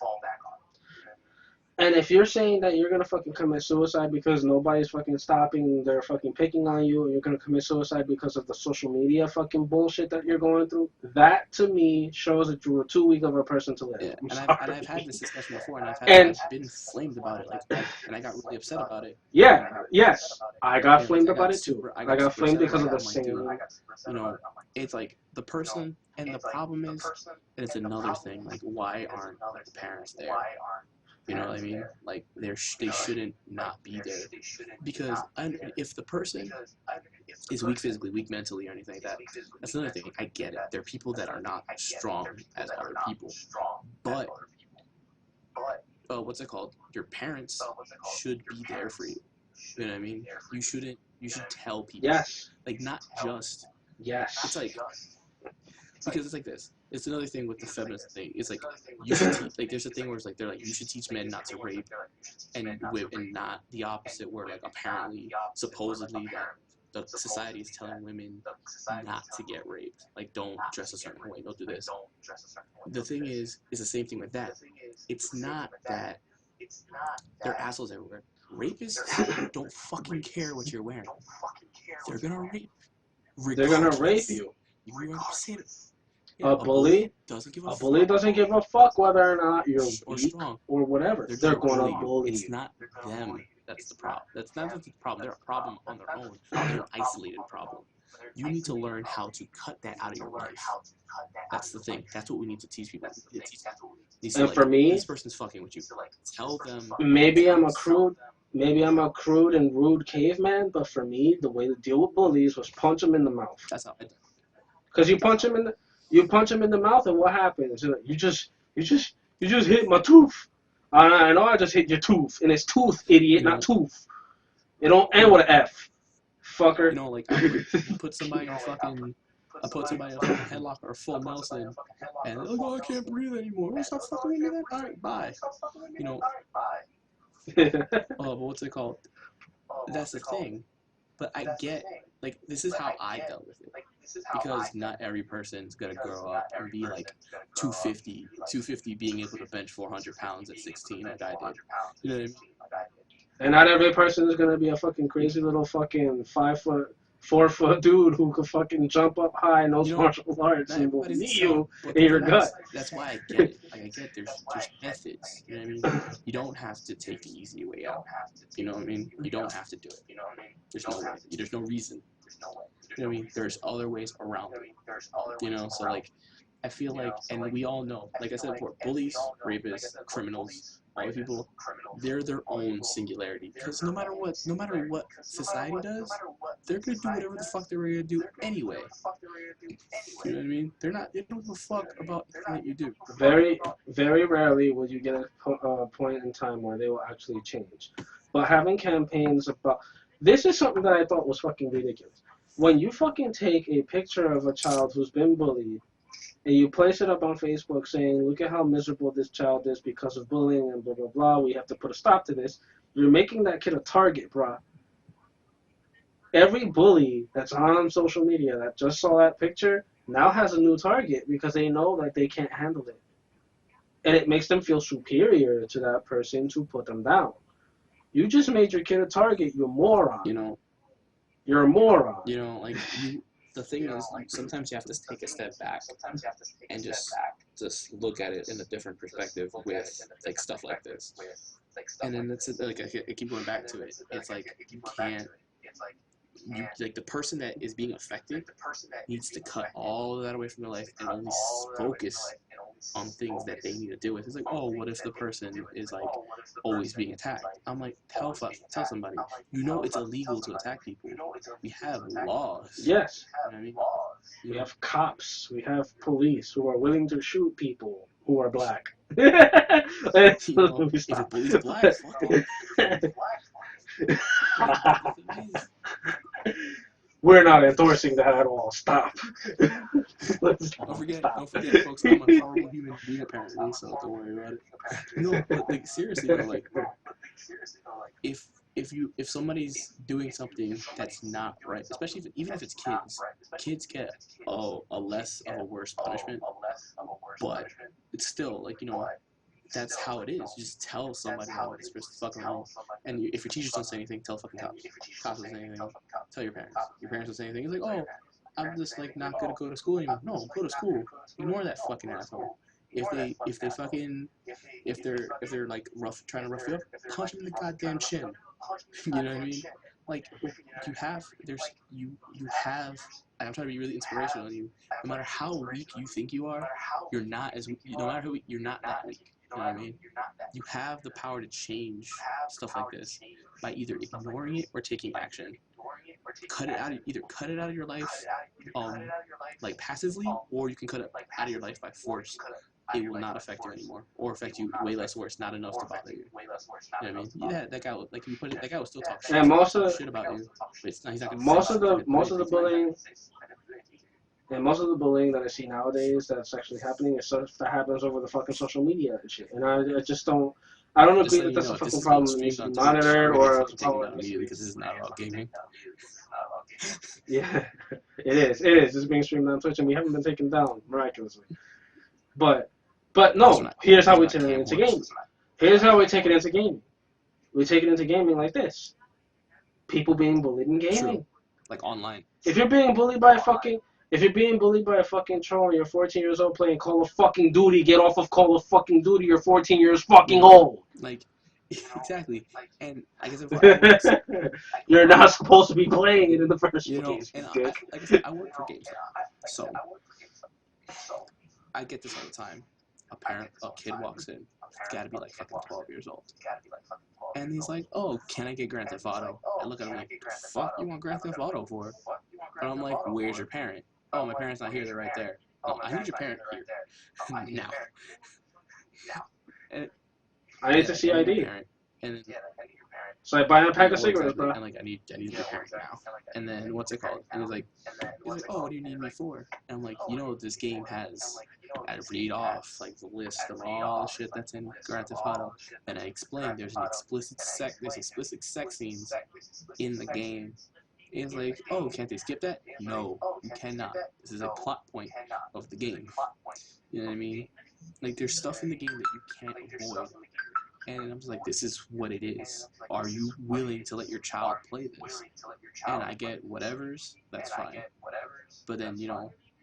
And if you're saying that you're gonna fucking commit suicide because nobody's fucking stopping, they're fucking picking on you, and you're gonna commit suicide because of the social media fucking bullshit that you're going through, that to me shows that you were too weak of a person to live. Yeah, I'm and I've had this discussion before, and And I've been flamed about it, and I got really upset about it. yeah, yes, I got And, flamed like, about it too. I got super flamed upset because of about the it. I'm like, same. dude, you know, it's like the person, and the problem is, and it's another thing. Like, why aren't the parents there? You know what I mean? Like, they shouldn't not be there, because if the person is weak physically, weak mentally, or anything like that, that's another thing. I get it. There are people that are not strong as other people, but what's it called? Your parents should be there for you. You know what I mean? You should tell people. Yes. Like, not just. Yes. It's like, because it's like this. It's another thing with the feminist thing. It's like, you should teach, like, there's a thing where it's like, they're like, you should teach men not to rape, and not the opposite, where, like, apparently, supposedly, that the society is telling women not to get raped. Like, don't dress a certain way, don't do this. The thing is the same thing with that. It's not that they're assholes everywhere. Rapists don't fucking care what you're wearing. They're gonna rape. They're gonna rape you. You wear the Yeah, a bully doesn't give a fuck. Bully doesn't give a fuck whether or not you're or weak strong or whatever. They're going to bully you. It's not them that's the problem. That's not the problem. They're a problem on their own. They're an isolated problem. You need to learn how to cut that out of your life. That's the thing. That's what we need to teach people. And for me, this person's fucking with you. Tell them. Maybe I'm a crude and rude caveman, but for me, the way to deal with bullies was punch them in the mouth. That's how I do. Because you punch them in the mouth, and what happens? You just hit my tooth. I know I just hit your tooth, and it's tooth, idiot, not tooth. It don't end with an F, fucker. You know, like, I put somebody in a fucking headlock or a full Nelson, and oh, I can't breathe anymore. Stop fucking with me then. All right, bye. You know. But what's it called? That's the thing. But I get, like, this is how I dealt with it. Because not every person's gonna grow up and be like 250 being able to bench 400 pounds at 16 like I did. You know what I mean? And not every person is gonna be a fucking crazy little fucking 5 foot, 4 foot dude who could fucking jump up high and knows martial arts and will knee you in your gut. That's why I get it. Like, I get there's methods. You know what I mean? You don't have to take the easy way out. You know what I mean? You don't have to do it. You know what I mean? There's no way. There's no reason. You know what I mean? There's other ways around it. You know, so like, I feel like, and we all know, like I said before, bullies, rapists, criminals, all these people, they're their own singularity. Because no matter what society does, they're gonna do whatever the fuck they're gonna do anyway. You know what I mean? They don't give a fuck about anything that you do. Very, very rarely will you get a point in time where they will actually change. But having campaigns about this is something that I thought was fucking ridiculous. When you fucking take a picture of a child who's been bullied and you place it up on Facebook saying, look at how miserable this child is because of bullying and blah, blah, blah, we have to put a stop to this, you're making that kid a target, bruh. Every bully that's on social media that just saw that picture now has a new target because they know that they can't handle it. And it makes them feel superior to that person to put them down. You just made your kid a target, you moron. You know? You're a moron. You know, like, the thing is, sometimes you have to take a step back and just look at it in a different perspective with, like, stuff like this. And then it's like, I keep going back to it. It's like, you can't, you like the person that is being affected needs to cut all of that away from their life and only focus on things that they need to deal with. It's like, oh, what if the person is like always being attacked? I'm like, tell somebody. You know it's illegal to attack people. We have laws. Yes. You know what I mean? We have cops. We have police who are willing to shoot people who are black. You know, if a bully's black, fuck him. We're not endorsing that at all. Stop. Don't forget, folks. I'm a horrible human being apparently, so don't worry about it. No, but like seriously, though, like if somebody's doing something that's not right, especially even if it's kids get a less of a worse punishment, but it's still like that's how it is. You just tell somebody, oh, this person's fucking wrong. And if your teachers don't say anything, tell fucking cops. Cops don't say anything, tell your parents. Your parents don't say anything. It's like, oh, I'm just like not gonna go to school anymore. No, go to school. Ignore that fucking asshole. If they're like trying to rough you up, punch them in the goddamn chin. You know what I mean? Like you have. And I'm trying to be really inspirational on you. No matter how weak you think you are, you're not as no matter who you're not that weak. You know what I mean? You have the power to change stuff like this by either ignoring it or taking action. Either cut it out of your life, like passively, or you can cut it out of your life by force. It will not affect you anymore, or affect you way less worse, not enough to bother you. You know what I mean? Yeah, that guy, like you put it, that guy will still talk shit, and most of shit about you, but he's not gonna most of the bullying. And most of the bullying that I see nowadays that's actually happening is stuff that happens over the fucking social media and shit. And I just don't. I don't agree that that's a fucking problem that needs to be monitored or a problem. Immediately because this is not about gaming. Yeah, it is. It is. It's being streamed on Twitch, and we haven't been taken down miraculously. But no. Here's how we take it into gaming. Here's how we take it into gaming. We take it into gaming like this: people being bullied in gaming. True. Like online. If you're being bullied by a fucking troll and you're 14 years old playing Call of fucking Duty, get off of Call of fucking Duty. You're 14 years fucking old. Like, exactly. And I guess if you're not supposed to be playing it in the first place. And like I said, I work for games, so I get this all the time. A kid walks in. It's got to be like fucking 12 years old. And he's like, oh, can I get Grand Theft Auto? I look at him like, the fuck you want Grand Theft Auto for? And I'm like, where's your parent? Oh, my parent's not here. They're right there. Oh, I need your parent here. Now. And, I need to see ID. And then, so I buy a pack of cigarettes, bro. And like, I need your parent now. And then what's it called? And he's like, oh, what do you need me for? And I'm like, this game has. I read off like the list of all the shit that's in Grand Theft Auto, and I explain there's explicit sex scenes in the game. And it's like, oh, can't they skip that? No, you cannot. This is a plot point of the game. You know what I mean? Like there's stuff in the game that you can't avoid. And I'm just like, this is what it is. Are you willing to let your child play this? And I get whatever's, that's fine. But then,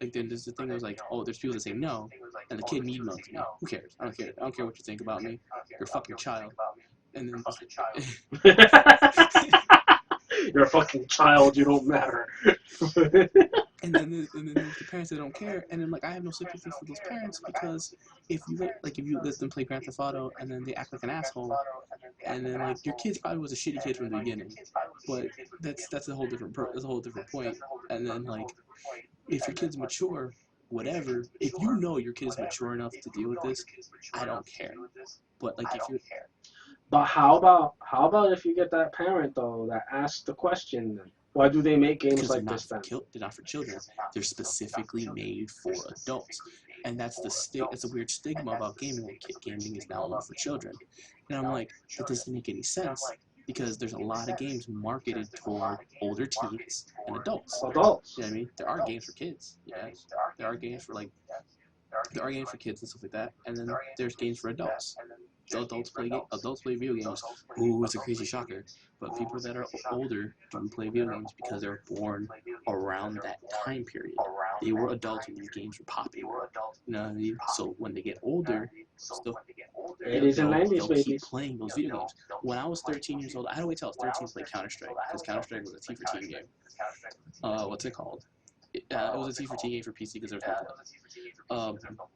like then there's the thing that was like, oh, there's people that say no, and the kid emails me. Who cares? I don't care. I don't care what you think about me. You're a fucking child. And then you're a fucking child. You don't matter. and then there's the parents that don't care, and then like I have no sympathy for those parents because if you let them play Grand Theft Auto and then they act like an asshole, and then like your kid probably was a shitty kid from the beginning, but that's a whole different point. And then like if your kid's mature, whatever, if you know your kid is mature enough to deal with this, I don't care. But like if you're But how about if you get that parent though that asks the question then? Why do they make games like this then? They're not for children. They're specifically made for adults. And that's a weird stigma about gaming. Like gaming is now only for children. And I'm like, that doesn't make any sense because there's a lot of games marketed toward older teens and adults. You know what I mean? There are games for kids. Yes. There are games for kids and stuff like that. And then there's games for adults. adults play video games. Ooh, it's a crazy shocker. But people that are older do play video games because they were born around that time period. They were adults when these games were popular. You know what I mean? So when they get older, still 80s and 90s they'll keep babies. playing those video games. When I was 13 years old, I had to wait till I was 13 to play Counter-Strike because Counter-Strike was a T for T game. What's it called? It was a T for T game for PC because there was no blood.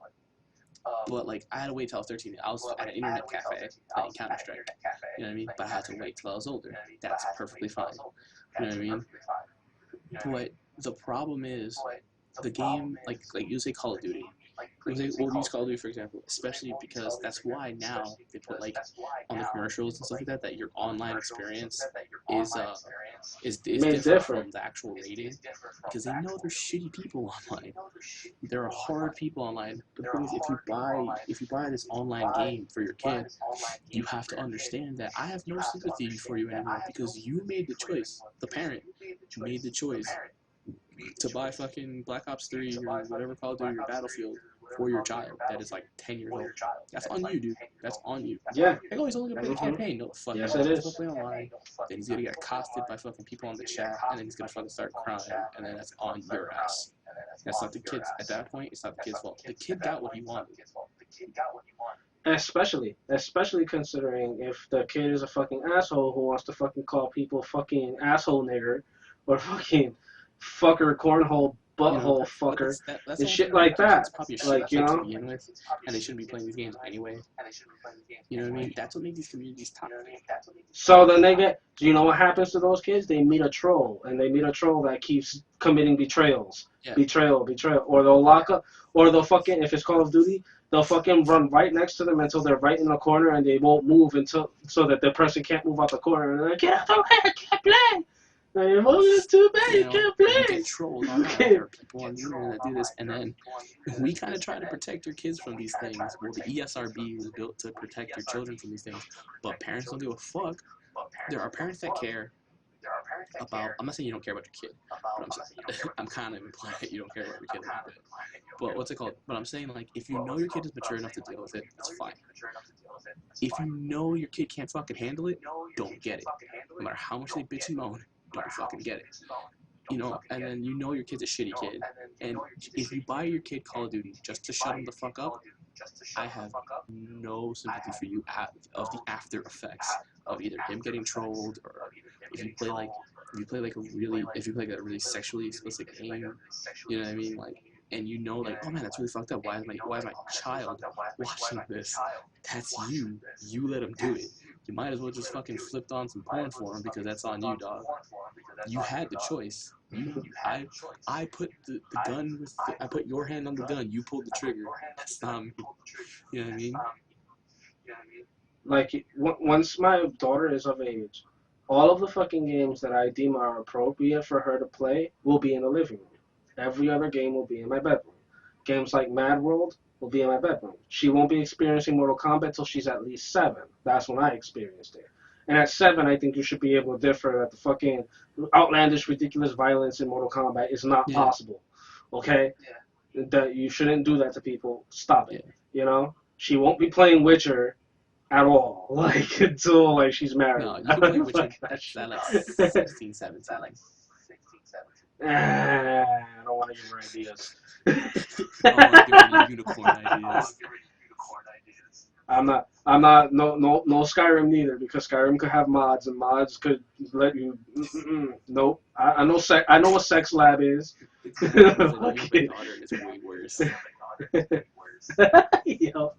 But like I had to wait till I was 13. I was at an internet cafe playing Counter-Strike. You know what I mean? But I had to wait till I was older. That's perfectly fine. You know what I mean? But the problem is the game, like you say Call of Duty. We'll use Call of Duty for example, especially because that's why now they put like on the commercials and stuff like that that your online experience is Made different different. from the actual rating because they know there's shitty people online. There are hard people online. The thing is, if you buy this online game for your kid, you have to understand that I have no sympathy for you anymore because you made the choice. The parent made the choice to buy fucking Black Ops 3 or whatever Call of Duty or Battlefield for your child that is like 10 years old. That's on you, dude. That's on you. Yeah. Like, oh, he's only gonna play the campaign. No, fuck. Yes, He's it gonna is. play online. Then he's gonna get accosted by fucking people on the chat, and then he's gonna fucking start crying, and then that's on your ass. That's not the kid's. At that point, it's not the kid's fault. The kid got what he wanted. Especially considering if the kid is a fucking asshole who wants to fucking call people fucking asshole nigger or fucking fucker cornhole butthole fucker That's and all shit like that. Like, you know? To begin with, and they shouldn't be playing these games anyway. You know what I mean? That's what makes these communities toxic. So then they get, do you know what happens to those kids? They meet a troll, and they meet a troll that keeps committing betrayals. Yeah. Betrayal. Or they'll lock up, or they'll fucking, if it's Call of Duty, they'll fucking run right next to them until they're right in the corner, and they won't move until, so that the person can't move out the corner, and they're like, get out the way, I can't play! And you're, well, it's too bad, you can't play! You get trolled on that. There are people on the internet that do this, and then we kind of try to protect your kids from these things. Well, the ESRB was built to protect your children from these things, but parents don't give a fuck. There are parents that care about. I'm not saying you don't care about your kid, but I'm kind of implying that you don't care about your kid a little bit. But what's it called? But I'm saying, like, if you know your kid is mature enough to deal with it, it's fine. If you know your kid can't fucking handle it, don't get it. No matter how much they bitch and moan, don't fucking get it. You know, and then you know your kid's a shitty kid, and if you buy your kid Call of Duty just to shut him the fuck up, I have no sympathy for you of the after effects of either him getting trolled or if you play like a really sexually explicit game, you know what I mean, like, and you know, like, oh man, that's really fucked up. Why is my child watching this? That's you. You let him do it. You might as well just fucking flipped on some porn for him because that's on you, dog. You had the choice. I put the gun with I put your hand on the gun. You pulled the trigger. That's not me. You know what I mean? Like, once my daughter is of age, all of the fucking games that I deem are appropriate for her to play will be in the living room. Every other game will be in my bedroom. Games like Mad World will be in my bedroom. She won't be experiencing Mortal Kombat till she's at least 7. That's when I experienced it. And at 7, I think you should be able to differ that the fucking outlandish, ridiculous violence in Mortal Kombat is not possible. Okay? That you shouldn't do that to people. Stop it. You know? She won't be playing Witcher at all. Like, until, like, she's married. No, you can play Witcher at like 16, 17. I don't want to give her ideas. I don't want to give her unicorn ideas. I'm not, no Skyrim neither, because Skyrim could have mods, and mods could let you, nope. I know what Sex Lab is. Okay. It's way worse. Yo.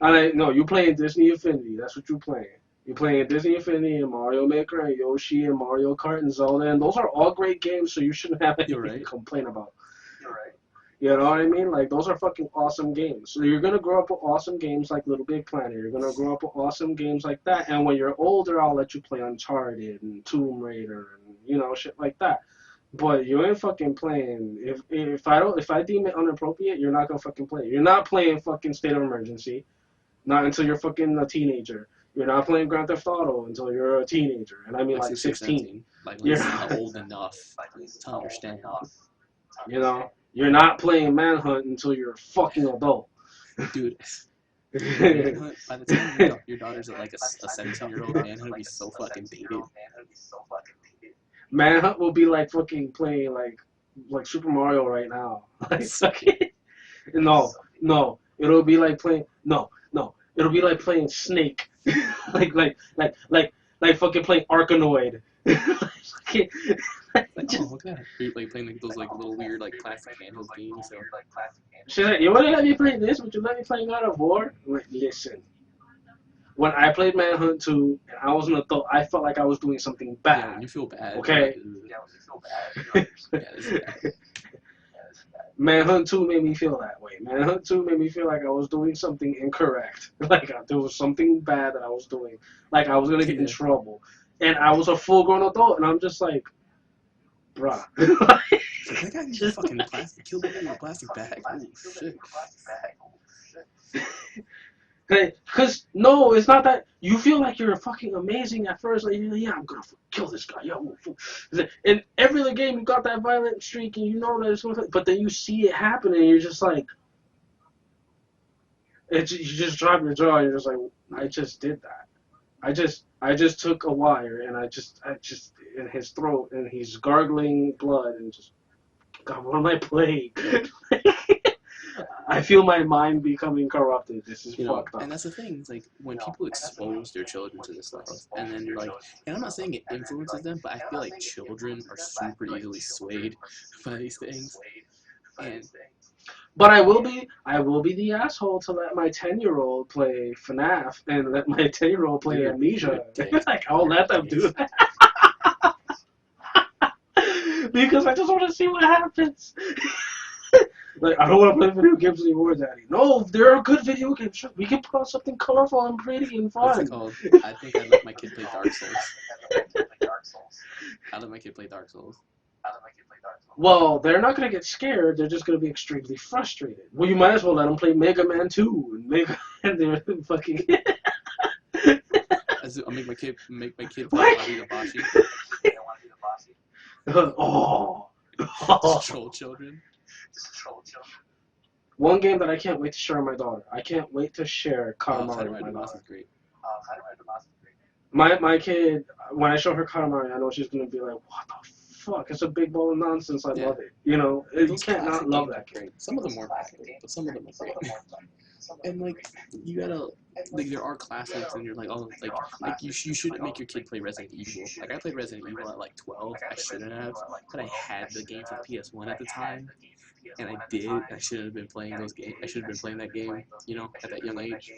No, you playing Disney Infinity, that's what you playing. You're playing Disney Infinity and Mario Maker and Yoshi and Mario Kart and Zelda, and those are all great games, so you shouldn't have anything to complain about. You're right. You know what I mean? Like, those are fucking awesome games. So you're going to grow up with awesome games like Little Big Planet. You're going to grow up with awesome games like that. And when you're older, I'll let you play Uncharted and Tomb Raider and, you know, shit like that. But you ain't fucking playing. If I deem it inappropriate, you're not going to fucking play. You're not playing fucking State of Emergency. Not until you're fucking a teenager. You're not playing Grand Theft Auto until you're a teenager. And I mean, like 16. Like, you're old enough to understand. You know? You're not playing Manhunt until you're a fucking adult. Dude, Manhunt. By the time your daughter's at like a 17-year-old, Manhunt will be so fucking dated. Manhunt will be like fucking playing like Super Mario right now. Like fucking no, no. It'll be like playing no, no. It'll be like playing Snake. like fucking playing Arkanoid. Fucking- Oh, look at that. You're like playing like those like little weird like plastic handheld games. So She's like, you wanna let me play this? Would you let me play God of War? I'm like, listen. When I played Manhunt 2 and I was an adult, I felt like I was doing something yeah, bad. when you feel bad. Okay. Yeah, this is bad. Manhunt 2 made me feel that way. Manhunt 2 made me feel like I was doing something incorrect. Like there was something bad that I was doing. Like I was going to get in trouble. And I was a full-grown adult, and I'm just like, bruh. That guy just fucking plastic killed him in a plastic bag. Oh, shit. Because, no, it's not that. You feel like you're fucking amazing at first. Like, yeah, I'm going to kill this guy. Yo, in every other game, you got that violent streak, and you know that it's going to. But then you see it happen, and you're just like. You just drop your jaw, and you're just like, I just did that. I just took a wire, and I just in his throat, and he's gargling blood, and just. God, what am I playing? I feel my mind becoming corrupted. This is fucked up. And that's the thing. It's like when people expose their children to this stuff, and then you're like, and I'm not saying it influences them, but I feel like children are super easily swayed by these things. But I will be the asshole to let my 10-year-old play FNAF and let my 10-year-old play Amnesia. Like I'll let them do that. Because I just want to see what happens. Like, I don't want to play video games anymore, Daddy. No, there are good video games. We can put on something colorful and pretty and fun. What's it called? I think I'd let my kid play Dark Souls. I'd let my kid play Dark Souls. Well, they're not going to get scared. They're just going to be extremely frustrated. Well, you might as well let them play Mega Man 2 and Mega and they're fucking... I'll make my kid play Wabby Oh. Troll children. One game that I can't wait to share with my daughter. I can't wait to share Katamari with my daughter. Is great. My kid, when I show her Katamari, I know she's gonna be like, "What the fuck? It's a big ball of nonsense. I love it." You know, you can't not love that game. Some of them are bad, but some of them are great. And like you gotta like there are classics, and you're like, oh, like you shouldn't make your kid play Resident Evil. Like I played Resident Evil at like 12. I shouldn't have, but I had the game for PS1 at the time, and I did. I shouldn't have been playing those games. I should have been playing that game, you know, at that young age.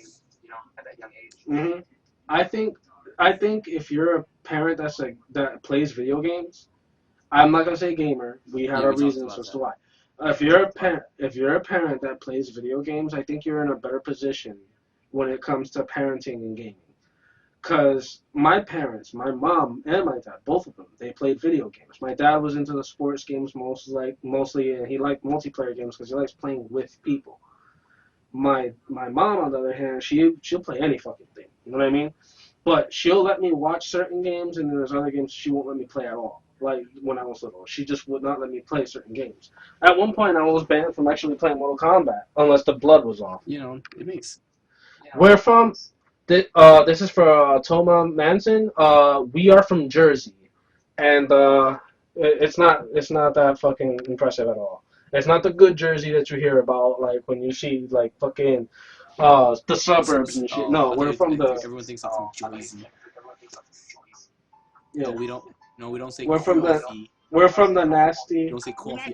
Mm-hmm. I think if you're a parent that plays video games, I'm not gonna say gamer. We have our reasons as to why. If you're a parent that plays video games, I think you're in a better position when it comes to parenting and gaming. Because my parents, my mom and my dad, both of them, they played video games. My dad was into the sports games mostly, and he liked multiplayer games because he likes playing with people. My mom, on the other hand, she'll play any fucking thing. You know what I mean? But she'll let me watch certain games, and then there's other games she won't let me play at all. Like when I was little, she just would not let me play certain games. At one point, I was banned from actually playing Mortal Kombat unless the blood was off. You know, it makes. We're from. This is for Toma Manson. We are from Jersey, and it's not that fucking impressive at all. It's not the good Jersey that you hear about, like when you see like fucking the suburbs and shit. No, we're from the. Everyone thinks I'm from Jersey. Yeah. No, we don't say. We're from the. We're from the nasty. We don't say coffee.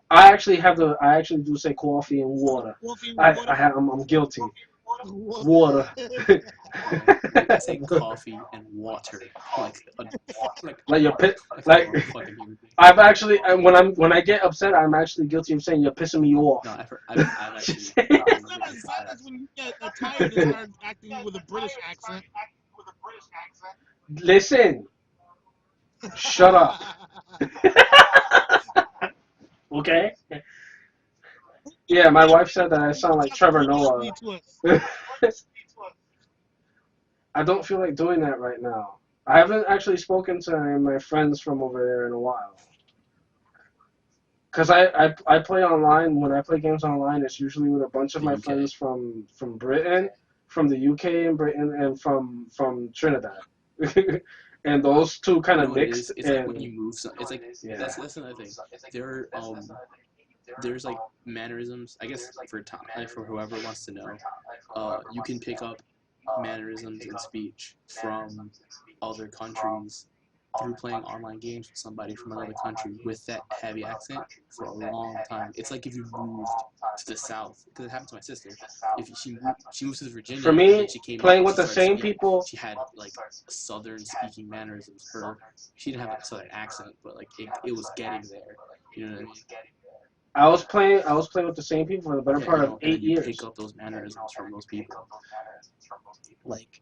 I actually do say coffee and water. I'm guilty. Water. I say coffee and water. Like your pit. Like I've actually when I get upset, I'm actually guilty of saying you're pissing me off. No, I've actually. It's not as bad as when you get tired and start acting with a British accent. Listen. Shut up. Okay? Yeah, my wife said that I sound like Trevor Noah. I don't feel like doing that right now. I haven't actually spoken to any of my friends from over there in a while. Cause I play online. When I play games online, it's usually with a bunch of The my UK. friends from Britain, from the UK and Britain, and from Trinidad. And those two kind You of know what it mixed, is? It's like when and you move. It's like yeah. that's another thing. There there's like mannerisms. I guess for Tom, like for whoever wants to know, you can pick up mannerisms and speech from other countries through playing online games with somebody from another country with that heavy accent for a long time. It's like if you moved to the South, because it happened to my sister. If she moved to Virginia For and then me, she came up playing and with she the started same speaking, people, she had like Southern speaking mannerisms. She didn't have a Southern accent, but like it was getting there. You know what I mean? I was playing with the same people for the better Yeah, part you of know, and then eight you pick years. up those mannerisms from those people. Like,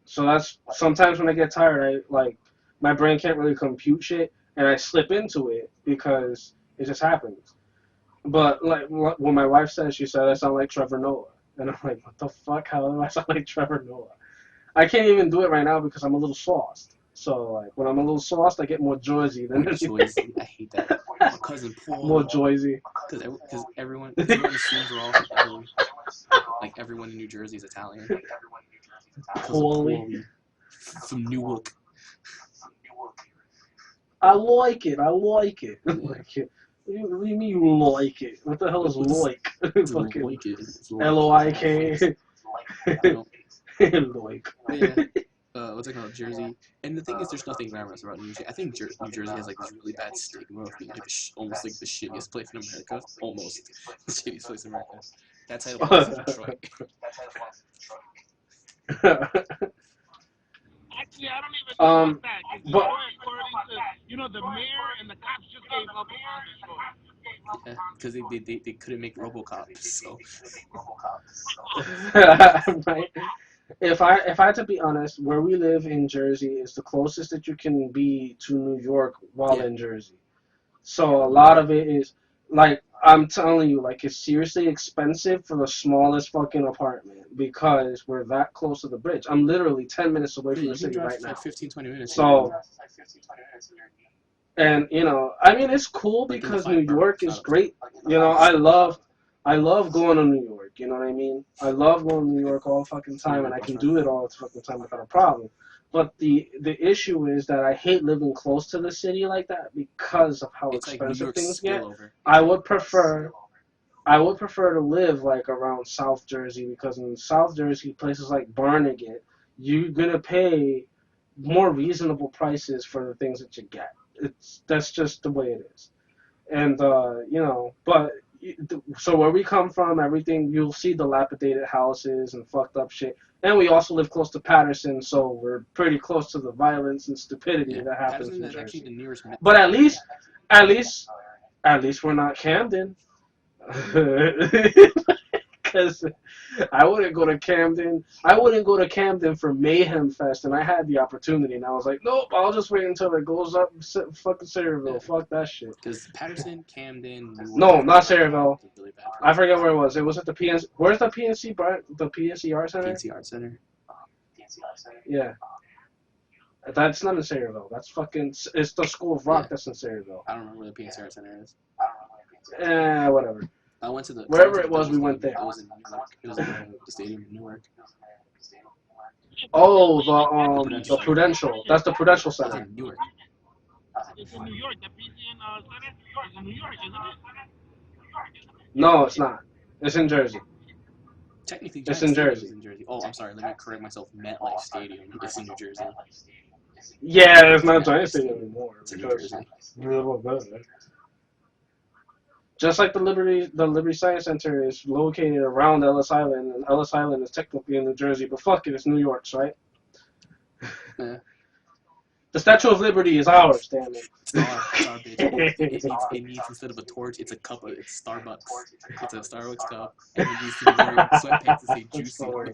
So that's sometimes when I get tired, I like my brain can't really compute shit, and I slip into it because it just happens. But like when my wife says, she said I sound like Trevor Noah, and I'm like, what the fuck? How do I sound like Trevor Noah? I can't even do it right now because I'm a little sauced. So like when I'm a little sauced, I get more Joyzy than more Joyzy. I hate that. My cousin more Paulie. Joyzy. Because everyone assumes we're all from Italy. Like everyone in New Jersey is Italian. Cousin Paulie. Paulie from Newark. I like it. I like it. Like it. What do you mean you like it? What the hell is like? Fucking Like it. It's like Loik. I don't. Loik. But yeah. What's it called? Jersey. And the thing is, there's nothing glamorous about New Jersey. I think New Jersey has like this really bad stigma of being like almost like the shittiest place in America. Almost the shittiest place in America. That title belongs to Detroit. Actually, I don't even know about that. 'Cause but according to, the mayor and the cops just gave up on Detroit. Yeah, because they couldn't make RoboCop. So right. If I had to be honest, where we live in Jersey is the closest that you can be to New York while yeah, in Jersey. So a lot of it is like I'm telling you, like it's seriously expensive for the smallest fucking apartment because we're that close to the bridge. I'm literally 10 minutes away yeah, from you the can city drive right for like now. 15, 20 minutes. So and I mean it's cool Like in the because New 5 borough, York it's is not uptown. great. I love going to New York, you know what I mean? I love going to New York all fucking New time and York I bus can ride. do it all the fucking time without a problem. But the issue is that I hate living close to the city like that because of how It's like New expensive York's things get. spillover. I would prefer I would prefer to live like around South Jersey because in South Jersey, places like Barnegat, you're gonna pay more reasonable prices for the things that you get. That's just the way it is. And but so where we come from, everything you'll see dilapidated houses and fucked up shit. And we also live close to Patterson, so we're pretty close to the violence and stupidity Yeah, that happens Patterson in is actually the Jersey. nearest. But at least, at least we're not Camden. Because I wouldn't go to Camden. I wouldn't go to Camden for Mayhem Fest, and I had the opportunity, and I was like, nope, I'll just wait until it goes up. Fucking Yeah, Sayreville, fuck that shit. because Patterson, Camden, No, Newark, not all that Sayreville. is a really bad I place. forget where it was. It was at the PNC. Where's the PNC? The PNC Art Center? PNC Art Center. Yeah, that's not in Sayreville. That's fucking. It's the School of Rock Yeah, that's in Sayreville. I don't remember where the PNC Art Center is. Whatever. I went to the Wherever it was, Devils we went game. there. It was in Newark. It was in the stadium in Newark. Oh, The the Prudential. Prudential. That's the Prudential That's Center. in Newark. It's in New York. The PCN Center is in New York, isn't it? No, it's not. It's in Jersey. Technically, It's Giant in Stadium is Jersey. in Jersey. Oh, I'm sorry. Let me correct myself. MetLife Stadium is in New Jersey. Yeah, it's not MetLife Giant Stadium. Stadium anymore It's in New because Jersey. just like the Liberty Science Center is located around Ellis Island, and Ellis Island is technically in New Jersey, but fuck it, it's New York's, right? Yeah. The Statue of Liberty is ours, damn it. Star, bitch. It needs instead of a torch, it's a cup. It's Starbucks. It's a Starbucks cup, and it needs to be wearing sweatpants that say "juicy" on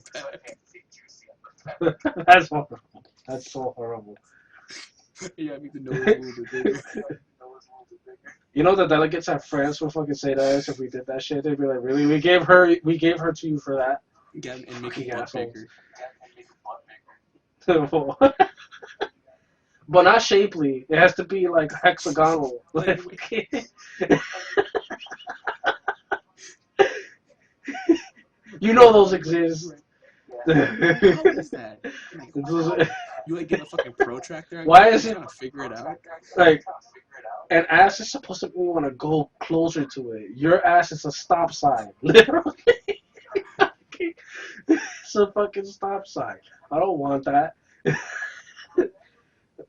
the back. That's horrible. That's so horrible. Yeah, I need to know it's a little bit bigger. You know the delegates at France would fucking say to us if we did that shit. They'd be like, "Really? We gave her to you for that." Yeah, and make Fucking it butt assholes. bigger. but not shapely. It has to be like hexagonal. Like, You know those exist. how is that? Like, you like get a fucking protractor? I Why guess is you're it trying to figure it out. like an ass is supposed to want to go closer to it? Your ass is a stop sign, literally. It's a fucking stop sign. I don't want that.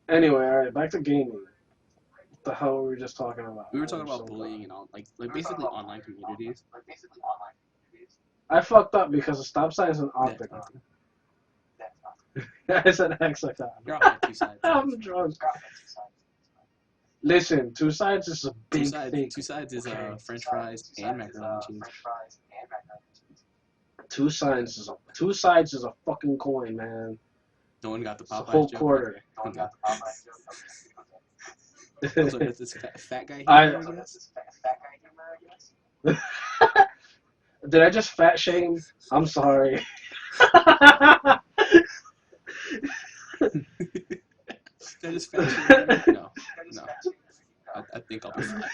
Anyway, all right, back to gaming. What the hell were we just talking about? We were talking about bullying and all, like basically online communities. I fucked up because a stop sign is an Yeah, octagon. I said hexagon. you're off by 2 sides. I'm drunk. Listen, two sides is a big thing. 2 sides is French fries and macaroni and cheese. Two sides is a fucking coin, man. No one got the It's a Popeyes whole joke. quarter. Okay. Also, there's this fat guy here, I I guess. did I just fat shame? I'm sorry. Did I just fat shame you? No, no. I think I'll be fine.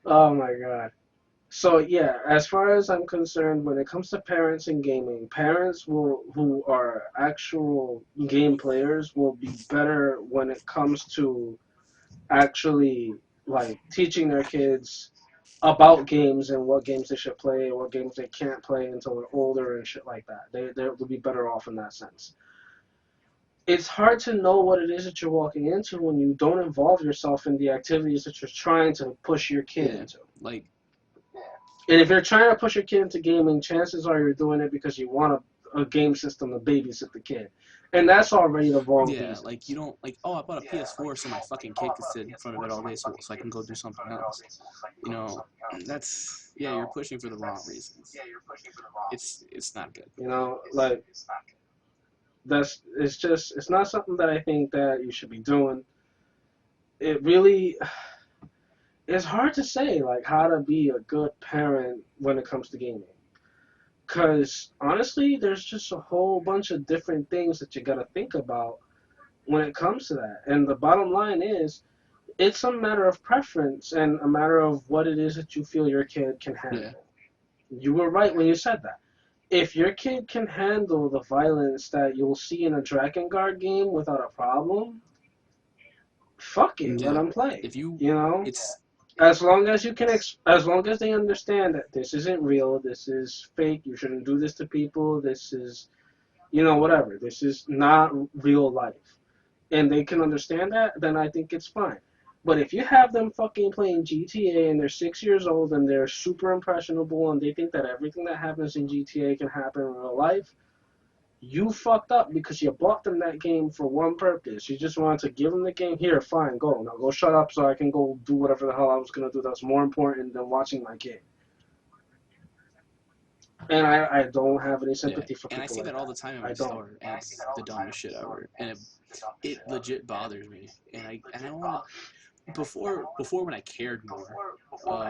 Oh my god. So yeah, as far as I'm concerned, when it comes to parents and gaming, parents who are actual game players will be better when it comes to actually like teaching their kids about games and what games they should play, what games they can't play until they're older and shit like that. They will be better off in that sense. It's hard to know what it is that you're walking into when you don't involve yourself in the activities that you're trying to push your kid Yeah, into. like, And if you're trying to push your kid into gaming, chances are you're doing it because you want a game system to babysit the kid. And that's already the wrong yeah, reason. like you don't like. Oh, I bought a PS4 so my fucking kid can sit in front of it all day, so I can go do something else. You know, that's you're pushing for the wrong reasons. It's not good. You know, like it's not something that I think that you should be doing. It really it's hard to say like how to be a good parent when it comes to gaming. Cause honestly, there's just a whole bunch of different things that you gotta think about when it comes to that. And the bottom line is, it's a matter of preference and a matter of what it is that you feel your kid can handle. Yeah. You were right when you said that. If your kid can handle the violence that you'll see in a Dragon Guard game without a problem, fuck it, let Yeah. them play. If you, You know, it's as long as you can, as long as they understand that this isn't real, this is fake. You shouldn't do this to people. This is, whatever. This is not real life, and they can understand that. Then I think it's fine. But if you have them fucking playing GTA and they're 6 years old and they're super impressionable and they think that everything that happens in GTA can happen in real life, you fucked up because you bought them that game for one purpose. You just wanted to give them the game. Here, fine, go. Now go shut up so I can go do whatever the hell I was going to do that's more important than watching my game. And I don't have any sympathy for people and I see like that all the time in my store, and it's the dumbest shit ever, and it legit bothers me, and I don't want to. Before when I cared more,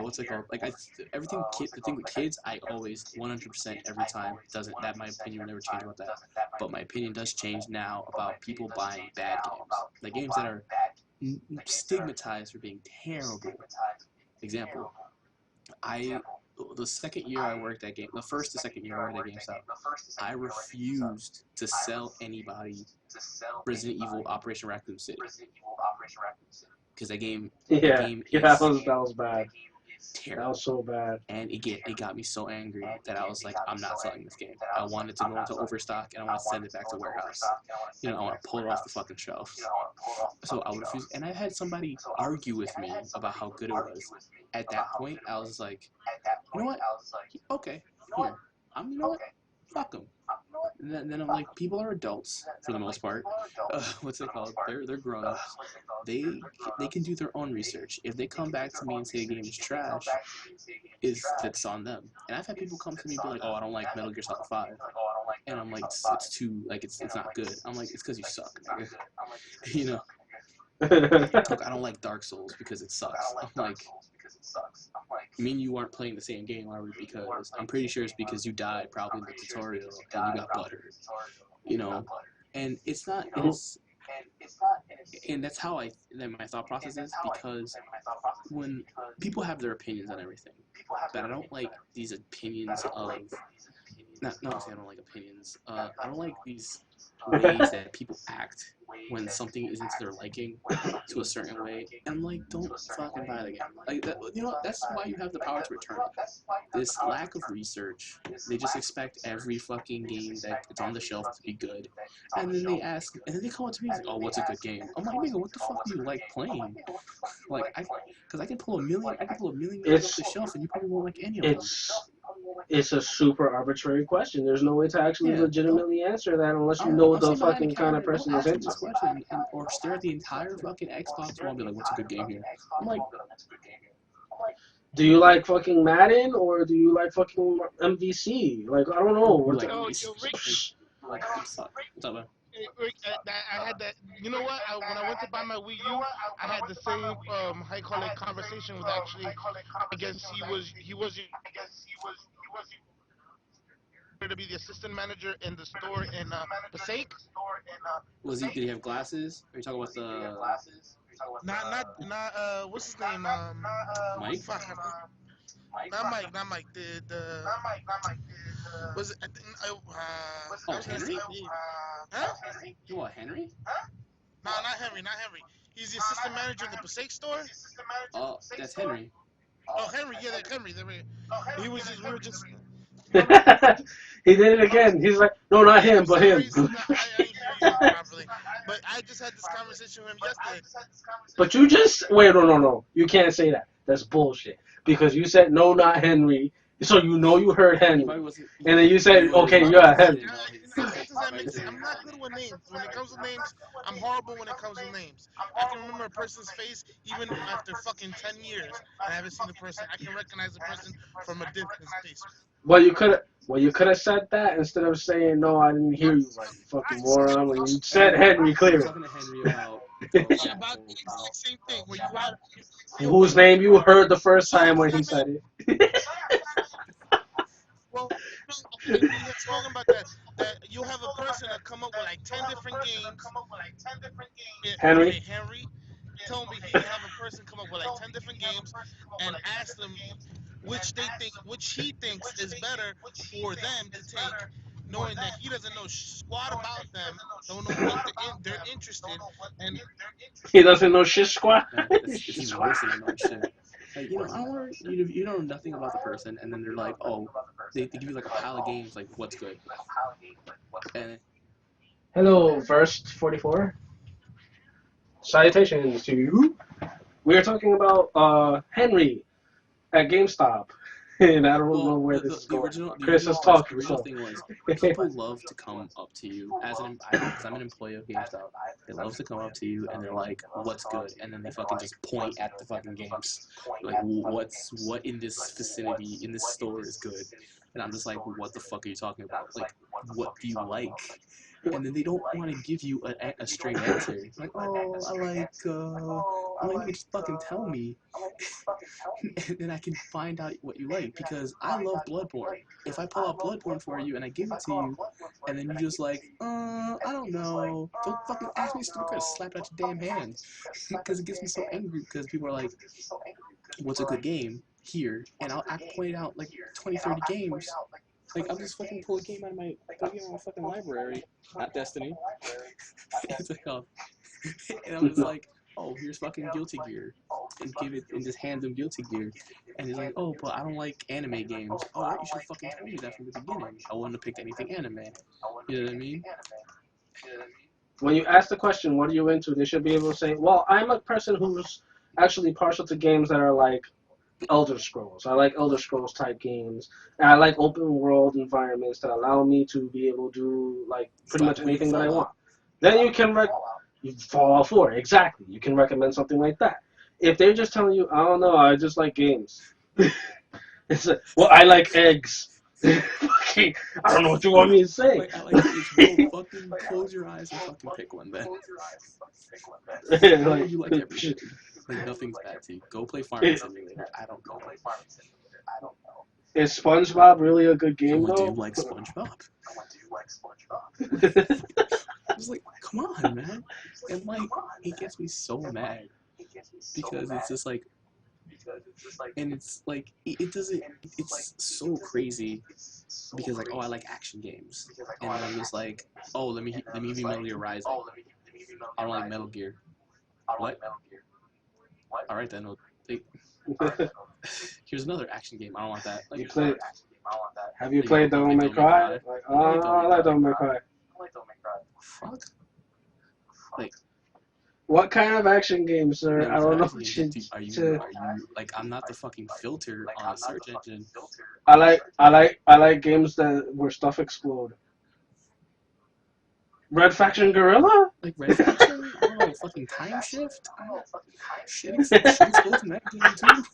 what's it called? Like the thing with kids, I always 100% every time doesn't that my opinion will never change about that, but my opinion does change now about people buying bad games, like games that are stigmatized for being terrible. Example, the second year I worked at the first to second year I worked at GameStop, I refused to sell anybody Resident Evil Operation Raccoon City. Because that game is that was bad. terrible. That was so bad. And it got me so angry that I was like, I'm not selling this game. I wanted to go into overstock and I want to send it back to warehouse. I want to pull it off the fucking shelf. So I would refuse. And I had somebody argue with me about how good it was. At that point, I was like, you know what? Okay, here. You know what? Fuck them. And then I'm like, people are adults for the most part. What's it called? They're grown-ups. They can do their own research. If they come back to me and say a game is trash, that's on them. And I've had people come to me and be like, oh, I don't like Metal Gear Solid 5. And I'm like, it's too, like, it's not good. I'm like, it's because you suck. Look, I don't like Dark Souls because it sucks. I'm like, me and you aren't playing the same game, are we? Because I'm pretty sure it's because you died probably in the tutorial and you got buttered, you know. And it's not, and that's how that my thought process is, because when people have their opinions on everything, but I don't like these opinions of not saying I don't like opinions. I don't like these ways that people act when something isn't to their liking to a certain way. And I'm like, don't fucking buy the game. Like that, you know, that's why you have the power to return it. This lack of research, they just expect every fucking game that's on the shelf to be good, and then and then they come up to me and say, "Oh, what's a good game?" I'm like, "Nigga, what the fuck do you like playing?" Like, because I can pull a million games off the shelf, and you probably won't like any of them. It's a super arbitrary question. There's no way to actually legitimately answer that unless you know the fucking kind of person is into. This question or stare at the entire fucking Xbox wall and be like, "What's a good game here?" I'm like, do you like fucking Madden or do you like fucking MVC? Like, I don't know. Like, Yo, Rick. Like, what's up, man? Rick, I had that. You know what? When I went to buy my Wii U, I had the same how you call it conversation with actually. I guess he was to be the assistant manager in the store in Passaic. Did he have glasses? Are you talking about the Not what's his name? Mike? Fuck, not Mike. The was it? I think I was gonna say Henry? Dave. Huh? You want Henry? No, not Henry. Not Henry. He's the assistant manager in the Passaic store. Oh, that's Henry. Oh, Henry. Yeah, that Henry. He was just. We were just. He did it again. He's like, no, not him, but him. I didn't hear you properly. But I just had this conversation with him yesterday. But you just wait. No. You can't say that. That's bullshit. Because you said no, not Henry. So you know you heard Henry, and then you said, okay, yeah, Henry. I'm not good with names. When it comes to names, I'm horrible when it comes to names. I can remember a person's face even after fucking 10 years, and I haven't seen the person. I can recognize the person from a distance. Well, you could have said that instead of saying no. I didn't hear you right, you fucking moron. When you said Henry clearly. I'm talking to Henry about About the exact same thing. Where you have whose name you heard the first time when he said it. Well, we had spoken about that. That you'll have a person that come up with like 10 different games. Henry. Henry told me he have a person come up with like 10 different games and ask them which he thinks is better for them to take, knowing that he doesn't know squat about them, don't know what they're interested, and He doesn't know shit squat. it's even worse than knowing shit. Like, you know, I don't worry, you know nothing about the person, and then they're like, oh, they give you like a pile of games, like, what's good? And Hello, verse 44. Salutations to you. We are talking about Henry at GameStop. And I don't know where this is going. Chris is talking. The original thing was, people love to come up to you because I'm an employee of GameStop. They love to come up to you and they're like, "What's good?" And then they fucking just point at the fucking games, like, what in this vicinity in this store is good? And I'm just like, "What the fuck are you talking about? Like, what do you like?" And then they don't want to give you a straight answer. Like, "Oh, I'm like, "Nigga, just fucking tell me." And then I can find out what you like, because I love Bloodborne. If I pull out Bloodborne for you and I give it to you, and then you just like, I don't know, don't fucking ask me a stupid question, slap it out your damn hand, because it gets me so angry, because people are like, what's a good game here, and I point out like 20, 30 games. Like, I'll just fucking pull a game out of my fucking library, not Destiny. It's like, and I'm just like, oh, here's fucking Guilty Gear, and just hand them Guilty Gear, and he's like, oh, but I don't like anime games. Oh, right, you should have fucking told me that from the beginning. I wouldn't have picked anything anime. You know what I mean? When you ask the question, what are you into? They should be able to say, well, I'm a person who's actually partial to games that are like Elder Scrolls. I like Elder Scrolls type games. And I like open world environments that allow me to be able to do like pretty much anything that I want. Then you can you Fallout 4, exactly. You can recommend something like that. If they're just telling you, I don't know, I just like games. It's like, well, I like eggs. I don't know what you want me to say. Like, I like to fucking close your eyes and fucking pick one then. Like, you like everything. Like nothing's bad to you. Go play Farming Simulator. I don't know. Is SpongeBob really a good game Do you though? like SpongeBob? I was like, come on, man. And like, it gets me so mad because it's just like, and it's like, it doesn't. It's so crazy because like, oh, I like action games, and then I'm just like, oh, let me give you Metal Gear Rising. I don't like Metal Gear. What? All right then. Here's another action game. I don't want that. Like, Have you played Devil May Cry? Like, I like Devil May Cry. Fuck. Like, what kind of action game, sir? no, I don't know. are you like? I'm not the fucking filter on a search engine. I like games where stuff explode. Red Faction Gorilla? Like Red Faction? I don't know, fucking Time Shift? Shit explodes in that game too.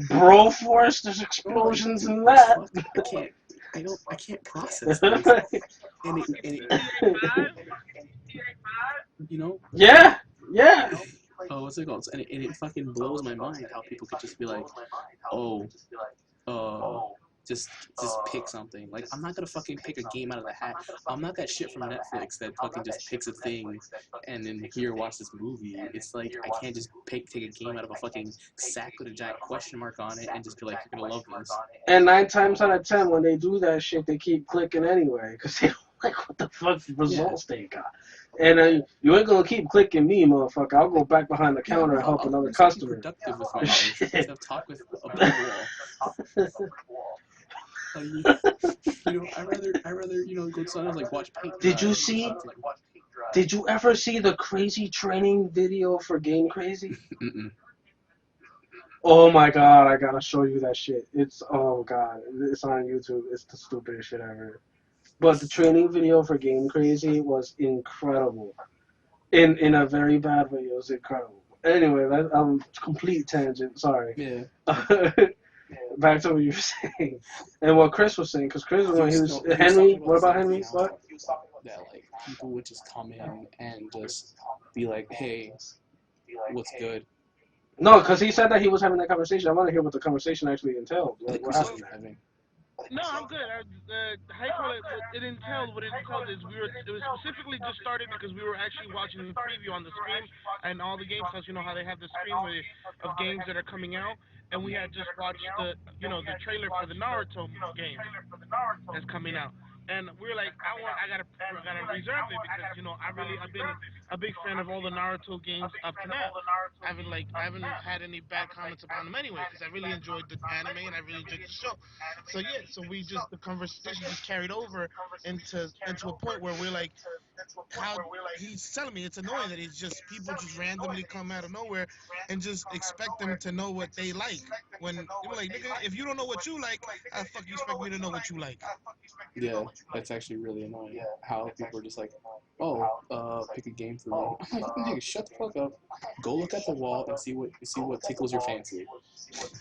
Bro Force, there's explosions in that. Fuck, I can't process this. And it you know? Yeah. Oh, what's it called? And it fucking blows my mind how people could just be like, oh, just pick something. Like, I'm not gonna fucking pick a game out of the hat. I'm not that shit from Netflix that fucking just picks a thing and then here watch this movie. It's like I can't just take a game out of a fucking sack with a giant question mark on it and just be like, you're gonna love this. And 9 times out of 10, when they do that shit, they keep clicking anyway because they don't like what the fuck results they got. And you ain't gonna keep clicking me, motherfucker. I'll go back behind the counter and help another customer. Productive with my life instead of talk with a brick wall. I rather go to something like watch paint. Did you ever see the crazy training video for Game Crazy? Mm-mm. Oh my god, I gotta show you that shit. It's on YouTube. It's the stupidest shit ever. But the training video for Game Crazy was incredible. In a very bad way, it was incredible. Anyway, complete tangent. Sorry. Yeah. Back to what you were saying, and what Chris was saying, because Chris was Henry. What about Henry? What? That like people would just come in and just be like, "Hey, what's good?" No, because he said that he was having that conversation. I want to hear what the conversation actually entailed. What happened? No, I'm good. How you call it? What it entailed is it was specifically just started because we were actually watching the preview on the screen and all the games. Because you know how they have the screen of games that are coming out, and we had just watched the trailer for the Naruto game that's coming out. And we were like, I gotta reserve it because I've been a big fan of all the Naruto games up to now. I haven't had any bad comments about them anyway because I really enjoyed the anime and I really enjoyed the show. So yeah, the conversation just carried over into a point where we're like, how he's telling me it's annoying that it's just people just randomly come out of nowhere and just expect them to know what they like. When you're like, nigga, if you don't know what you like, how the fuck you expect me to know what you like? Yeah, that's actually really annoying. How people are just like, oh, pick a game for me. I'm like, nigga, shut the fuck up. Go look at the wall and see what tickles your fancy.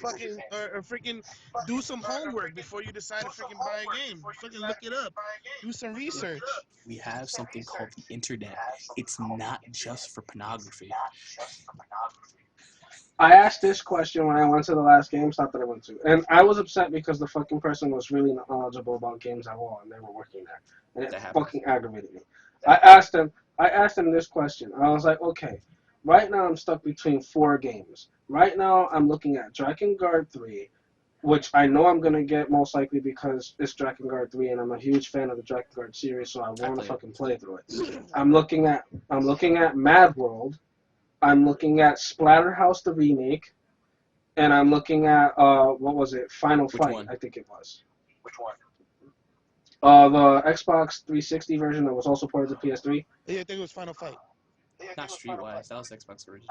Fucking or freaking do some homework before you decide to freaking buy a game. Fucking look it up. Do some research. We have something called the internet. It's not just for pornography. I asked this question when I went to the last GameStop that I went to, and I was upset because the fucking person was really not knowledgeable about games at all, and they were working there, and it fucking aggravated me. I asked them this question. I was like, okay, right now I'm stuck between 4 games. Right now I'm looking at Drakengard 3, which I know I'm gonna get most likely because it's Drakengard 3, and I'm a huge fan of the Drakengard series, so I want to fucking play through it. I'm looking at Mad World. I'm looking at Splatterhouse the remake, and I'm looking at what was it? Final Fight, I think it was. Which one? The Xbox 360 version that was also part of the PS3. Yeah, I think it was Final Fight. Not Streetwise. That was Xbox version.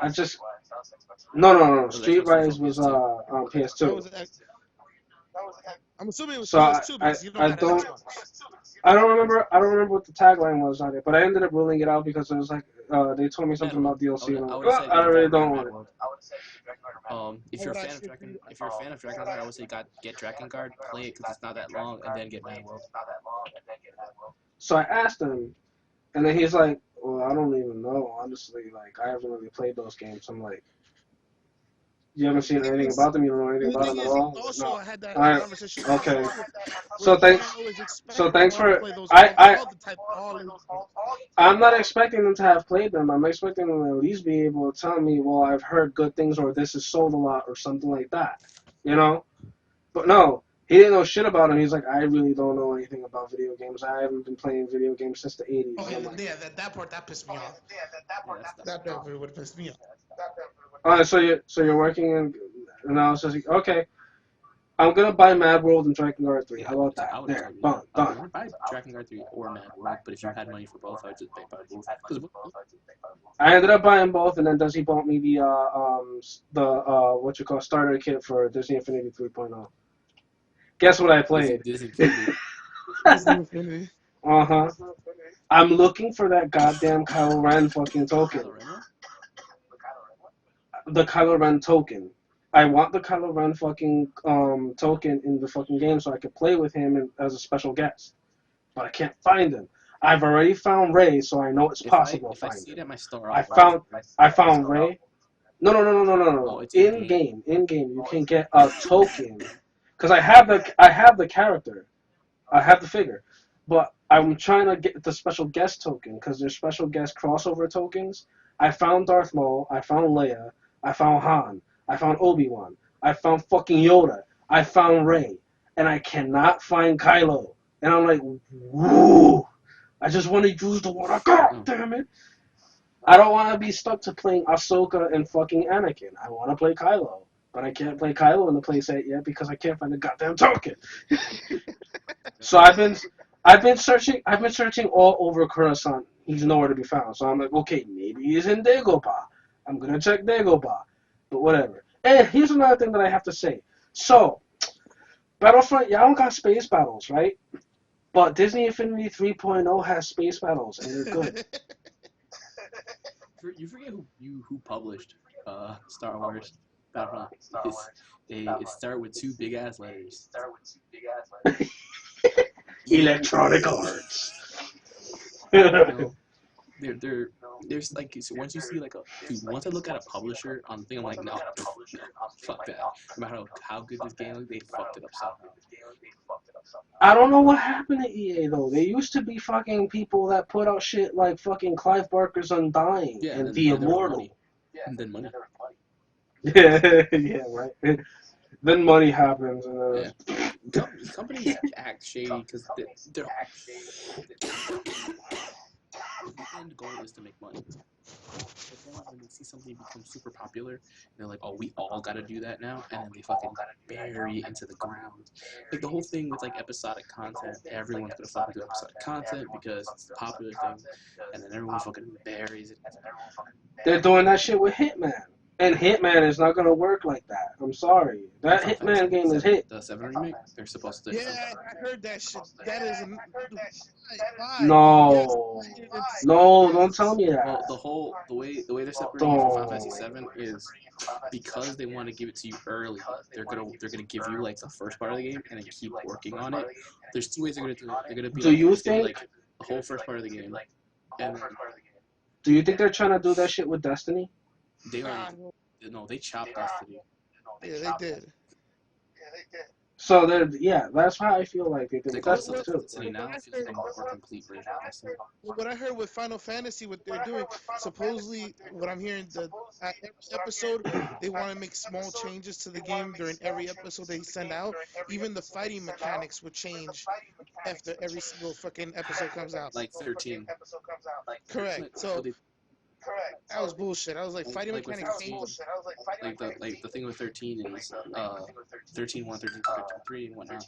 No. Streetwise was on PS2. I'm assuming it was PS2 because you don't have Xbox. I don't remember what the tagline was on it, but I ended up ruling it out because it was like they told me something about DLC. I really don't want it. If you're a fan of Drakengard, I would say get Drakengard, play it because it's not that long, and then get Mad World. So I asked him, and then he's like, "Well, I don't even know, honestly. Like, I haven't really played those games. I'm like, you haven't seen anything about them? You don't know anything The about thing them at is, all? also No. I had that Alright, conversation with okay. you too. So With you, I thanks, always so expect thanks y'all to for, play those I, games, I, all the type, all of those games. I'm not expecting them to have played them. I'm expecting them to at least be able to tell me, well, I've heard good things or this is sold a lot or something like that. You know? But no, he didn't know shit about him. He's like, I really don't know anything about video games. I haven't been playing video games since the 80s. And Okay, I'm like, yeah, that part that pissed me off. Yeah, that's That definitely would have pissed me off. alright, so you're working in analysis. Okay, I'm gonna buy Mad World and Dragon Guard 3. yeah. How about So that? I would have There, told you done, that. I done. would buy Dragon Guard 3 or Mad World, but if you had money for both, I would just buy both. Because I ended up buying both, and then Desi bought me what you call starter kit for Disney Infinity 3.0. Guess what I played? Disney Infinity. Disney Infinity. Uh-huh. I'm looking for that goddamn Kylo Ren fucking token. Kylo Ren one? The Kylo Ren token. I want the Kylo Ren fucking token in the fucking game so I could play with him as a special guest. But I can't find him. I've already found Ray, so I know it's possible to If I find see it him. at my store, I I'll buy it. found Ray. No. Oh, it's in In game. game, you can get a token. Cause I have the character. I have the figure, but I'm trying to get the special guest token because there's special guest crossover tokens. I found Darth Maul, I found Leia, I found Han, I found Obi-Wan, I found fucking Yoda, I found Rey, and I cannot find Kylo. And I'm like, woo! I just want to use the one I got, damn it! I don't want to be stuck to playing Ahsoka and fucking Anakin. I want to play Kylo. But I can't play Kylo in the playset yet because I can't find the goddamn token. So I've been searching all over Coruscant. He's nowhere to be found. So I'm like, okay, maybe he's in Dagobah. I'm gonna check Dagobah. But whatever. And here's another thing that I have to say. So, Battlefront, y'all don't got space battles, right? But Disney Infinity 3.0 has space battles, and they're good. You forget who published Star Wars Battlefront. It started with two big ass letters. Electronic Arts. You know, they're there's like so once you see like a dude once I look at a publisher on the thing I'm like no, fuck that. No matter how good this game is, they fucked it up somehow. I don't know what happened to EA though. They used to be fucking people that put out shit like fucking Clive Barker's Undying Yeah, and and The then there was Immortal. money. And then money. Yeah, right. Then money happens, and Yeah. Companies act shady because their end goal is to make money. But then when they see something become super popular, they're like, "Oh, we all got to do that now," and then they fucking bury it into the ground. Like the whole thing with like episodic content, everyone's gonna fucking do episodic content because it's the popular thing, and then everyone fucking buries it. they're doing that shit with Hitman. And Hitman is not gonna work like that. I'm sorry. That Final Fantasy Hitman game is 7, hit. the 7 remake, they're supposed to. Yeah, I heard that shit. That is why? Yes, No, it's no, don't tell me Well, that. the way they're separating it from Final Fantasy Don't. 7 is because they want to give it to you early. They're gonna give you like the first part of the game and then keep working on it. There's two ways they're gonna do it. They're gonna be Do like you give you think? like the whole first part of the game, and then Do you think they're trying to do that shit with Destiny? they already no they chopped Destiny. yeah, they did. So yeah, that's how I feel like they did with Like all this Destiny stuff too. Destiny now feels like a more complete version of Destiny. Well, what I heard with Final Fantasy, what they're doing, supposedly, what I'm hearing, at every episode, they want to make small changes to the game during every episode they send out. Even the fighting mechanics would change after every single fucking episode comes out. Like 13. Correct. So They, that was bullshit. I was like, fighting like with mechanics 13, change. like the thing with 13 is 13.1, 13.2, 13.3 and whatnot.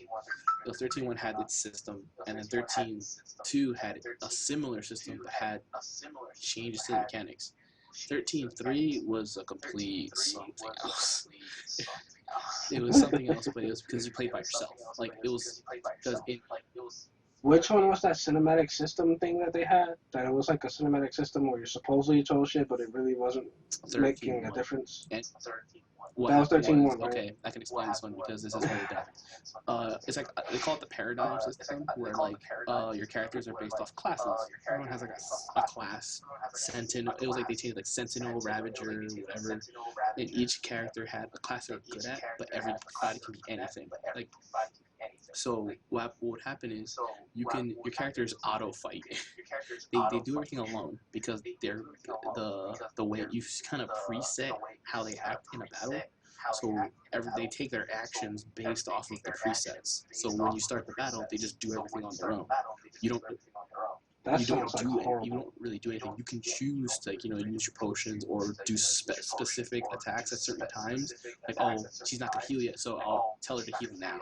The 13.1 had its system, and then 13.2 had a similar system but had changes to the mechanics. 13.3 was a complete something else. It was something else, but it was because you played by yourself. Like it was because Which one was that cinematic system thing that they had? That it was like a cinematic system where you supposedly told shit, but it really wasn't making a difference. And what That was happened 13.1, was, right? okay, I can explain this one because this is very depth. It's like they call it the paradigm system, where like your characters are based off classes. Everyone has like a class. Sentinel. It was like they changed like Sentinel, Ravager, whatever. And each character had a class they're good at, but everybody can be anything. Like so, what would happen is your characters auto fight. They do everything alone because they're the way you kind of preset how they act in a battle. So they take their actions based off of the presets. So when you start the battle, they just do everything on their own. You don't That you don't sounds like do it. You horrible. don't really do anything. You can choose to use your potions or do specific attacks at certain times. Like, oh, she's not gonna heal yet, so I'll tell her to heal now.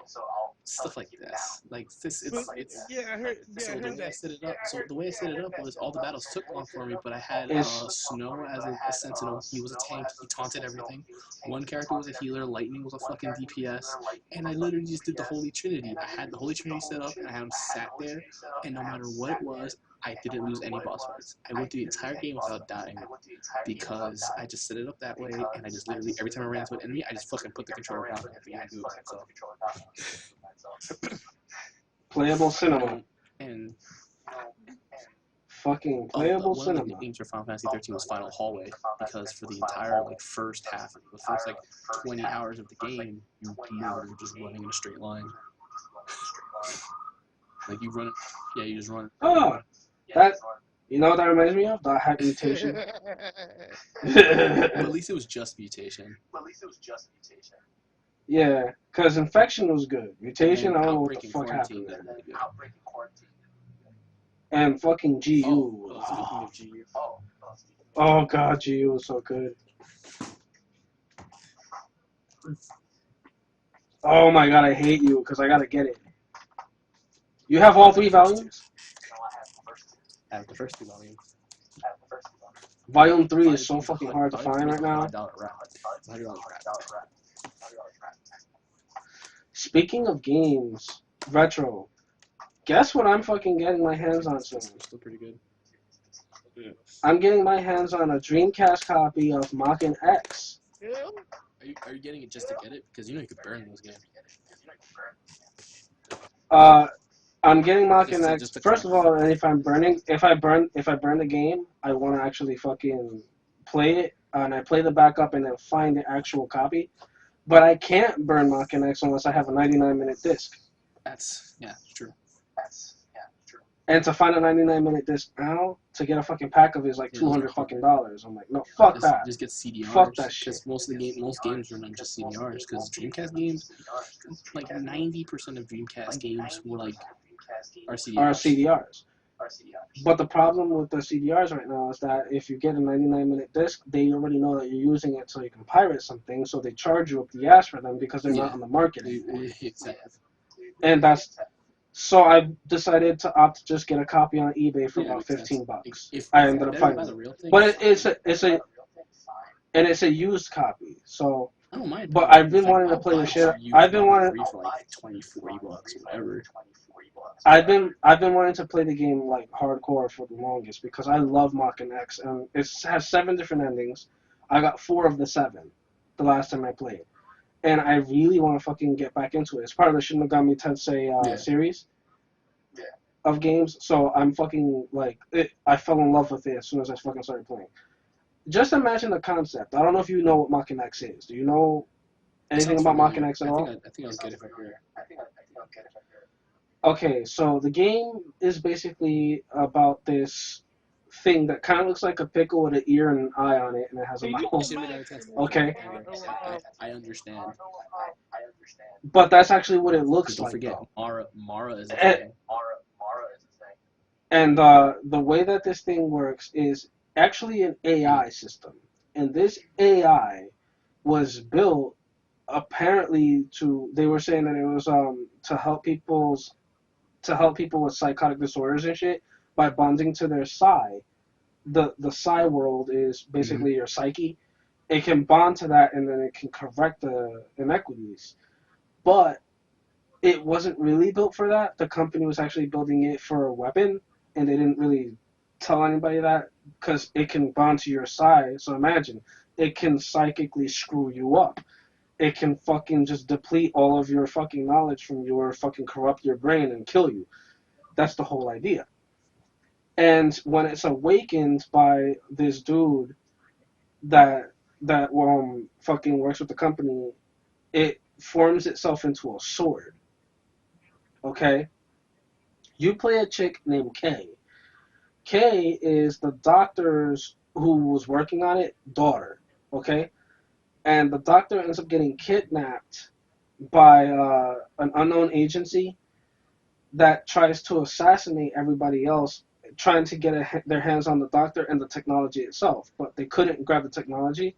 Stuff like this. Like this, it's Yeah, I heard. Yeah, so I the heard way I that. set it up. So the way I set it up was all the battles took long for me, but I had Is Snow as a sentinel. He was a tank. He taunted everything. One character was a healer. Lightning was a fucking DPS, and I literally just did the Holy Trinity. I had the Holy Trinity set up, and I had him sat there, and no matter what it was, I didn't lose any boss fights. I went through the entire game without dying because I just set it up that way, and I just literally every time I ran into an enemy, I just fucking put the controller down and began to do it myself. playable cinema. And Fucking playable one of the cinema. names for Final Fantasy 13 was Final Hallway because for the entire like first half, the first like 20 hours of the game, you literally were just running in a straight line. Like you run, yeah, you just run. Oh, that you know what that reminds me of? The Hype Mutation. But at least it was just mutation. Yeah, because Infection was good. Mutation, And I don't know what the Outbreak and fuck Quarantine happened got there. really good. And fucking GU. Speaking of GU. Oh god, GU was so good. Oh my god, I hate you because I gotta get it. You have all 3 volumes? I have the first 2 volumes. Volume 3 is so fucking hard to find right now. $100 Speaking of games, retro. Guess what I'm fucking getting my hands on soon? Still pretty good. Yeah. I'm getting my hands on a Dreamcast copy of Mach X. Are you getting it just to get it? Because you know you could burn those games. I'm getting Mach X. Just to First of all, and if I burn the game, I want to actually fucking play it, and I play the backup and then find the actual copy. But I can't burn Mach X unless I have a 99-minute disc. That's true. And to find a 99-minute disc now, to get a fucking pack of it is like $200 fucking dollars. I'm like, no, fuck that. Just get CDRs. Fuck that shit. Most games run on just CDRs. Because Dreamcast games, like 90% of Dreamcast games are CDRs. But the problem with the CDRs right now is that if you get a 99-minute disc, they already know that you're using it so you can pirate something, so they charge you up the ass for them because they're not on the market anymore. Exactly. And so I decided to opt to just get a copy on eBay for about $15. I ended up finding it, but it's a used copy. So, I don't mind. but I've been wanting to play the shit. I've been wanting for like $20, $40, whatever. I've been wanting to play the game like hardcore for the longest because I love Mach X, and it has 7 different endings. I got 4 of the 7 the last time I played, and I really want to fucking get back into it. It's part of the Shin Megami Tensei series of games, so I'm fucking like I fell in love with it as soon as I fucking started playing. Just imagine the concept. I don't know if you know what Mach X is. Do you know anything about Mach X at all? I think I'll get it from here. Okay, so the game is basically about this thing that kind of looks like a pickle with an ear and an eye on it, and it has a mouth. Okay. I understand. But that's actually what it looks Don't like. forget, Though. Mara is a thing. And the way that this thing works is actually an AI system, and this AI was built apparently they were saying that it was to help people with psychotic disorders and shit by bonding to their psi. The psi world is basically your psyche. It can bond to that, and then it can correct the inequities. But it wasn't really built for that. The company was actually building it for a weapon, and they didn't really tell anybody that because it can bond to your side. So imagine it can psychically screw you up. It can fucking just deplete all of your fucking knowledge from your fucking corrupt your brain and kill you. That's the whole idea. And when it's awakened by this dude that fucking works with the company, it forms itself into a sword. Okay? You play a chick named Kay. Kay is the doctor's who was working on it daughter. Okay? And the doctor ends up getting kidnapped by an unknown agency that tries to assassinate everybody else, trying to get their hands on the doctor and the technology itself. But they couldn't grab the technology,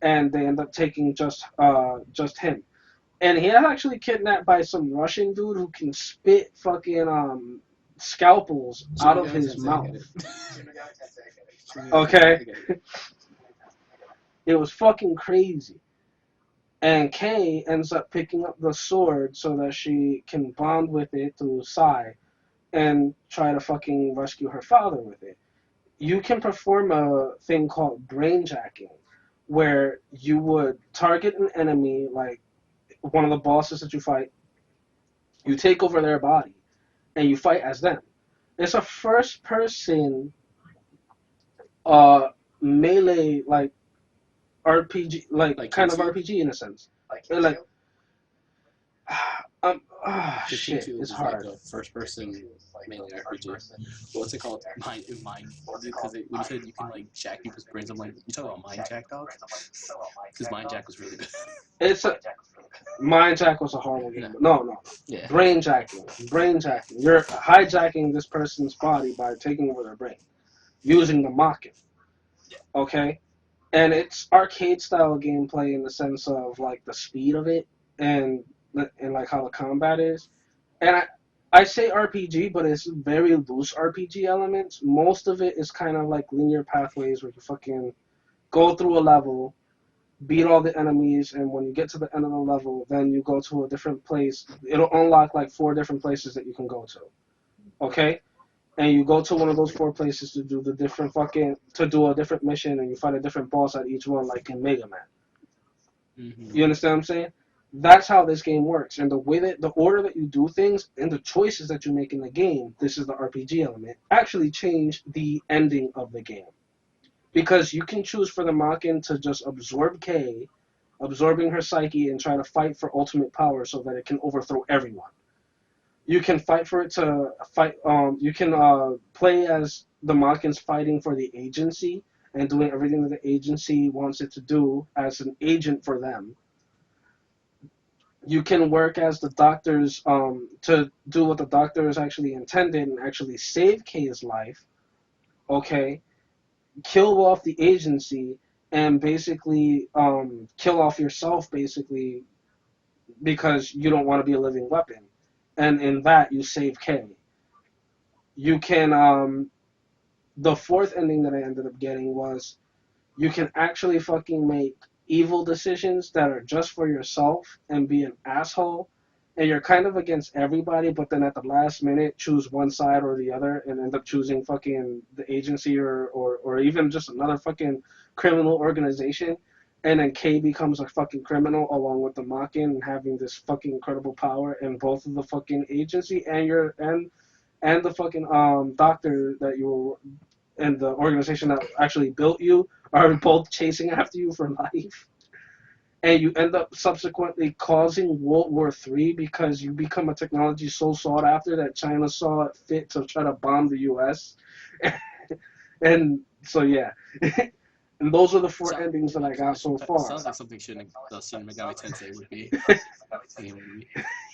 and they end up taking just him. And he is actually kidnapped by some Russian dude who can spit fucking scalpels out of his mouth. Okay, it was fucking crazy. And Kay ends up picking up the sword so that she can bond with it through Psy and try to fucking rescue her father with it. You can perform a thing called brainjacking, where you would target an enemy, like one of the bosses that you fight, you take over their body, and you fight as them. It's a first-person uh, melee, like RPG, like kind of RPG in a sense. Like, shit, it's hard. Like a first-person melee RPG. What's it called? Mind. Because when you said you can like jack people's brains, I'm like, you talking about Mind Jack, dog? Because Mind Jack was really good. It's a Mind Jack was a horrible game. No. Yeah. Brainjacking. You're hijacking this person's body by taking over their brain, using the Mocking. Okay, and it's arcade style gameplay in the sense of like the speed of it and like how the combat is. And I say RPG, but it's very loose RPG elements. Most of it is kind of like linear pathways where you fucking go through a level, beat all the enemies, and when you get to the end of the level, then you go to a different place. It'll unlock like 4 different places that you can go to. Okay? And you go to one of those 4 places to do to do a different mission, and you fight a different boss at each one, like in Mega Man. Mm-hmm. You understand what I'm saying? That's how this game works, and the order that you do things and the choices that you make in the game, this is the RPG element, actually change the ending of the game. Because you can choose for the Makin to just absorb Kay, absorbing her psyche, and try to fight for ultimate power so that it can overthrow everyone. You can fight for it to fight. You can play as the Makins fighting for the agency and doing everything that the agency wants it to do as an agent for them. You can work as the doctors to do what the doctors actually intended and actually save Kay's life. Okay, kill off the agency and basically kill off yourself, basically, because you don't want to be a living weapon. And in that, you save Kay. You can, the 4th ending that I ended up getting was you can actually fucking make evil decisions that are just for yourself and be an asshole. And you're kind of against everybody, but then at the last minute, choose one side or the other and end up choosing fucking the agency or even just another fucking criminal organization. And then Kay becomes a fucking criminal along with the Makin and having this fucking incredible power, and both of the fucking agency and the fucking doctor that you were and the organization that actually built you are both chasing after you for life. And you end up subsequently causing World War III because you become a technology so sought after that China saw it fit to try to bomb the U.S. And so, yeah. And those are the 4 endings that I got so far. Sounds like something Shin Megami Tensei would be.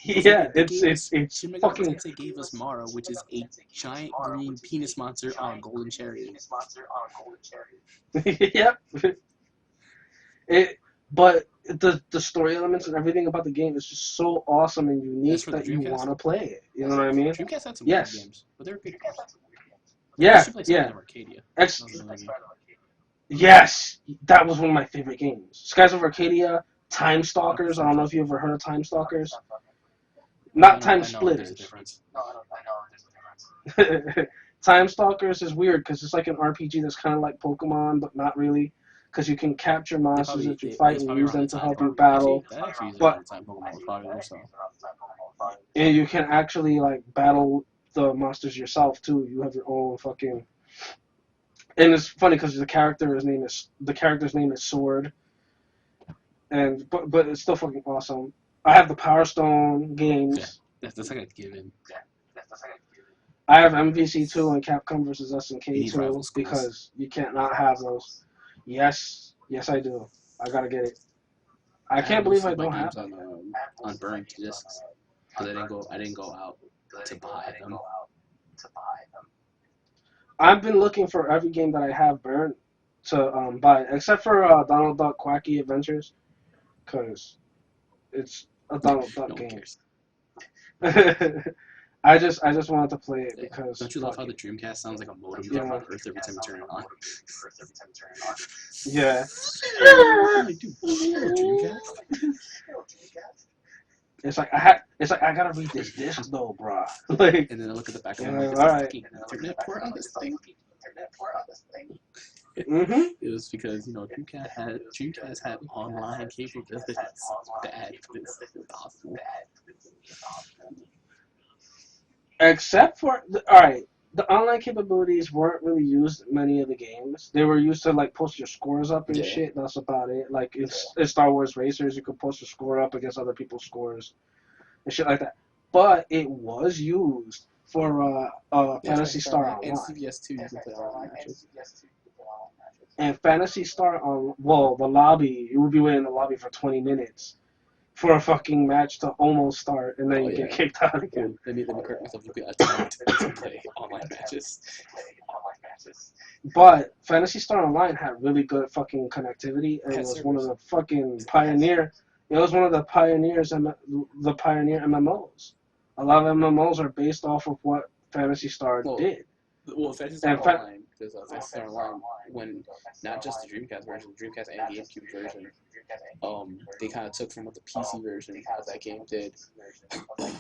Yeah, it's Shin Megami fucking... Tensei gave us Mara, which is a giant green penis monster on a golden chariot. Yep. But the story elements and everything about the game is just so awesome and unique that you want to play it. You know what I mean? Dreamcast had some Yes. good games, but they were good games. Yeah, yeah. Arcadia. Yes, that was one of my favorite games. Skies of Arcadia, Time Stalkers. I don't know if you ever heard of Time Stalkers. Not No, Time I know there's a Splitters. difference. Time Stalkers is weird because it's like an RPG that's kind of like Pokemon, but not really, because you can capture monsters that you fight It's and probably use around the them to time. help you battle, That actually is around but the time Pokemon was popular. So and you can actually like battle the monsters yourself too. You have your own fucking. And it's funny because the character's name is Sword, and but it's still fucking awesome. I have the Power Stone yeah, games. that's like a given. I have MVC2 and Capcom versus You need rival SNK2 schools. because you can't not have those. Yes, I do. I gotta get it. I can't believe most I of my don't have games it. on burned discs because I didn't go out to buy them. I've been looking for every game that I have burned to buy, except for Donald Duck Quacky Adventures, because it's a Donald Duck No one game. cares. I just wanted to play it Yeah. because. Don't you love how the Dreamcast sounds like a modem Yeah. going on Earth every time you turn it on? Yeah. I'm like, dude, Dreamcast? It's like I gotta read this disc though, bruh. Like, And then I look at the back of yeah, it, like, there's all a right. fucking internet port on this thing. Mhm. It was because Dreamcast had online capabilities. Bad, but it's possible. Except for all right, the online capabilities weren't really used in many of the games. They were used to like post your scores up and Yeah. shit. That's about it. Like in Star Wars Racers, you could post your score up against other people's scores and shit like that. But it was used for Fantasy Star And Online. CVS2, you can play online matches. And Fantasy Star on the lobby, you would be waiting in the lobby for 20 minutes for a fucking match to almost start, and then Oh, you yeah. get kicked out again. Let me correct myself. You could attempt to play online matches. But Fantasy Star Online had really good fucking connectivity and Had was one of servers. the fucking pioneer. It was one of the pioneer MMOs. A lot of MMOs are based off of what Fantasy Star Well, did. Well, Fantasy Star Online, because Fantasy Star Online, when not just the Dreamcast version, Dreamcast and GameCube version, they kind of took from what the PC version of that game did, and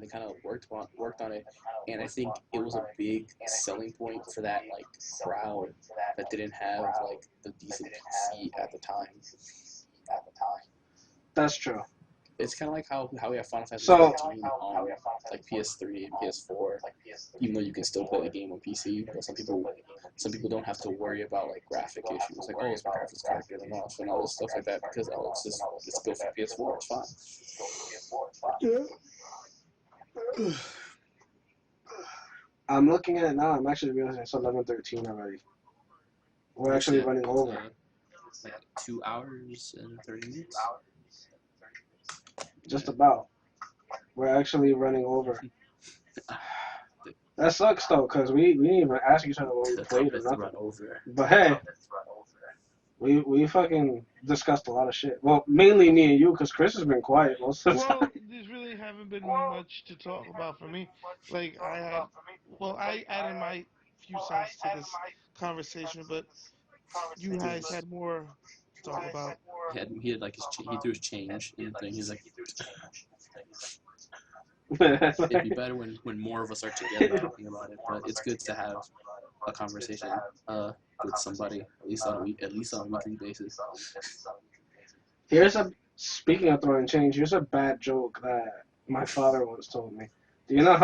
they kind of worked on it, and I think it was a big selling point for that like crowd that didn't have like the decent PC at the time. That's true. It's kind of like how we have Final Fantasy So 13 on like PS3 and PS4, even though you can still play the game on PC. But some people don't have to worry about like graphic issues, like is my graphics card good enough and all this stuff like that because it's built for PS4. It's fine. yeah. I'm looking at it now. I'm actually realizing it's 11:13 already. We're actually running over. Like 2 hours and 30 minutes. Just about. We're actually running over. That sucks though, cause we didn't even ask each other what we played or nothing. But hey, we fucking discussed a lot of shit. Well, mainly me and you, cause Chris has been quiet most of the Well, time. there's really haven't been much to talk about for me. Like I added my few cents to this conversation, but you guys had more to talk about. He had like he threw his change in the thing. He's like, it'd be better when more of us are together talking about it. But it's good to have a conversation with somebody at least on a weekly basis. Speaking of throwing change, here's a bad joke that my father once told me. Do you know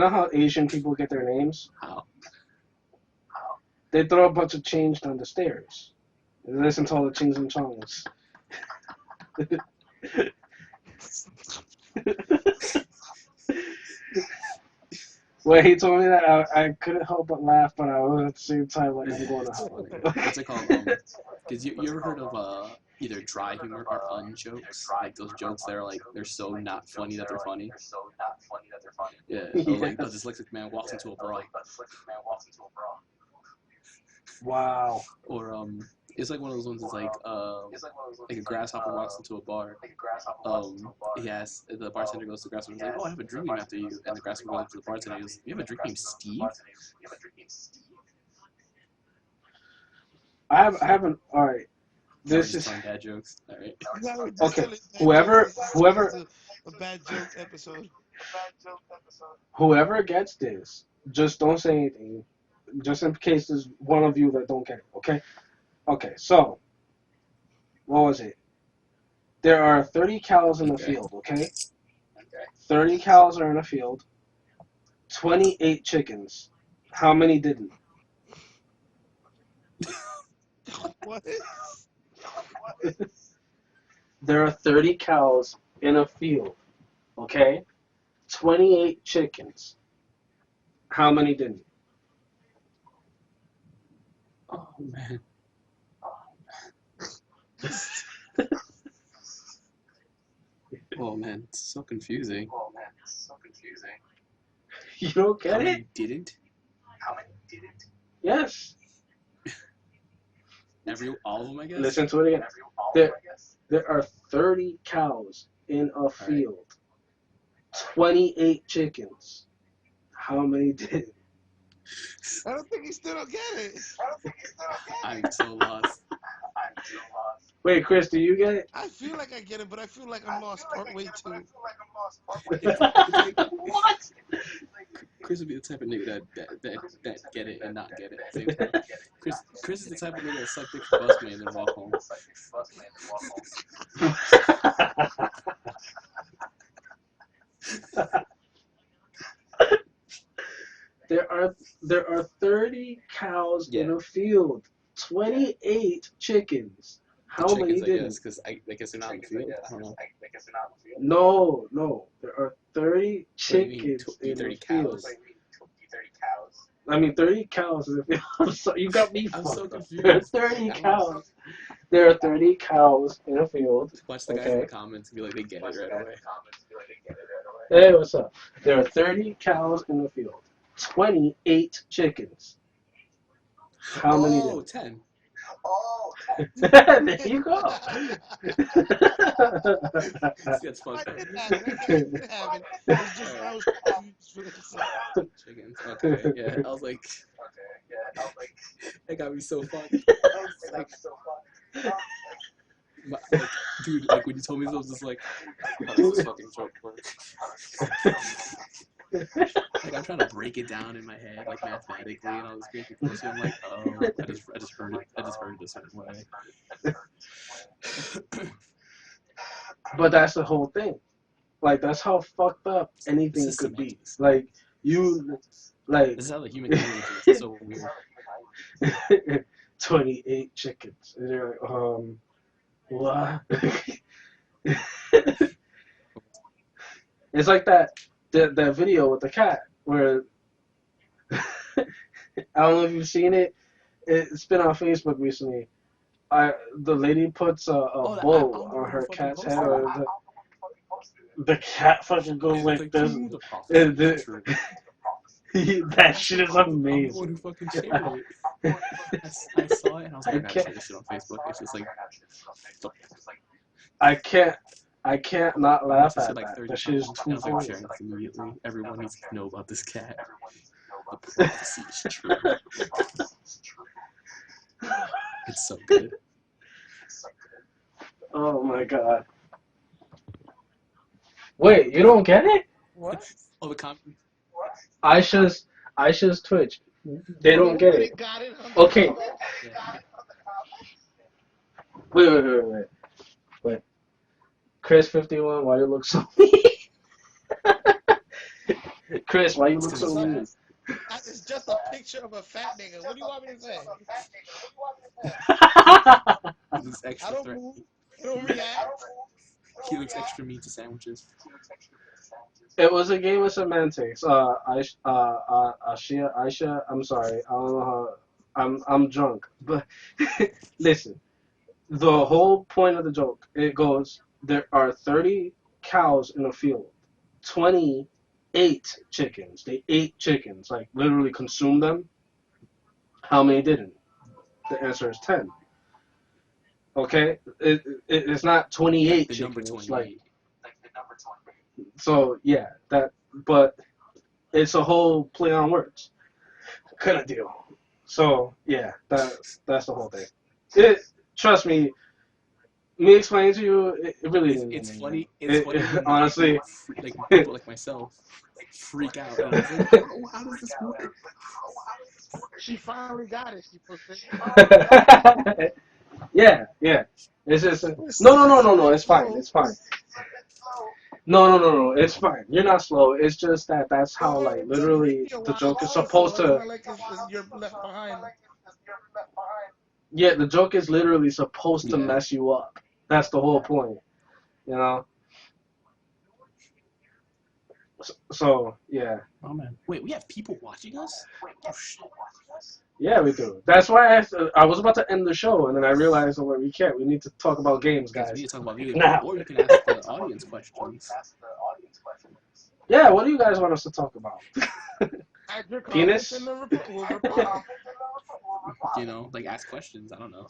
how Asian people get their names? How? They throw a bunch of change down the stairs. And listen to all the chings and chongs. When he told me that, I couldn't help but laugh, but I was at the same time like, I'm going to hell. What's it called? Because you ever heard of either dry humor or un-jokes? Like those jokes that are like, they're so not funny that they're funny. Yeah. Like a dyslexic man walks into a bra. Wow. Or it's like one of those ones that's like a grasshopper walks into a bar. The bartender goes to the grasshopper and is like, oh, I have a drink name after you. And the grasshopper goes up to the bartender and goes, you have a drink named Steve? I haven't. All right. This is telling bad jokes. All right. okay. Whoever. A bad joke episode. Whoever gets this, just don't say anything, just in case there's one of you that don't get it. Okay. Okay. So what was it? There are 30 cows in the Okay. field. Okay. 30 cows are in a field. 28 chickens. How many didn't? What? There are 30 cows in a field. Okay. 28 chickens. How many didn't? Oh man. Oh man, it's so confusing. You don't How get it? many didn't? Yes. All of them, I guess. Listen to it again. There, there are 30 cows in a field. 28 chickens. How many didn't? I don't think he still don't get it. I'm so lost. Wait, Chris, do you get it? I feel like I get it, but I feel like I'm lost part way too. It's like What? Chris would be the type of nigga that get it and not get it at the same time. Chris is the type of nigga that suck dick for busman and then walk home. There are 30 cows in a field. 28 chickens. How The many chickens, I didn't? guess, because I guess they're not in the field. I don't know. No, no. There are 30 What do you mean, chickens in 30 a field. cows? I mean, 30 cows in a field. I'm sorry, you got me I'm fucked so up. confused. There are 30 cows. There are 30 cows in a field. Watch the guys in the comments and be like, they get it right away. Hey, what's up? There are 30 cows in the field. 28 chickens. How many Oh, did? 10. There you go. That's I fucked up. can have it. I can have it. It's just I was confused for a second. Chickens. Okay, yeah. I was like, that got me so fucked. I was like, dude, like when you told me this, I was just like, how does this fucking joke work? Like I'm trying to break it down in my head, like mathematically and all this crazy bullshit. I'm like, oh, I just heard it a certain way. But that's the whole thing. Like that's how fucked up anything is could be. semantics. Like you, like This is how the human language is. It's so weird. 28 chickens. And you're like, what? It's like that video with the cat where I don't know if you've seen it. It's been on Facebook recently. The lady puts a bow on her cat's head, or the cat fucking goes like this. That shit is I'm the amazing. one who fucking shared it. I saw it and I was like, I gotta share this shit on Facebook. It's just like, I can't not laugh at like that. 30 That shit is times. too I was like, funny. sharing this immediately. Everyone needs to know about this cat. The prophecy is true. It's so good. Oh my god. Wait, you don't get it? What? Oh, the comment. Aisha's Twitch. They don't get Nobody it. got it. Okay. Yeah. Wait. Chris 51, why you look so mean? Chris, why you look so mean? It's just a picture of a fat nigga. What do you want me to say? He looks extra I don't threat. move. I don't react. He looks extra mean to sandwiches. It was a game of semantics. Aisha, I'm sorry. I don't know how. I'm drunk. But listen, the whole point of the joke, it goes, there are 30 cows in a field, 28 chickens. They ate chickens, like literally consumed them. How many didn't? The answer is 10. Okay? It's not 28 The number chickens. 28. So yeah, but it's a whole play on words kind of deal. So yeah, that's the whole thing. Trust me, me explain to you, it really didn't. It's mean funny. that. It's funny when Honestly. like people like myself freak out, and it's like, how does this work? She finally got it. She posted. Yeah, yeah. It's just no, no, It's no, no, no. It's fine. slow. It's fine. No, no, no, no. It's fine. You're not slow. It's just that that's how No, like it took me literally a the while joke is also. supposed It's to. not like you're left behind. Yeah, the joke is literally supposed to Yeah. mess you up. That's the whole point. You know. So yeah, Oh man. Wait, we have people watching us? Oh shit. yeah, we do. That's why I was about to end the show, and then I realized, oh, wait, we can't. We need to talk about games, Yes, we guys. need to talk about video games, Now. or you can ask the audience questions. Yeah, what do you guys want us to talk about? Add your comments and Penis? then we'll reply. You know, like ask questions. I don't know.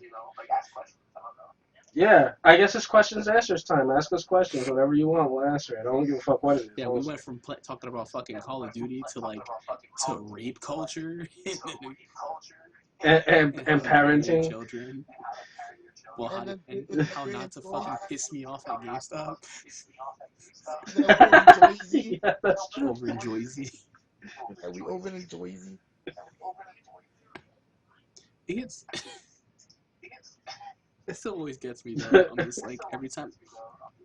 Yeah, I guess it's questions answers time. Ask us questions, whatever you want, we'll answer it. I don't give a fuck what it is, Yeah, we honestly. went from talking about fucking Call of Duty to to rape culture And and how to train your parenting. children. Well, And then and how we're in not to fucking Joyce. piss me off at GameStop And then we over in Joyzy. Yeah, that's true. over in Joyzy. And we over in Joyzy. It gets it still always gets me though. I'm just like every time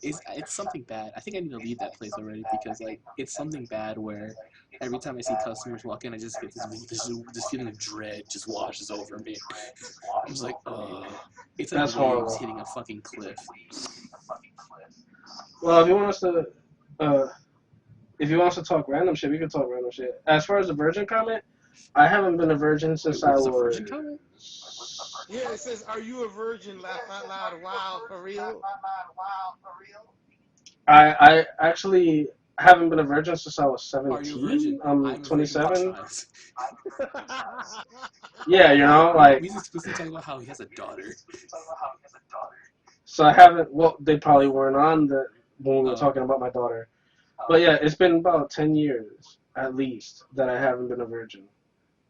it's something bad. I think I need to leave that place already because like it's something bad where every time I see customers walk in, I just get this feeling of dread just washes over me. I'm just like, it's like That's waves horrible. hitting a fucking cliff. Well, if you want us to, uh, if you want us to talk random shit, we can talk random shit. As far as the virgin comment, I haven't been a virgin since Wait, I there's a virgin was. comment? Yeah, it says, "Are you a virgin?" Laugh out loud. Wow, for real? I actually haven't been a virgin since I was Are you a 17. virgin? I'm I'm a virgin for 27. child. Yeah, you know, We like, just explicitly talk about how he has a daughter. so I haven't. Well, they probably weren't on the when we were Oh, talking about my daughter. But yeah, it's been about 10 years at least that I haven't been a virgin.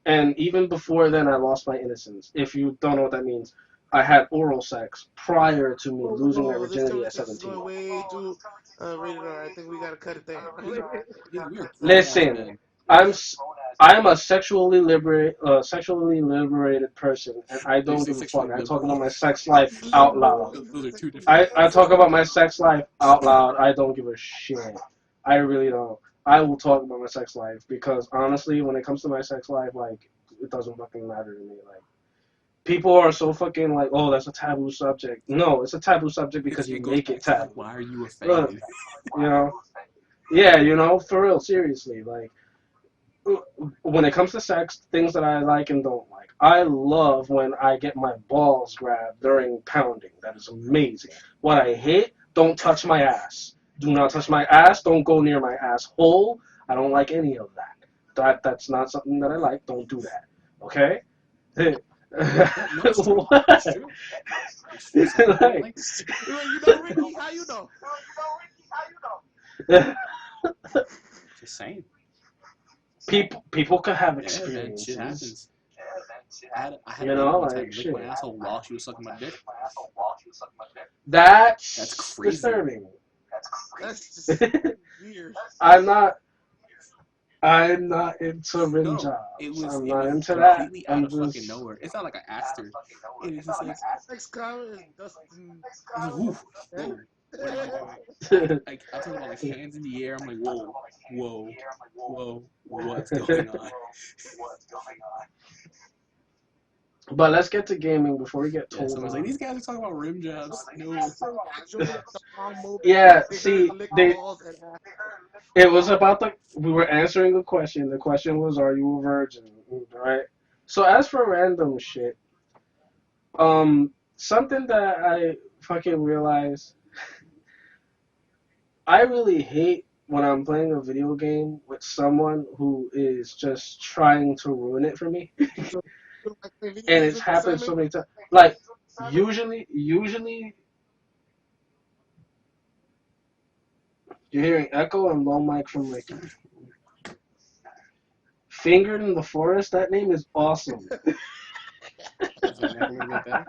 And even before then, I lost my innocence. If you don't know what that means, I had oral sex prior to me losing my Oh, virginity at this is 17. going way too rated R. I think we gotta cut it there. we are grown ass Listen, men. I'm s- I'm a sexually liberated person, and I Did you don't say give a fuck. sexually I talk liberal? about my sex life out loud. Liberal. Those are two different I things. talk about my sex life out loud. I don't give a shit. I really don't. I will talk about my sex life because honestly, when it comes to my sex life, like it doesn't fucking matter to me. Like people are so fucking like, oh, that's a taboo subject. No, it's a taboo subject because It you goes make it back to like, taboo. why are you Look, offended? you know, yeah, you know, for real, seriously, like when it comes to sex, things that I like and don't like. I love when I get my balls grabbed during pounding. That is amazing. What I hate, don't touch my ass. Do not touch my ass. Don't go near my asshole. I don't like any of that. That's not something that I like. Don't do that. Okay? Yeah, no, it's true. It's What? true. It's true. Some people don't Like, like that. You know, Ricky, how you know? Just saying. people could have Yeah, man, shit experiences. happens. I had a You lady know, one time like lick my shit. asshole while she was sucking my dick. That's That's crazy. disturbing. That's just weird. I'm not. I'm not into rim No, jobs. I'm it not was into that. completely out I'm of fucking just. nowhere. It's not like I asked her. It was just like, Next comment is Dustin. I was like, whoa, whoa, what am I doing? I'm talking about like hands in the air. I'm like, whoa, whoa, whoa, what's going on? But let's get to gaming before we get Yeah, told someone's like, on. these guys are talking about rim jobs. No, Showed up the wrong moment. Yeah, They heard see, lick they. balls and It was about the. We were answering the question. The question was, "Are you a virgin?" Right. So as for random shit, something that I fucking realized, I really hate when I'm playing a video game with someone who is just trying to ruin it for me. so like play video And games it's with you, happened so Simon. many times. Like usually you're hearing echo and low mic from Ricky. Fingered in the Forest. That name is awesome. is it never gonna get better?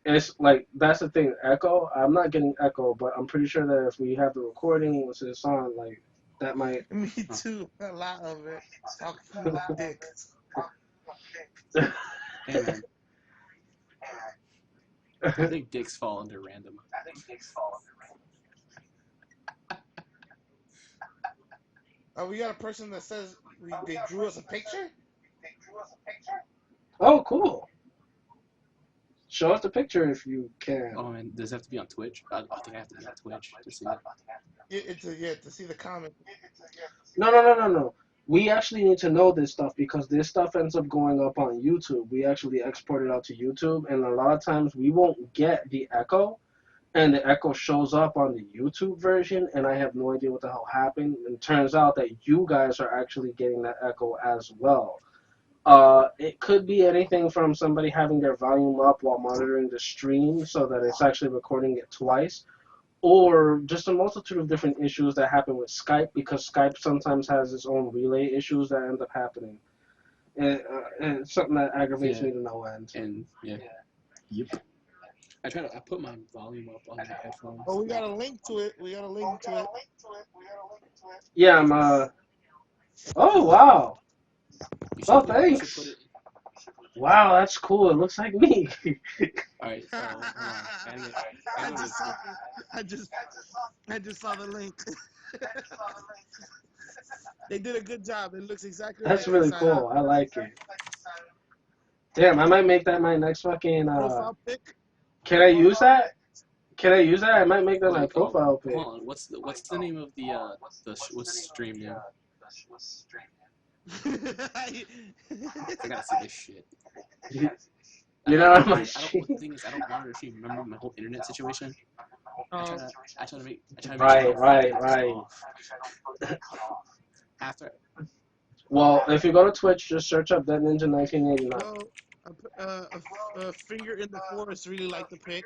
It's like that's the thing. Echo. I'm not getting echo, but I'm pretty sure that if we have the recording, which is on, like that might. Me too. A lot of it. Talking with dicks. Hey man, I think dicks fall under random. Oh, we got a person that says they drew us a picture. Oh, cool. Show us the picture if you can. Oh man, does it have to be on Twitch? I think I have to be on Twitch to see it. Yeah, to see the comment. No. We actually need to know this stuff because this stuff ends up going up on YouTube. We actually export it out to YouTube, and a lot of times we won't get the echo, and the echo shows up on the YouTube version, and I have no idea what the hell happened. And it turns out that you guys are actually getting that echo as well. It could be anything from somebody having their volume up while monitoring the stream so that it's actually recording it twice, or just a multitude of different issues that happen with Skype because Skype sometimes has its own relay issues that end up happening. And it's something that aggravates me to no end. And yeah, yep. I put my volume up on my headphones. Oh, we got a link to it. Yeah, Oh, wow. Oh, thanks. Wow, that's cool. It looks like me. Alright, so hold on. I just saw the link. They did a good job. It looks exactly That's like really inside cool. out. I like it. Damn, I might make that my next fucking. Profile pic. Can I use that? I might make that my profile pic. Hold on. What's the name of the what's stream name? I gotta see this shit. You're not on my The stream. thing is, I don't remember if you remember my whole internet situation. I try to make Right. After. Well, if you go to Twitch, just search up Dead Ninja 1989. Well, a finger in the forest really like the pic.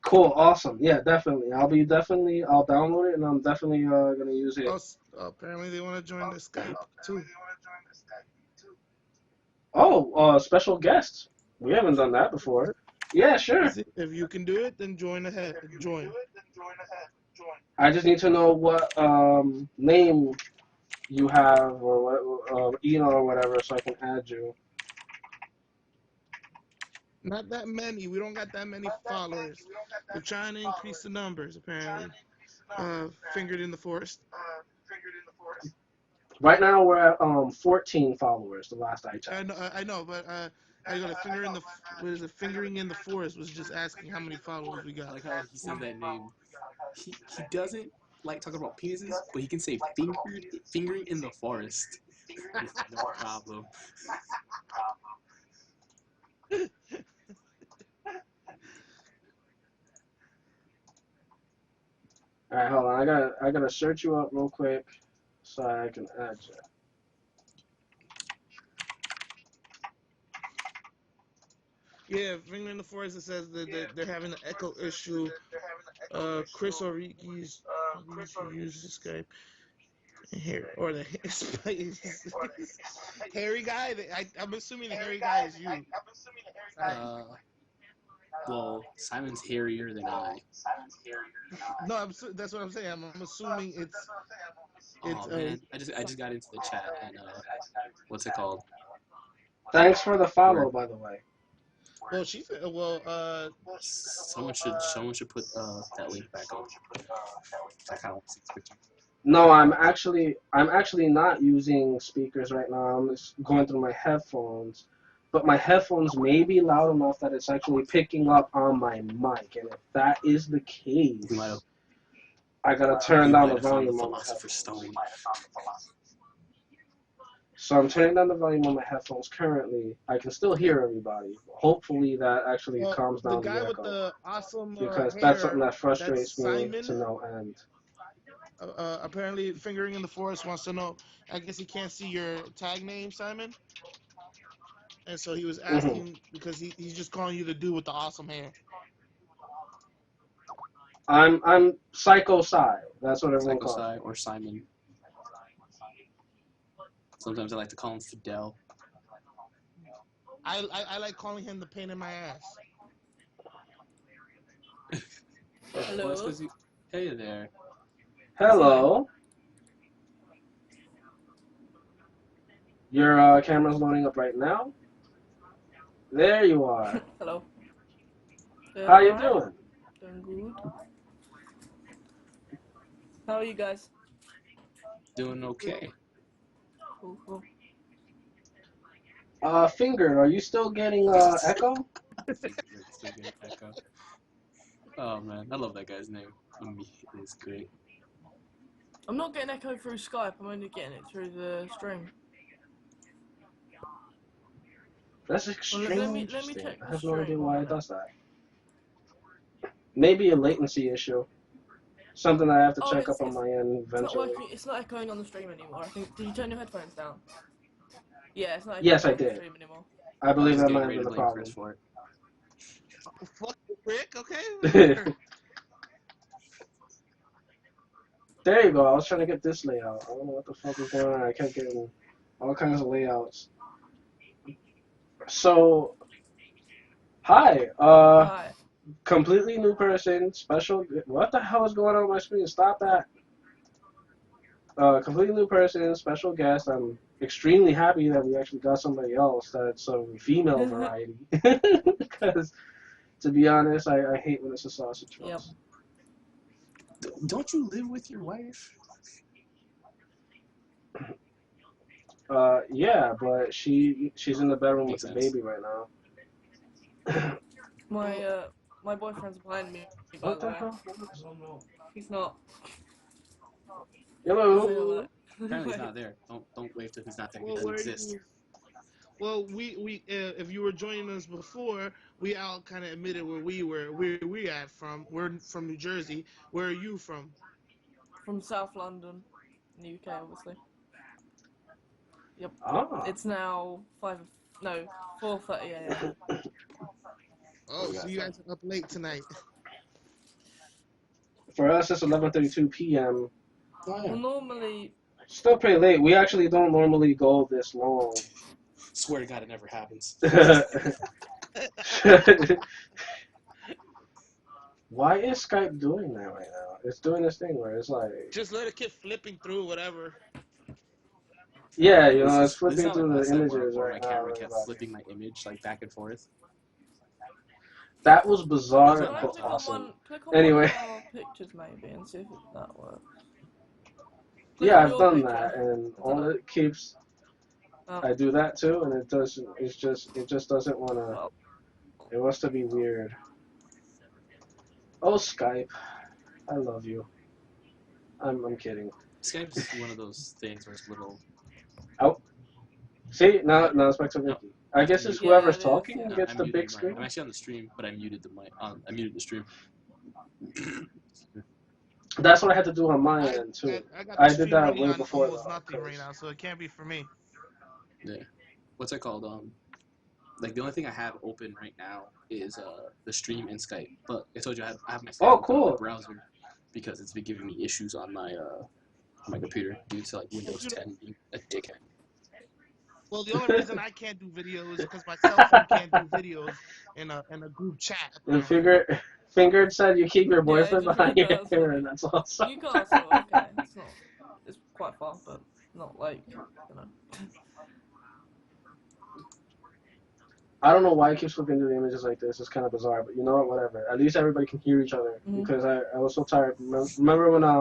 Cool, awesome. Yeah, definitely. I'll download it and I'm definitely gonna use it. Oh, apparently they want to join the Skype too. Oh, special guests. We haven't done that before. Yeah, sure. If you can do it, then join. I just need to know what name you have or what email or whatever so I can add you. Not that many. We don't got that many followers. They're trying to increase the numbers, apparently. Fingered in the forest. Right now we're at 14 followers. The last I checked. I know, but I got a finger in the. What is it? Fingering in the forest was just asking how many followers we got. I like how he says that name. He doesn't like talking about penises, but he can say fingering in the forest. No problem. All right, hold on. I gotta search you up real quick so I can add you. Yeah, finger in the forest. It says that they're having an echo issue. Chris Origi's uses Skype. Here or the hairy guy. I'm assuming the hairy guy is you. Well, Simon's hairier than I. No, that's what I'm saying. I'm assuming it's. Oh man, I just got into the chat and what's it called? Thanks for the follow, by the way. Well, she said. Someone should put that link back up. I kind of want to see this picture. No, I'm actually not using speakers right now. I'm just going through my headphones, but my headphones may be loud enough that it's actually picking up on my mic, and if that is the case, I gotta turn down the volume on my headphones. So I'm turning down the volume on my headphones currently. I can still hear everybody. Hopefully that actually calms down the echo. With the awesome because hair, that's something that frustrates me Simon. to no end. Apparently, Fingering in the Forest wants to know. I guess he can't see your tag name, Simon. And so he was asking because he's just calling you the dude with the awesome hair. I'm Psychosi. That's what everyone calls Psychosi or Simon. Sometimes I like to call him Fidel. I like calling him the pain in my ass. Well, that's Hello. because you. Hey there. Hello. Your camera's loading up right now. There you are. Hello. Doing How you alright? doing? Doing good. How are you guys? Doing okay. Cool, cool. Finger, are you still getting echo? Still getting echo. Oh man, I love that guy's name. It's great. I'm not getting echo through Skype, I'm only getting it through the stream. That's Well, extremely let me interesting. check I the have no idea stream, one why it minute. does that. Maybe a latency issue. Something I have to Oh, check up on my end it's not eventually. working, it's not echoing on the stream anymore. I think, did you turn your headphones down? Yeah, it's not Yes, echoing I on the did. stream anymore. I I'm believe just that might getting have ready been to the blame Chris problem. for it. Fuck you, Rick. Okay. Whatever. There you go. I was trying to get this layout. I don't know what the fuck was going on. I kept getting all kinds of layouts. So, hi. Hi. Completely new person, special. What the hell is going on my screen? Stop that. Completely new person, special guest. I'm extremely happy that we actually got somebody else that's a female variety. Because, to be honest, I hate when it's a sausage Yep. fest. Don't you live with your wife? Yeah, but she's in the bedroom with Makes the sense. baby right now. My boyfriend's behind me, by What the the way. hell? He's not. Hello. Say hello. Apparently he's Wait. not there. Don't wave till he's not there. He Well, doesn't where are exist. you? Well, if you were joining us before, we all kind of admitted where we at from. We're from New Jersey. Where are you from? From South London, in the UK, obviously. Yep. Ah. It's now 4:30 a.m. What Oh, we so got? you guys are up late tonight. For us, it's 11:32 p.m. Oh, Well, yeah. normally, Still pretty late. We actually don't normally go this long. Swear to God, it never happens. Why is Skype doing that right now? It's doing this thing where it's like, Just let it keep flipping through whatever. yeah, it's This is flipping not like through the last time where, images where right my now. camera kept Everybody. flipping my image like back and forth. That was That was bizarre not try but last click time. on awesome. one of Anyway, our pictures maybe and see if that works. Click yeah, on I've your done picture. that, and I don't all know. it keeps. Oh, I do that too, and it doesn't. It just doesn't wanna. well. It wants to be weird. Oh, Skype, I love you. I'm kidding. Skype's one of those things where it's little. Oh, see now it's back to No, Ricky. I guess it's Yeah, whoever's it is. talking who Yeah. no, gets I the muted big my. I'm screen. actually on the stream, but I muted the mic. I muted the stream. That's what I had to do on my I end too. got I got the I did stream that running way on before almost though, nothing right cause now, so it can't be for me. Yeah. What's it called? Like the only thing I have open right now is the stream in Skype. But I told you I have my Skype oh open on my cool. browser because it's been giving me issues on my computer due to like Well, Windows 10 being a dickhead. well, the only reason I can't do video is because my cell phone can't do videos in a group chat And apparently. Fingered said you keep your Yeah, it boyfriend just behind your that's ear, funny. and that's awesome. Newcastle, okay. It's not. It's quite far, but not like, you know. I don't know why it keeps flipping through the images like this. It's kind of bizarre, but you know what? Whatever. At least everybody can hear each other Mhm. because I was so tired. Remember when I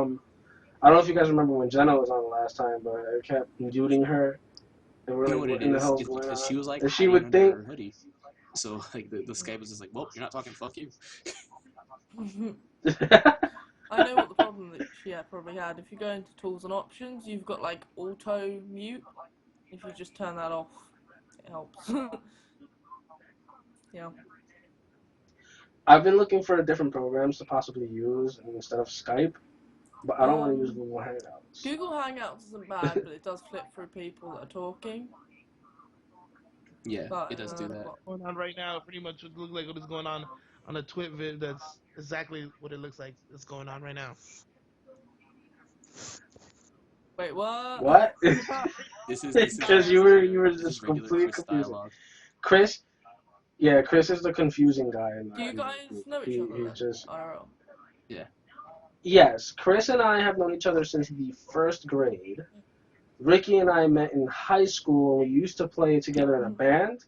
don't know if you guys remember when Jenna was on the last time, but I kept muting her, and we're You know like, what it what in the is? hell's It's going because on? she was like And she hiding would under think, her hoodie. So like the Skype was just like, well, you're not talking, fuck you. I know what the problem that she probably had. If you go into tools and options, you've got like auto mute. If you just turn that off, it helps. Yeah. I've been looking for different programs to possibly use instead of Skype, but I don't want to use Um, Google Hangouts. Google Hangouts isn't bad, but it does flip through people that are talking. Yeah, But it does do that. Going on right now pretty much would look like what is going on a twit vid. That's exactly what it looks like is going on right now. wait, what? What? This is Because you regular were this is just regular completely Chris confusing. dialogue. Chris. Yeah, Chris is the confusing guy in Do you in that guys group. know each He other he then? just IRL. yes. Chris and I have known each other since the first grade. Ricky and I met in high school. We used to play together in a band.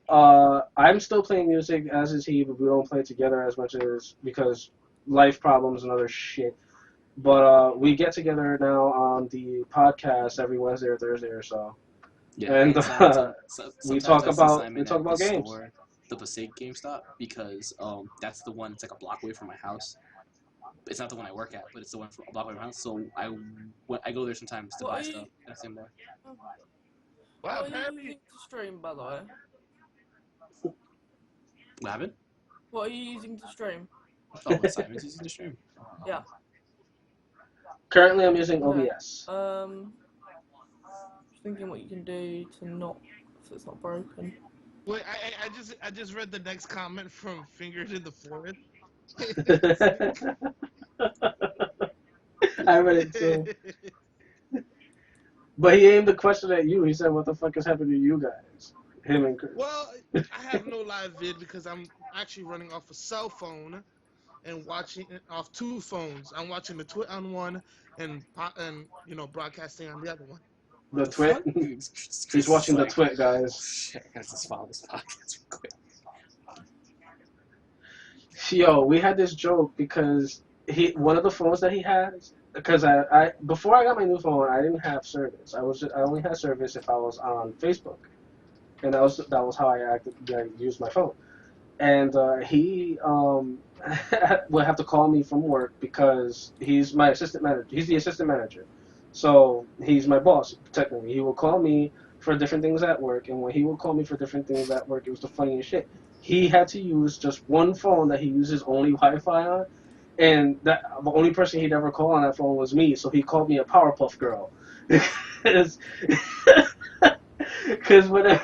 I'm still playing music, as is he, but we don't play together as much as because life problems and other shit. But we get together now on the podcast every Wednesday or Thursday or so, Yeah, and we sometimes talk I see about Simon at the games. store, the Passaic GameStop, because that's the one. It's like a block away from my house. It's not the one I work at, but it's the one from a block away from my house. So I go there sometimes to What buy are you? stuff. And I see him there. Oh, Wow, what are you apparently, using to stream, by the way? What happened? What are you using to stream? Oh, what Simon's using the stream. Yeah. Currently, I'm using Okay. OBS. Just thinking what you can do to not, so it's not broken. wait, I just read the next comment from Fingered in the Forest. I read it too. But he aimed the question at you. He said, "What the fuck has happened to you guys?" Him and Chris. Well, I have no live vid because I'm actually running off a cell phone and watching off two phones. I'm watching the Twit on one and broadcasting on the other one. The The twit. fuck? He's watching the like, twit, oh, guys. shit, I gotta just follow this podcast real quick. Yo, we had this joke because one of the phones that he has because I before I got my new phone I didn't have service. I only had service if I was on Facebook, and that was how I used my phone. And he would have to call me from work because he's my assistant manager. He's the assistant manager, so he's my boss technically. He will call me for different things at work, and when he would call me for different things at work, it was the funniest shit. He had to use just one phone that he uses only Wi-Fi on, and that the only person he'd ever call on that phone was me. So he called me a Powerpuff Girl, because whenever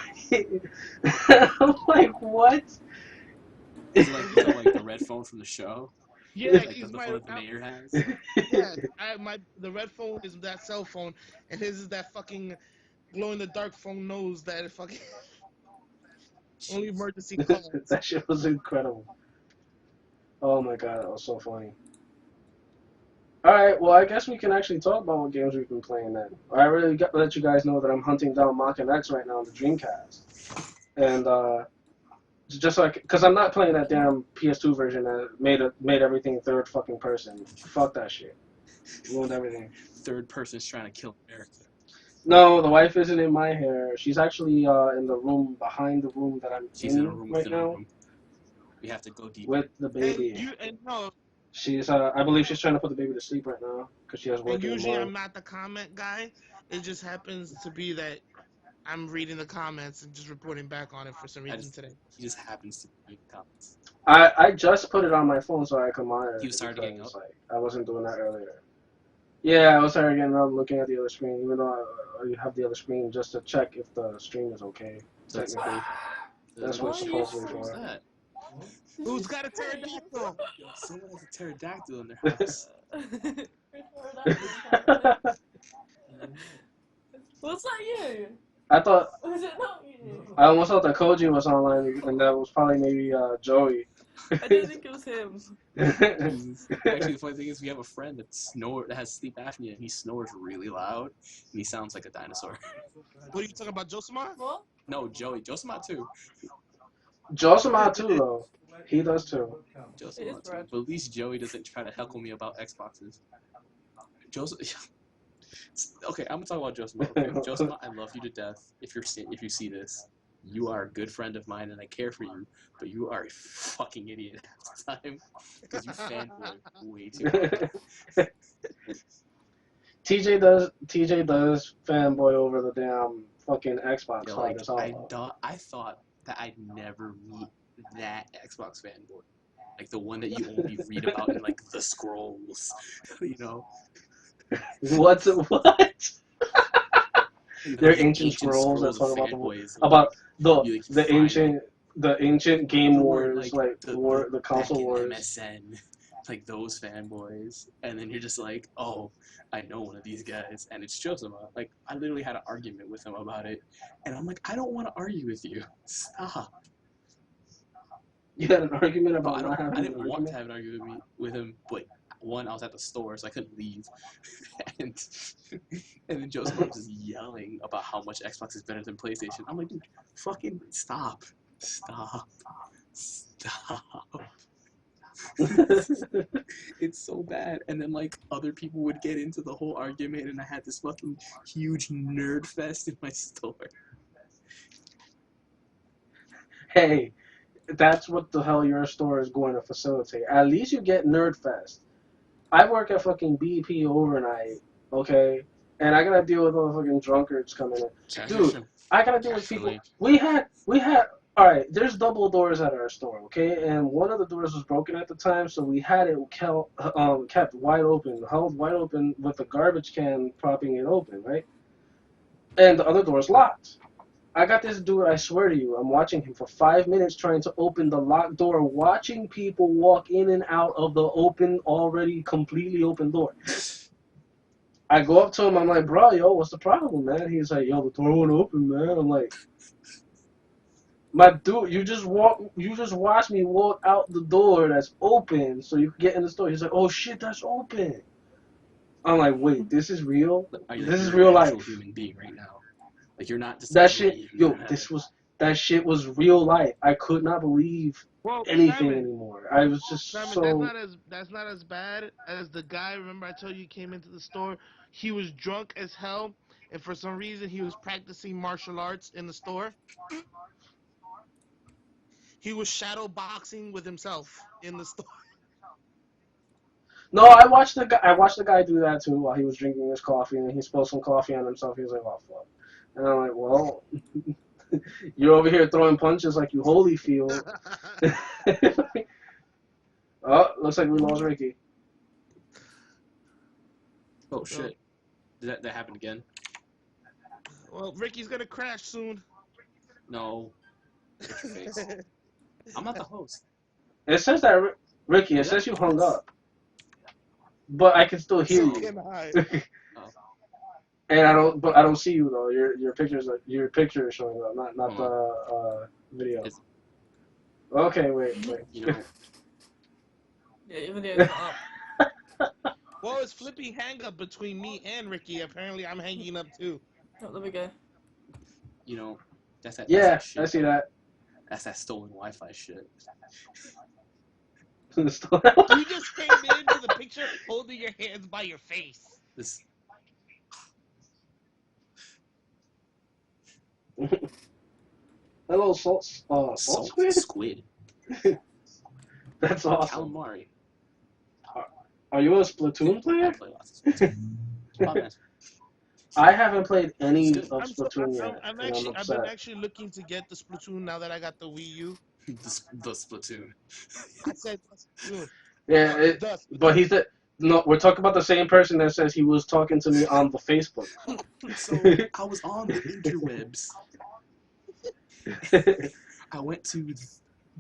I'm like, what? Is it like the red phone from the show? Yeah, Like he's the my phone that the mayor has? yeah. The red phone is that cell phone, and his is that fucking glow in the dark phone nose that fucking only Jeez. emergency calls. That shit was incredible. Oh my god, that was so funny. Alright, well, I guess we can actually talk about what games we've been playing then. I really got to let you guys know that I'm hunting down Mach and X right now on the Dreamcast. And, just like, because I'm not playing that damn PS2 version that made everything third fucking person. Fuck that shit. Ruined everything. Third person's trying to kill America. No, the wife isn't in my hair. She's actually in the room behind the room that I'm She's in a room right within a now room. We have to go deep. with the baby. She's, I believe she's trying to put the baby to sleep right now because she has work And in the usually morning. I'm not the comment guy. It just happens to be that I'm reading the comments and just reporting back on it for some reason today. He just happens to be in the comments. I just put it on my phone so I could monitor He was tired of getting because, up. like, I wasn't doing that earlier. Yeah, I was tired of getting up looking at the other screen, even though I have the other screen just to check if the stream is okay, technically. That's what it's supposedly What was for. that? Who's got a pterodactyl? Yo, someone has a pterodactyl in their house. Was that you? I thought, Was it not you? I almost thought that Koji was online, and that was probably maybe Joey. I didn't think it was him. Actually, the funny thing is, we have a friend that has sleep apnea, and he snores really loud, and he sounds like a dinosaur. What are you talking about, Josimar? What? No, Joey. Josimar too. Josimar too, though. He does too. Josimar too. But at least Joey doesn't try to heckle me about Xboxes. Okay, I'm gonna talk about Josimar. Okay? Josimar, I love you to death. If you see this, you are a good friend of mine, and I care for you. But you are a fucking idiot half the time because you fanboy way too hard. TJ does fanboy over the damn fucking Xbox. Yeah, like, I thought that I'd never meet that Xbox fanboy, like the one that you only read about in like the scrolls, you know. What? They're Like, ancient scrolls that of talk fanboys, about like, the ancient game or, wars, like the war, the console back in wars. MSN, like those fanboys, and then you're just like, oh, I know one of these guys, and it's Josema. Like, I literally had an argument with him about it, and I'm like, I don't want to argue with you. Stop. You had an argument But about not I having an didn't want argument? to have an argument with him, but one, I was at the store, so I couldn't leave, and and then Joseph was just yelling about how much Xbox is better than PlayStation. I'm like, dude, fucking stop, stop, stop. It's so bad. And then like other people would get into the whole argument, and I had this fucking huge nerd fest in my store. Hey, that's what the hell your store is going to facilitate. At least you get Nerd Fest. I work at fucking BP overnight, okay? And I gotta deal with all the fucking drunkards coming in. Dude, I gotta deal with people. Alright, there's double doors at our store, okay? And one of the doors was broken at the time, so we had it kept wide open, held wide open with the garbage can propping it open, right? And the other door's locked. I got this dude, I swear to you, I'm watching him for 5 minutes trying to open the locked door, watching people walk in and out of the already completely open door. I go up to him, I'm like, bro, yo, what's the problem, man? He's like, yo, the door won't open, man. I'm like, my dude, you just watched me walk out the door that's open so you can get in the store. He's like, oh shit, that's open. I'm like, wait, this is real? This is real life. Human being right now. Like, you're not just that shit. Yo, that shit was real life. I could not believe anything Simon, anymore. I was just Simon, so. that's not as bad as the guy. Remember, I told you he came into the store. He was drunk as hell, and for some reason, he was practicing martial arts in the store. He was shadow boxing with himself in the store. No, I watched the guy. I watched the guy do that too while he was drinking his coffee, and he spilled some coffee on himself. He was like, "Oh fuck," and I'm like, "Well, you're over here throwing punches like you Holyfield." Oh, looks like we lost Ricky. Oh shit! Did that happen again? Well, Ricky's gonna crash soon. No. Get your face. I'm not the host. It says that Ricky. It says you hung up, but I can still hear So you. can I. And I don't see you though. Your picture is showing up, not the video. Okay, wait. You know. Yeah, your video's not up. Well, it's flipping hang up between me and Ricky. Apparently, I'm hanging up too. Oh, there we go. You know, that's that. Yeah, that's that shit. I see that. That's that stolen Wi-Fi shit. You just came into the picture holding your hands by your face. This. Hello, salt squid. That's awesome. Calamari. Are you a Splatoon player? I play lots of Splatoon. I haven't played any of I'm Splatoon yet. I've been actually looking to get the Splatoon now that I got the Wii U. the Splatoon. I said Splatoon. Yeah, but he's the. No, we're talking about the same person that says he was talking to me on the Facebook. So I was on the interwebs. I went to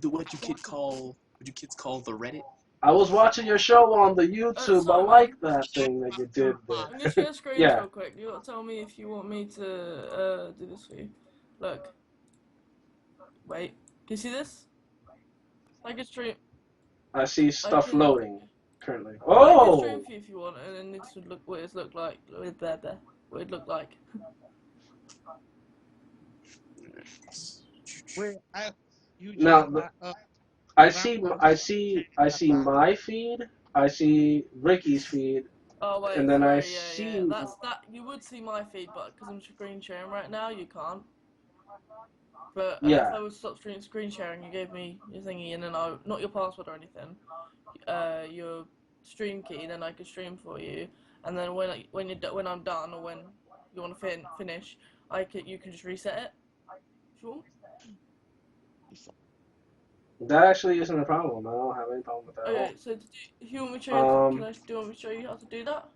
the what you kids call the Reddit. I was watching your show on the YouTube. I like that thing that you did there. I'm gonna share a screen real quick. You gotta tell me if you want me to do this for you. Look. Wait. Can you see this? I can stream. I see stuff loading currently. I can stream Oh! for you if you want, and then this would look what it looked like. What it looked like. I see my feed. I see Ricky's feed. Oh wait, and then sorry, see. Yeah. That's that. You would see my feed, but because I'm screen sharing right now, you can't. But if I would stop screen sharing, you gave me your thingy, and then not your password or anything, your stream key, then I could stream for you. And then when I'm done, or when you want to finish, you can just reset it. Sure. That actually isn't a problem. I don't have any problem with that. Okay, so if you want me to show you, do you want me to show you how to do that?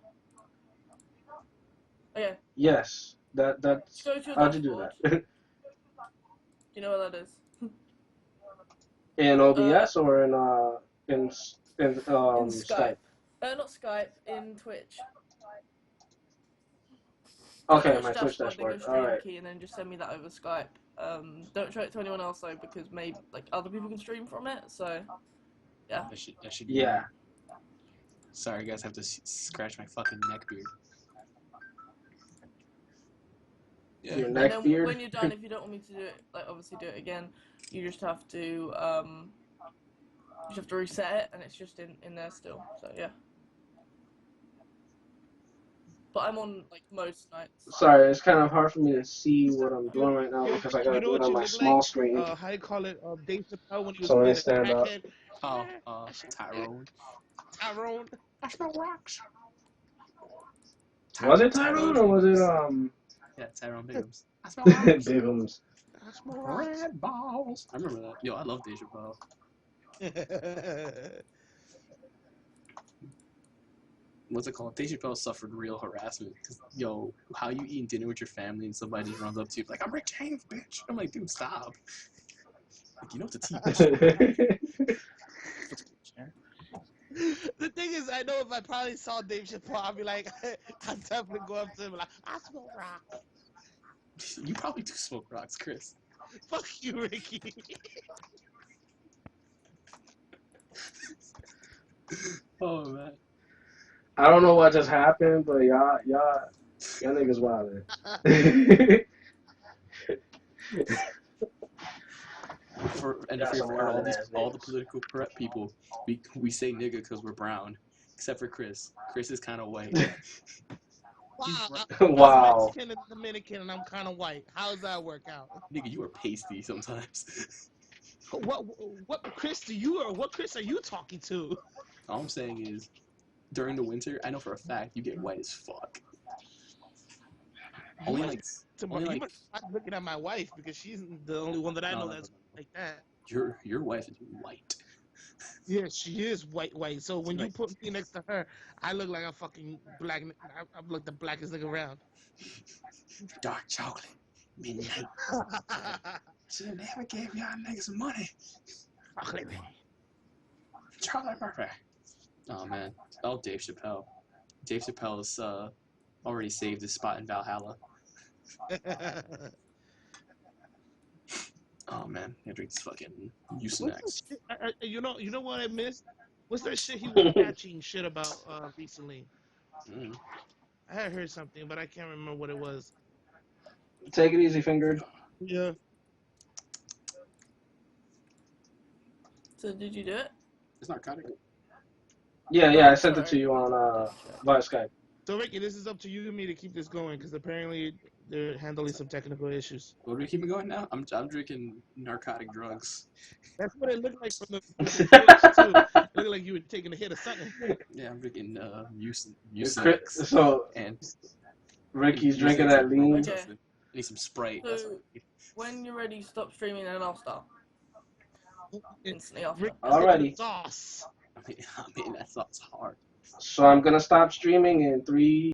Okay. Yes, that's. How'd you do that? Do you know what that is? In OBS or in In In Skype. Not Skype, in Twitch. Okay, Twitch my Twitch dashboard, then go dashboard. stream Alright. key, and then just send me that over Skype. Don't show it to anyone else though, because maybe like other people can stream from it. So, yeah. That should be Yeah. Sorry, guys, I have to scratch my fucking neck beard. Yeah. Your And neck then beard. when you're done, if you don't want me to do it, like obviously do it again, you just have to reset it, and it's just in there still. So yeah. But I'm on like most nights. Sorry, it's kind of hard for me to see what I'm doing right now because I gotta You know do it what on you my look small like? screen. How you call it? Dave Chappelle when he was So let me playing a stand up. crackhead. Tyrone. Tyrone. I smell rocks. Was it Tyrone or was it Yeah, Tyrone Biggums. I smell rocks. Bigums? I smell rocks. Red balls. I remember that. Yo, I love Dave Chappelle. What's it called? Dave Chappelle suffered real harassment. Cause, yo, how you eating dinner with your family and somebody just runs up to you like, I'm Rick James, bitch. I'm like, dude, stop. Like, you know what to teach. The thing is, I know if I probably saw Dave Chappelle, I'd be like, I'd definitely go up to him like, I smoke rock. You probably do smoke rocks, Chris. Fuck you, Ricky. Oh, man. I don't know what just happened, but y'all niggas wildin'. For all the political prep people, we say nigga because we're brown, except for Chris. Chris is kind of white. Wow. Wow. I'm Mexican and Dominican, and I'm kind of white. How does that work out? Nigga, you are pasty sometimes. What Chris do you or what Chris are you talking to? All I'm saying is, during the winter, I know for a fact you get white as fuck. Only like You must stop looking at my wife because she's the only one that I know that's like that. Your wife is white. Yeah, she is white. So when you put me next to her, I look like a fucking black. I look the blackest nigga around. Dark chocolate, midnight. Should never gave y'all niggas money. Chocolate. Chocolate Murphy. Oh man. Oh, Dave Chappelle. Dave Chappelle has already saved his spot in Valhalla. Oh man, I drink this fucking Mucinex. You know what I missed? What's that shit he was catching shit about recently? I had heard something, but I can't remember what it was. Take it easy, fingered. Yeah. So did you do it? It's narcotic. Yeah, I sent it to you on via Skype. So Ricky, this is up to you and me to keep this going because apparently they're handling some technical issues. What are we keeping going now? I'm drinking narcotic drugs. That's what it looked like from the jokes too. It looked like you were taking a hit of something. Yeah, I'm drinking Mucinex. So and Ricky's drinking that lean. Okay. I need some Sprite. So when you're ready, stop streaming and I'll start. Instantly after. Rick, Alrighty. sauce. I mean, that sauce hard. So I'm gonna stop streaming in 3,